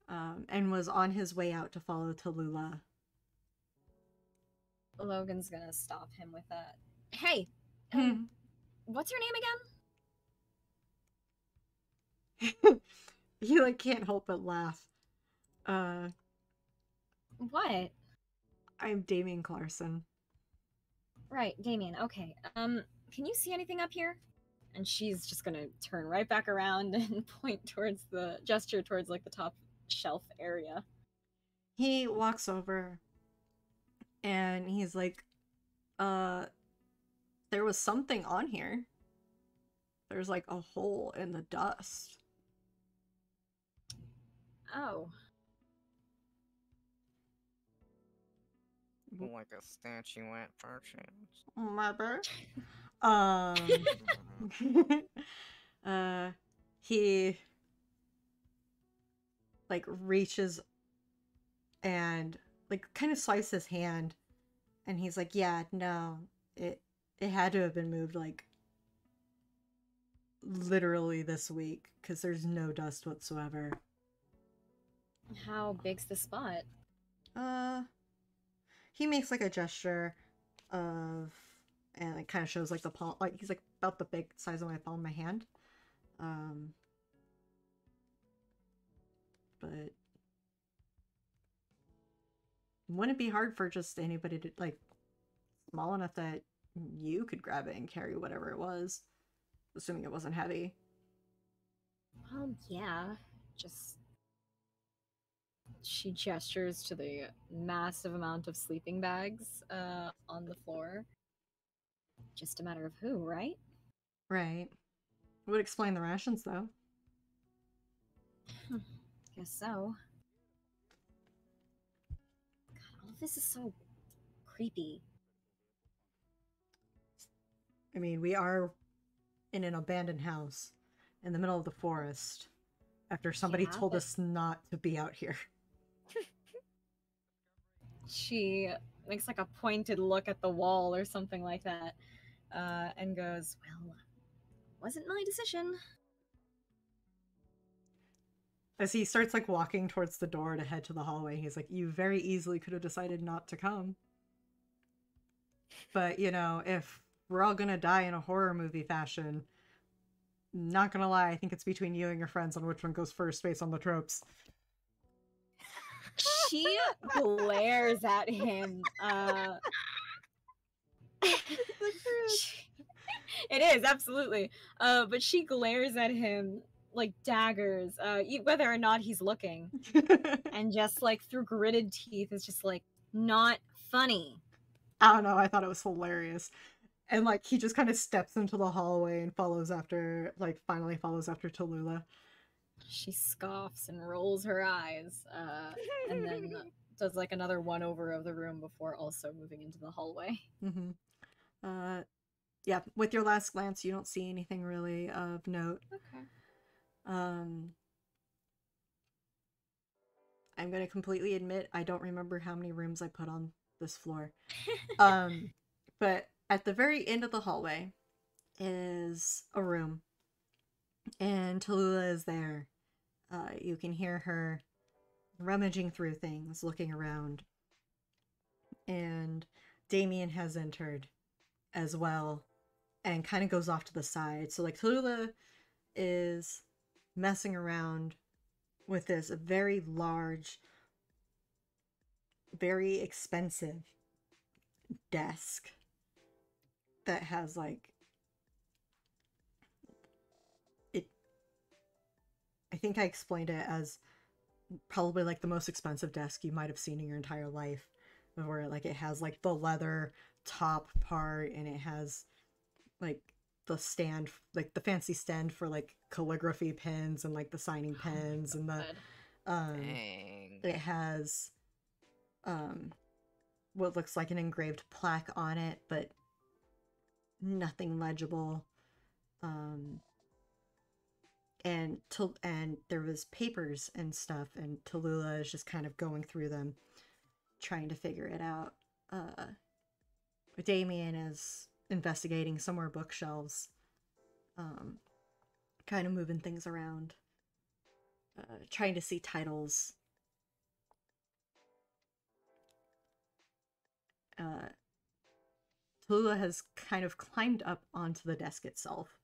And was on his way out to follow Tallulah. Logan's gonna stop him with that. Hey, what's your name again? He like can't help but laugh. What? I'm Damien Clarkson. Right, Damien. Okay. Can you see anything up here? And she's just gonna turn right back around and gesture towards like the top shelf area. He walks over and he's like, there was something on here. There's like a hole in the dust. Oh. Like a statuette, perchance. Remember? He like reaches and like kind of swipes his hand, and he's like, yeah, no, it had to have been moved like literally this week because there's no dust whatsoever. How big's the spot? He makes like a gesture of, and it kind of shows like the palm, like he's like about the big size of my palm of my hand. But wouldn't it be hard for just anybody to like small enough that you could grab it and carry whatever it was, assuming it wasn't heavy? Well, yeah. Just she gestures to the massive amount of sleeping bags on the floor. Just a matter of who, right? Right. It would explain the rations, though. Guess so. God, all of this is so creepy. I mean, we are in an abandoned house in the middle of the forest after somebody told us not to be out here. She makes like a pointed look at the wall or something like that, and goes, well, wasn't my decision. As he starts like walking towards the door to head to the hallway, he's like, you very easily could have decided not to come. But, you know, if we're all gonna die in a horror movie fashion, not gonna lie, I think it's between you and your friends on which one goes first based on the tropes. She glares at him. It is, absolutely. But she glares at him like daggers, whether or not he's looking. And just like through gritted teeth is just like, not funny. I don't know, I thought it was hilarious. And like he just kind of steps into the hallway and follows after, like finally follows after Tallulah. She scoffs and rolls her eyes, and then does like another one over of the room before also moving into the hallway. Mm-hmm. Yeah, with your last glance, you don't see anything really of note. Okay. I'm gonna completely admit I don't remember how many rooms I put on this floor. But at the very end of the hallway is a room, and Tallulah is there. You can hear her rummaging through things, looking around. And Damien has entered as well and kind of goes off to the side. So like Tallulah is messing around with this very large, very expensive desk that has like I think I explained it as probably like the most expensive desk you might have seen in your entire life, where like it has like the leather top part and it has like the stand, like the fancy stand for like calligraphy pens and like the signing pens and the Dang. it has what looks like an engraved plaque on it, but nothing legible. And there was papers and stuff, and Tallulah is just kind of going through them, trying to figure it out. Damien is investigating some more bookshelves, kind of moving things around, trying to see titles. Tallulah has kind of climbed up onto the desk itself.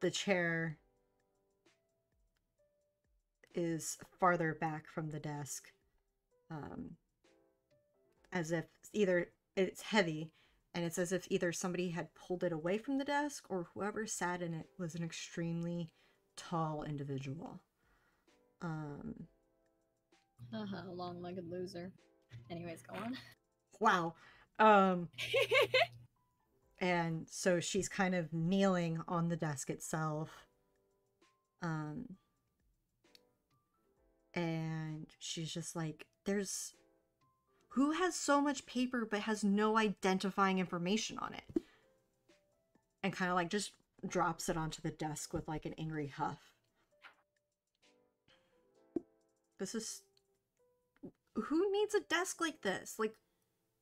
The chair is farther back from the desk, as if either it's heavy And it's as if either somebody had pulled it away from the desk or whoever sat in it was an extremely tall individual. Long-legged loser. Anyways, go on. Wow. And so she's kind of kneeling on the desk itself. And she's just like, who has so much paper but has no identifying information on it? And kind of like just drops it onto the desk with like an angry huff. Who needs a desk like this? Like,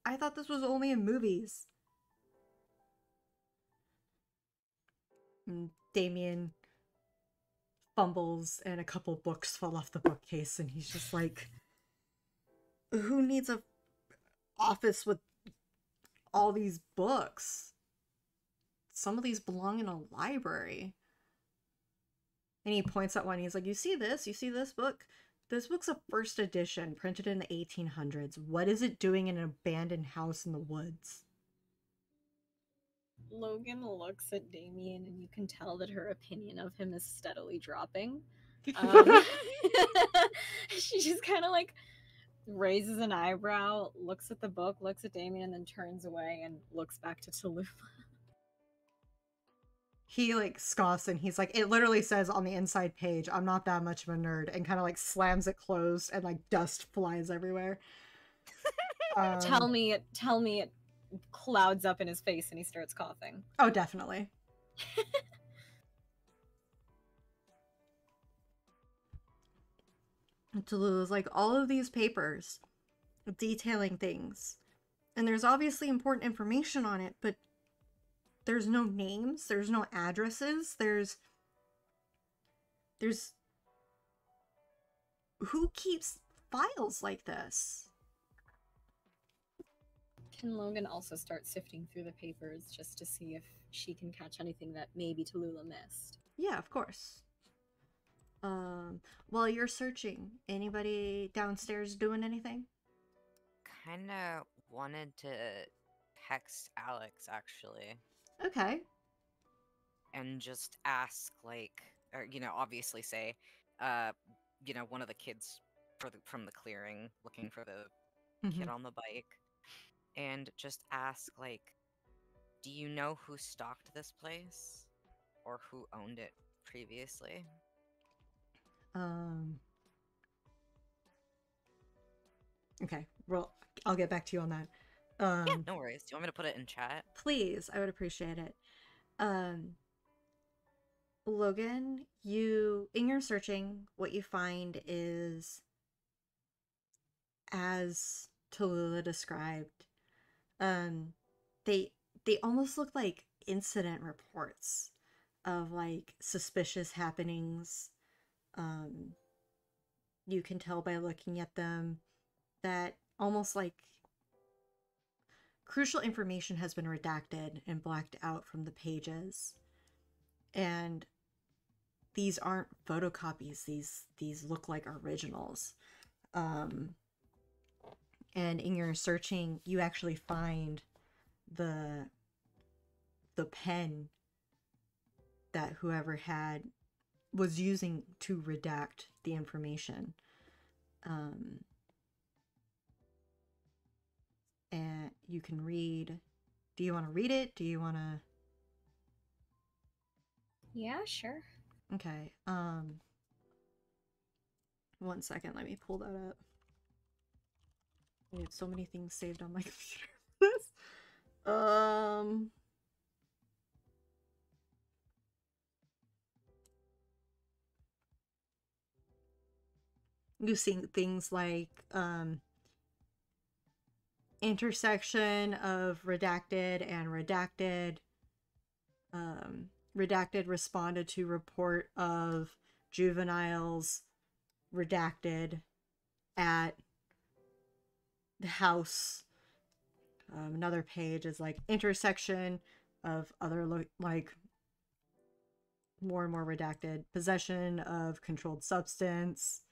I thought this was only in movies. And Damien fumbles and a couple books fall off the bookcase and he's just like, who needs a office with all these books? Some of these belong in a library. And he points at one. He's like, you see this? You see this book? This book's a first edition, printed in the 1800s. What is it doing in an abandoned house in the woods? Logan looks at Damien, and you can tell that her opinion of him is steadily dropping. She just kind of like raises an eyebrow, looks at the book, looks at Damien, and then turns away and looks back to Tallulah. He like scoffs and he's like, it literally says on the inside page, I'm not that much of a nerd, and kind of like slams it closed and like dust flies everywhere. Tell me it clouds up in his face and he starts coughing. Oh, definitely. Tallulah's like, all of these papers detailing things, and there's obviously important information on it, but there's no names, there's no addresses, there's who keeps files like this? Can Logan also start sifting through the papers just to see if she can catch anything that maybe Tallulah missed? Yeah, of course. While you're searching, anybody downstairs doing anything? Kinda wanted to text Alex, actually. Okay. And just ask, like, or, obviously say, one of the kids from the clearing looking for the kid on the bike. And just ask, like, do you know who stocked this place? Or who owned it previously? Okay, well, I'll get back to you on that. Yeah, no worries. Do you want me to put it in chat? Please, I would appreciate it. Logan, in your searching, what you find is, as Tallulah described, they almost look like incident reports of like suspicious happenings. You can tell by looking at them that almost like crucial information has been redacted and blacked out from the pages. And these aren't photocopies, these look like originals. And in your searching, you actually find the pen that whoever was using to redact the information. And you can read. Do you want to read it? Do you want to? Yeah, sure. Okay. 1 second. Let me pull that up. I have so many things saved on my computer for this. You see things like intersection of redacted and redacted. Redacted responded to report of juveniles redacted at the house. Another page is like intersection of other like more and more redacted possession of controlled substance.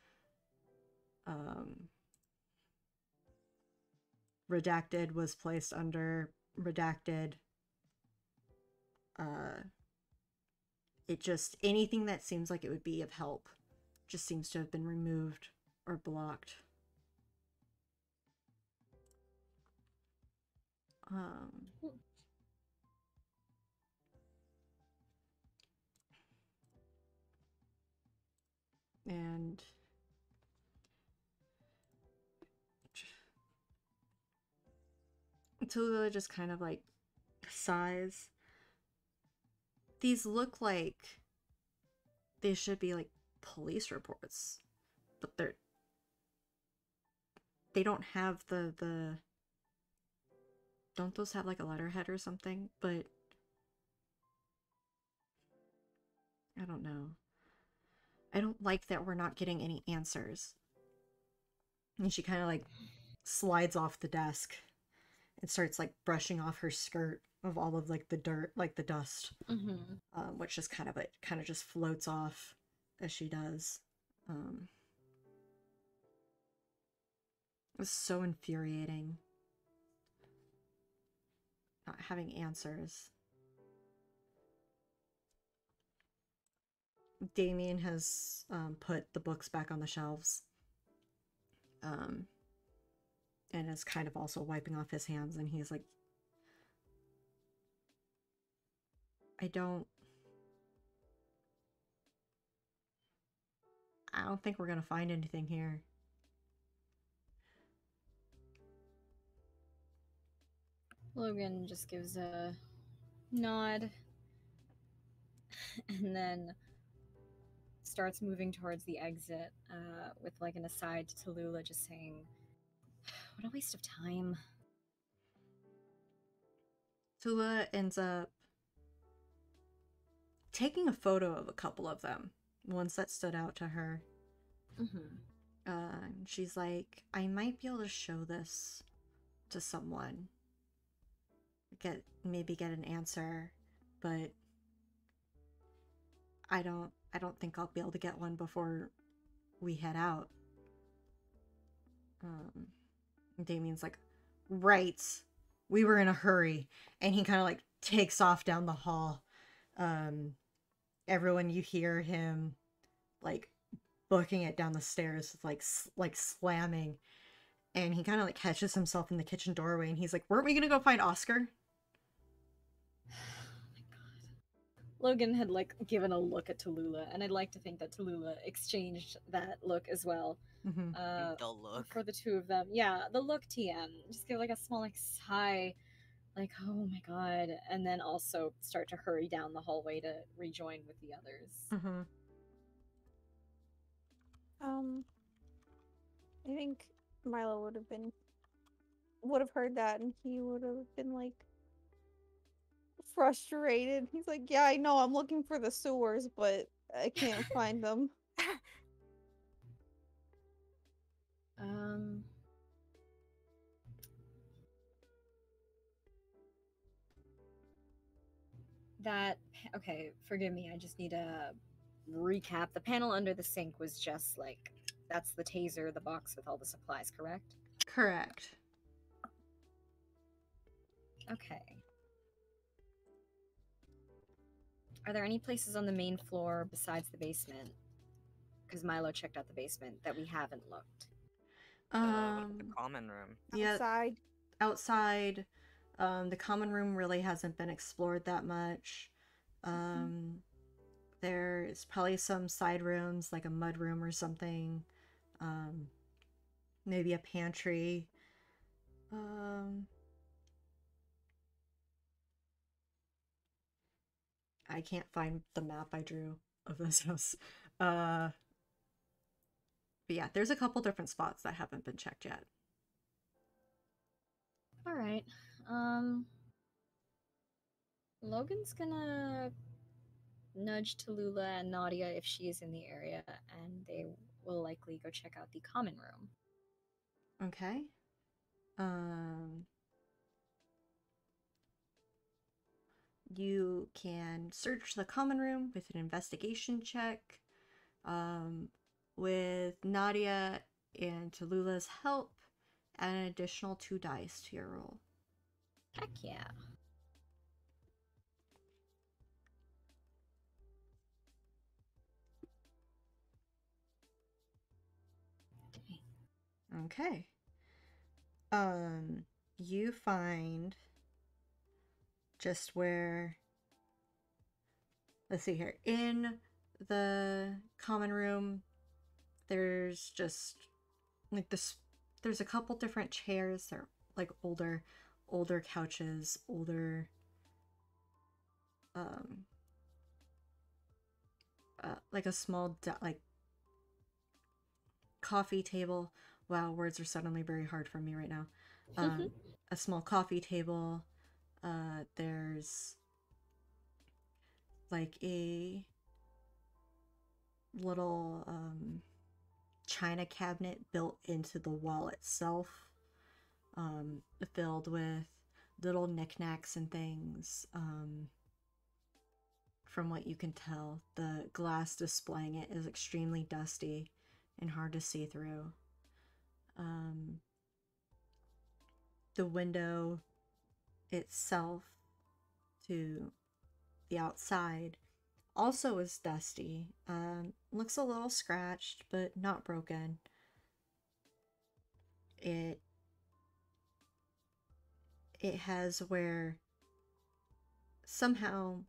Redacted was placed under redacted. It just, anything that seems like it would be of help just seems to have been removed or blocked. And Tula just kind of like sighs. These look like they should be like police reports, but they don't have the don't those have like a letterhead or something? But I don't know. I don't like that we're not getting any answers. And she kind of like slides off the desk and starts like brushing off her skirt of all of like the dirt, like the dust, which just kind of just floats off as she does. It's so infuriating not having answers. Damien has put the books back on the shelves, and is kind of also wiping off his hands, and he's like, I don't think we're gonna find anything here. Logan just gives a nod and then starts moving towards the exit, with like an aside to Tallulah, just saying, what a waste of time. Tula ends up taking a photo of a couple of them, ones that stood out to her. She's like, I might be able to show this to someone, maybe get an answer, but I don't think I'll be able to get one before we head out. Damien's like, right, we were in a hurry, and he kind of like takes off down the hall. Everyone, you hear him like booking it down the stairs, like slamming, and he kind of like catches himself in the kitchen doorway, and he's like, weren't we gonna go find Oscar? Logan had like given a look at Tallulah, and I'd like to think that Tallulah exchanged that look as well. The look for the two of them. Yeah, the look TM. Just give like a small like sigh, like, oh my god, and then also start to hurry down the hallway to rejoin with the others. I think Milo would have heard that, and he would have been like frustrated. He's like, yeah, I know, I'm looking for the sewers, but I can't find them. Okay, forgive me, I just need to recap. The panel under the sink was just like, that's the taser, the box with all the supplies, correct? Correct. Okay. Are there any places on the main floor besides the basement? Because Milo checked out the basement that we haven't looked. The common room. Yeah, Outside. The common room really hasn't been explored that much. There's probably some side rooms, like a mud room or something. Maybe a pantry. I can't find the map I drew of this house. But yeah, there's a couple different spots that haven't been checked yet. All right. Logan's gonna nudge Tallulah and Nadia if she is in the area, and they will likely go check out the common room. Okay. You can search the common room with an investigation check. With Nadia and Tallulah's help, add an additional 2 dice to your roll. Heck yeah. Okay. You find just where, let's see here, in the common room, there's just like this, there's a couple different chairs. They're like older couches, older, like a small, like coffee table. Wow, words are suddenly very hard for me right now. A small coffee table. There's like a little china cabinet built into the wall itself, filled with little knickknacks and things. From what you can tell, the glass displaying it is extremely dusty and hard to see through. The window itself to the outside also is dusty. Looks a little scratched, but not broken. It has where somehow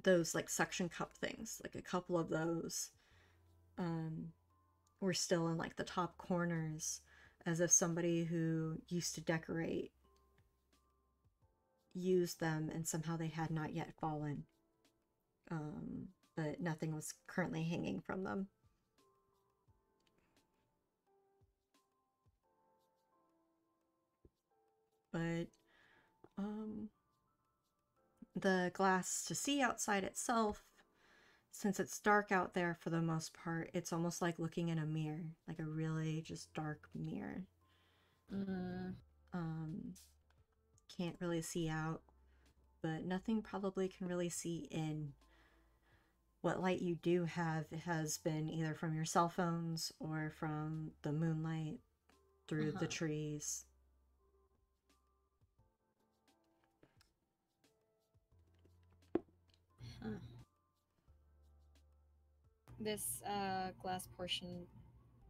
those like suction cup things, like a couple of those, were still in like the top corners, as if somebody who used to decorate used them and somehow they had not yet fallen. But nothing was currently hanging from them. But the glass to see outside itself, since it's dark out there for the most part, it's almost like looking in a mirror, like a really just dark mirror. Can't really see out, but nothing probably can really see in. What light you do have has been either from your cell phones or from the moonlight through the trees. This glass portion,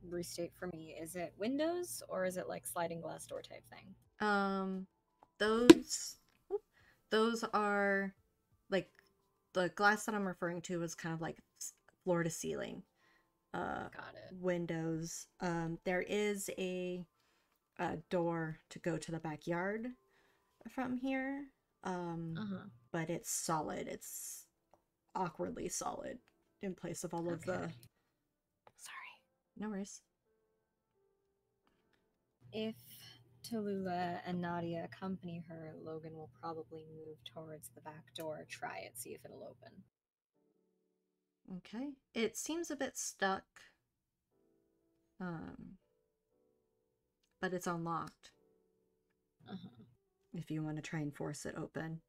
restate for me, is it windows or is it like sliding glass door type thing? Those are like, the glass that I'm referring to is kind of like floor to ceiling Got it. windows. There is a door to go to the backyard from here, but it's solid. It's awkwardly solid in place of all of the... Sorry. No worries. If Tallulah and Nadia accompany her, Logan will probably move towards the back door, try it, see if it'll open. Okay. It seems a bit stuck. But it's unlocked. If you want to try and force it open.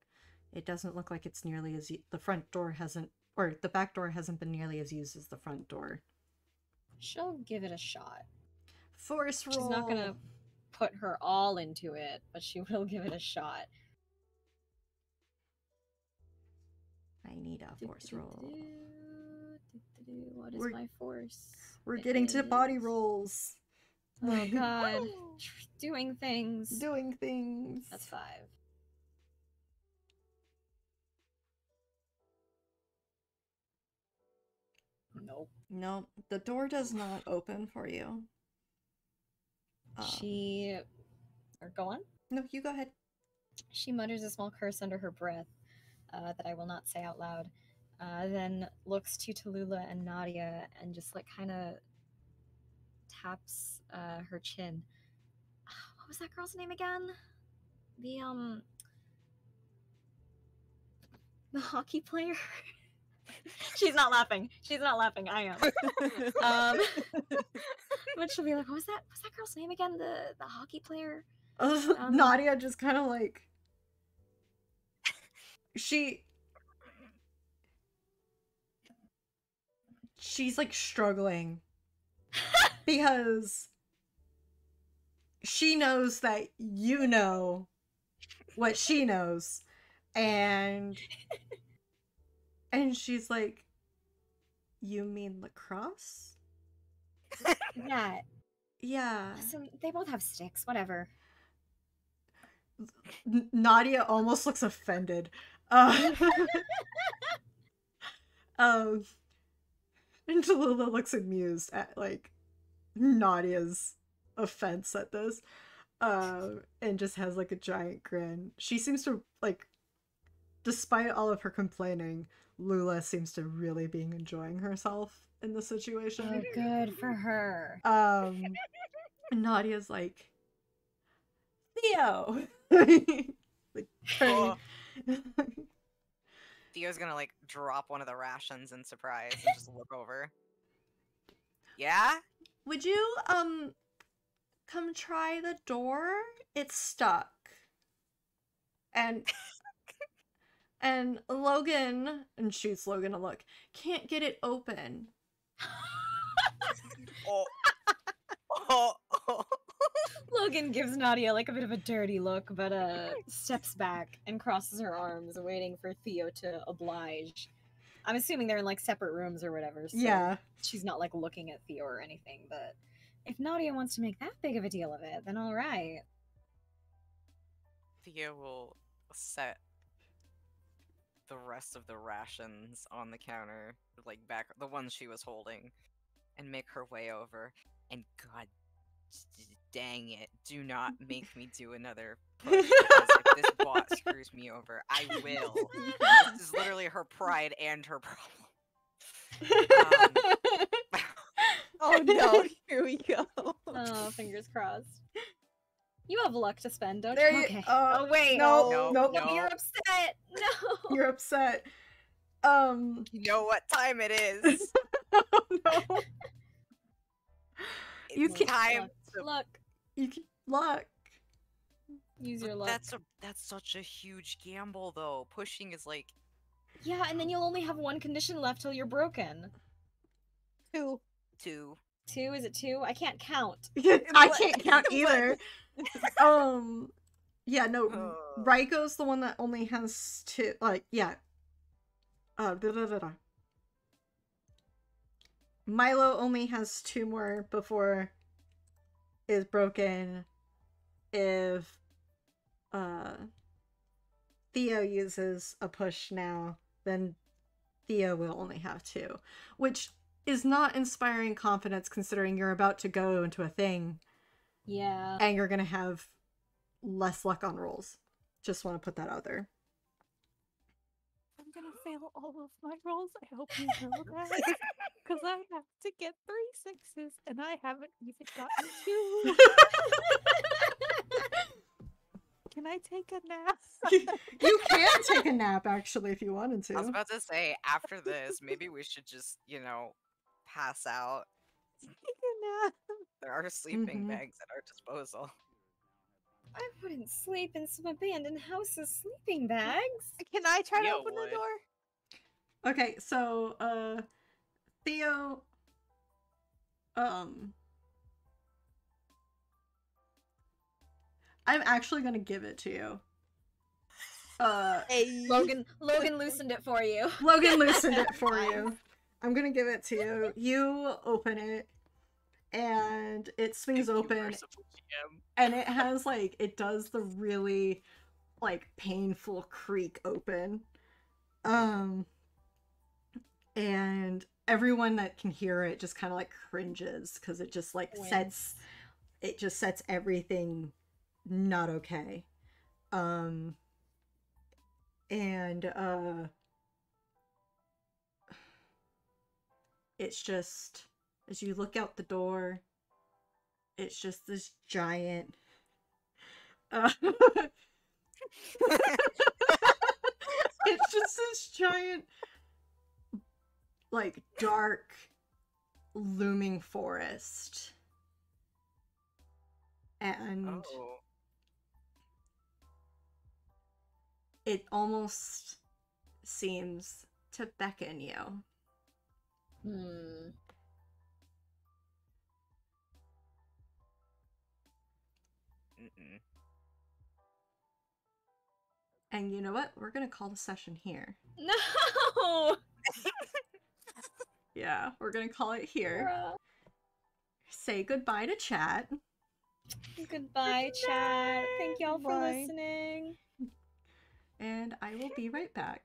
It doesn't look like it's nearly as... the front door hasn't... or the back door hasn't been nearly as used as the front door. She'll give it a shot. Force roll! She's not gonna put her all into it, but she will give it a shot. I need a force roll. What is my force? We're getting to body rolls. Oh god. Doing things. Doing things. That's 5. Nope. Nope. The door does not open for you. Go on? No, you go ahead. She mutters a small curse under her breath that I will not say out loud. Then looks to Tallulah and Nadia and just like kind of taps her chin. What was that girl's name again? The hockey player. She's not laughing. I am. But she'll be like, what's that girl's name again? The hockey player? Nadia just kind of like... She's like struggling because she knows that you know what she knows. And she's like, "You mean lacrosse?" Yeah. Yeah. Listen, they both have sticks. Whatever. Nadia almost looks offended. Um, and Tallulah looks amused at like Nadia's offense at this. And just has like a giant grin. She seems to like, despite all of her complaining, Lula seems to really be enjoying herself in the situation. Oh, good for her. Nadia's like, Theo, like turning. Theo's gonna like drop one of the rations in surprise and just look over. Yeah? Would you come try the door? It's stuck. And Logan, and shoots Logan a look, can't get it open. Oh. Oh. Logan gives Nadia like a bit of a dirty look, but steps back and crosses her arms, waiting for Theo to oblige. I'm assuming they're in like separate rooms or whatever, so Yeah. she's not like looking at Theo or anything, but if Nadia wants to make that big of a deal of it, then alright. Theo will set the rest of the rations on the counter, like back the ones she was holding, and make her way over. And God dang it, do not make me do another push, because if this bot screws me over, I will. This is literally her pride and her problem. Oh no, here we go. Oh, fingers crossed. You have luck to spend, don't There you? you- Okay. oh, wait. no, No, nope. no. You're upset. No. You're upset. You know what time it is. Oh no. You It's can- time to... Luck. You can luck. Use your But luck. that's such a huge gamble, though. Pushing is like... Yeah, and then you'll only have one condition left till you're broken. 2. 2. 2? Is it 2? I can't count. I can't count either. Yeah, no. Raiko's the one that only has 2. Like, yeah. Milo only has 2 more before is broken. If Theo uses a push now, then Theo will only have 2, which is not inspiring confidence considering you're about to go into a thing. Yeah. And you're gonna have less luck on rolls. Just want to put that out there. I'm gonna fail all of my rolls. I hope you know that. Because I have to get 3 6s and I haven't even gotten 2. Can I take a nap? You can take a nap, actually, if you wanted to. I was about to say, after this, maybe we should just, pass out. Take a nap. There are sleeping Mhm. bags at our disposal. I wouldn't sleep in some abandoned house's sleeping bags. Can I try to Theo open would. the door? Okay, so, Theo, I'm actually gonna give it to you. Hey. Logan loosened it for you. Logan loosened it for you. I'm gonna give it to you. You open it, and it swings Thank you, open, merciful GM. and it has, like, it does the really, like, painful creak open. And everyone that can hear it just kind of, like, cringes, because it just, like, sets everything not okay. It's just, as you look out the door, it's just this giant it's just this giant, like, dark looming forest. And Oh. it almost seems to beckon you. Hmm. Mm-mm. And you know what? We're gonna call the session here. No! Yeah, we're gonna call it here. Bruh. Say goodbye to chat. Goodbye, chat. Thank y'all for Bye. listening. And I will be right back.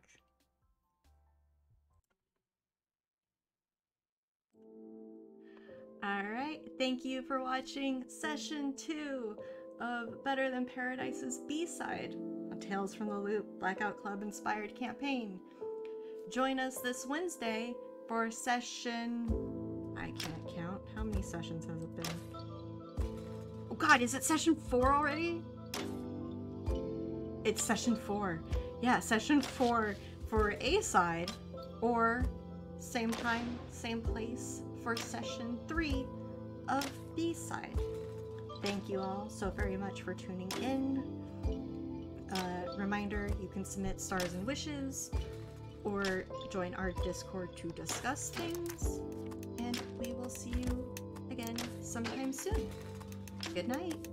Alright, thank you for watching Session 2 of Better Than Paradise's B-side, a Tales from the Loop Blackout Club inspired campaign. Join us this Wednesday for session... I can't count. How many sessions has it been? Oh god, is it session 4 already? It's session 4. Yeah, session 4 for A-side, or same time, same place for session 3 of B-side. Thank you all so very much for tuning in. Reminder, you can submit stars and wishes, or join our Discord to discuss things, and we will see you again sometime soon. Good night.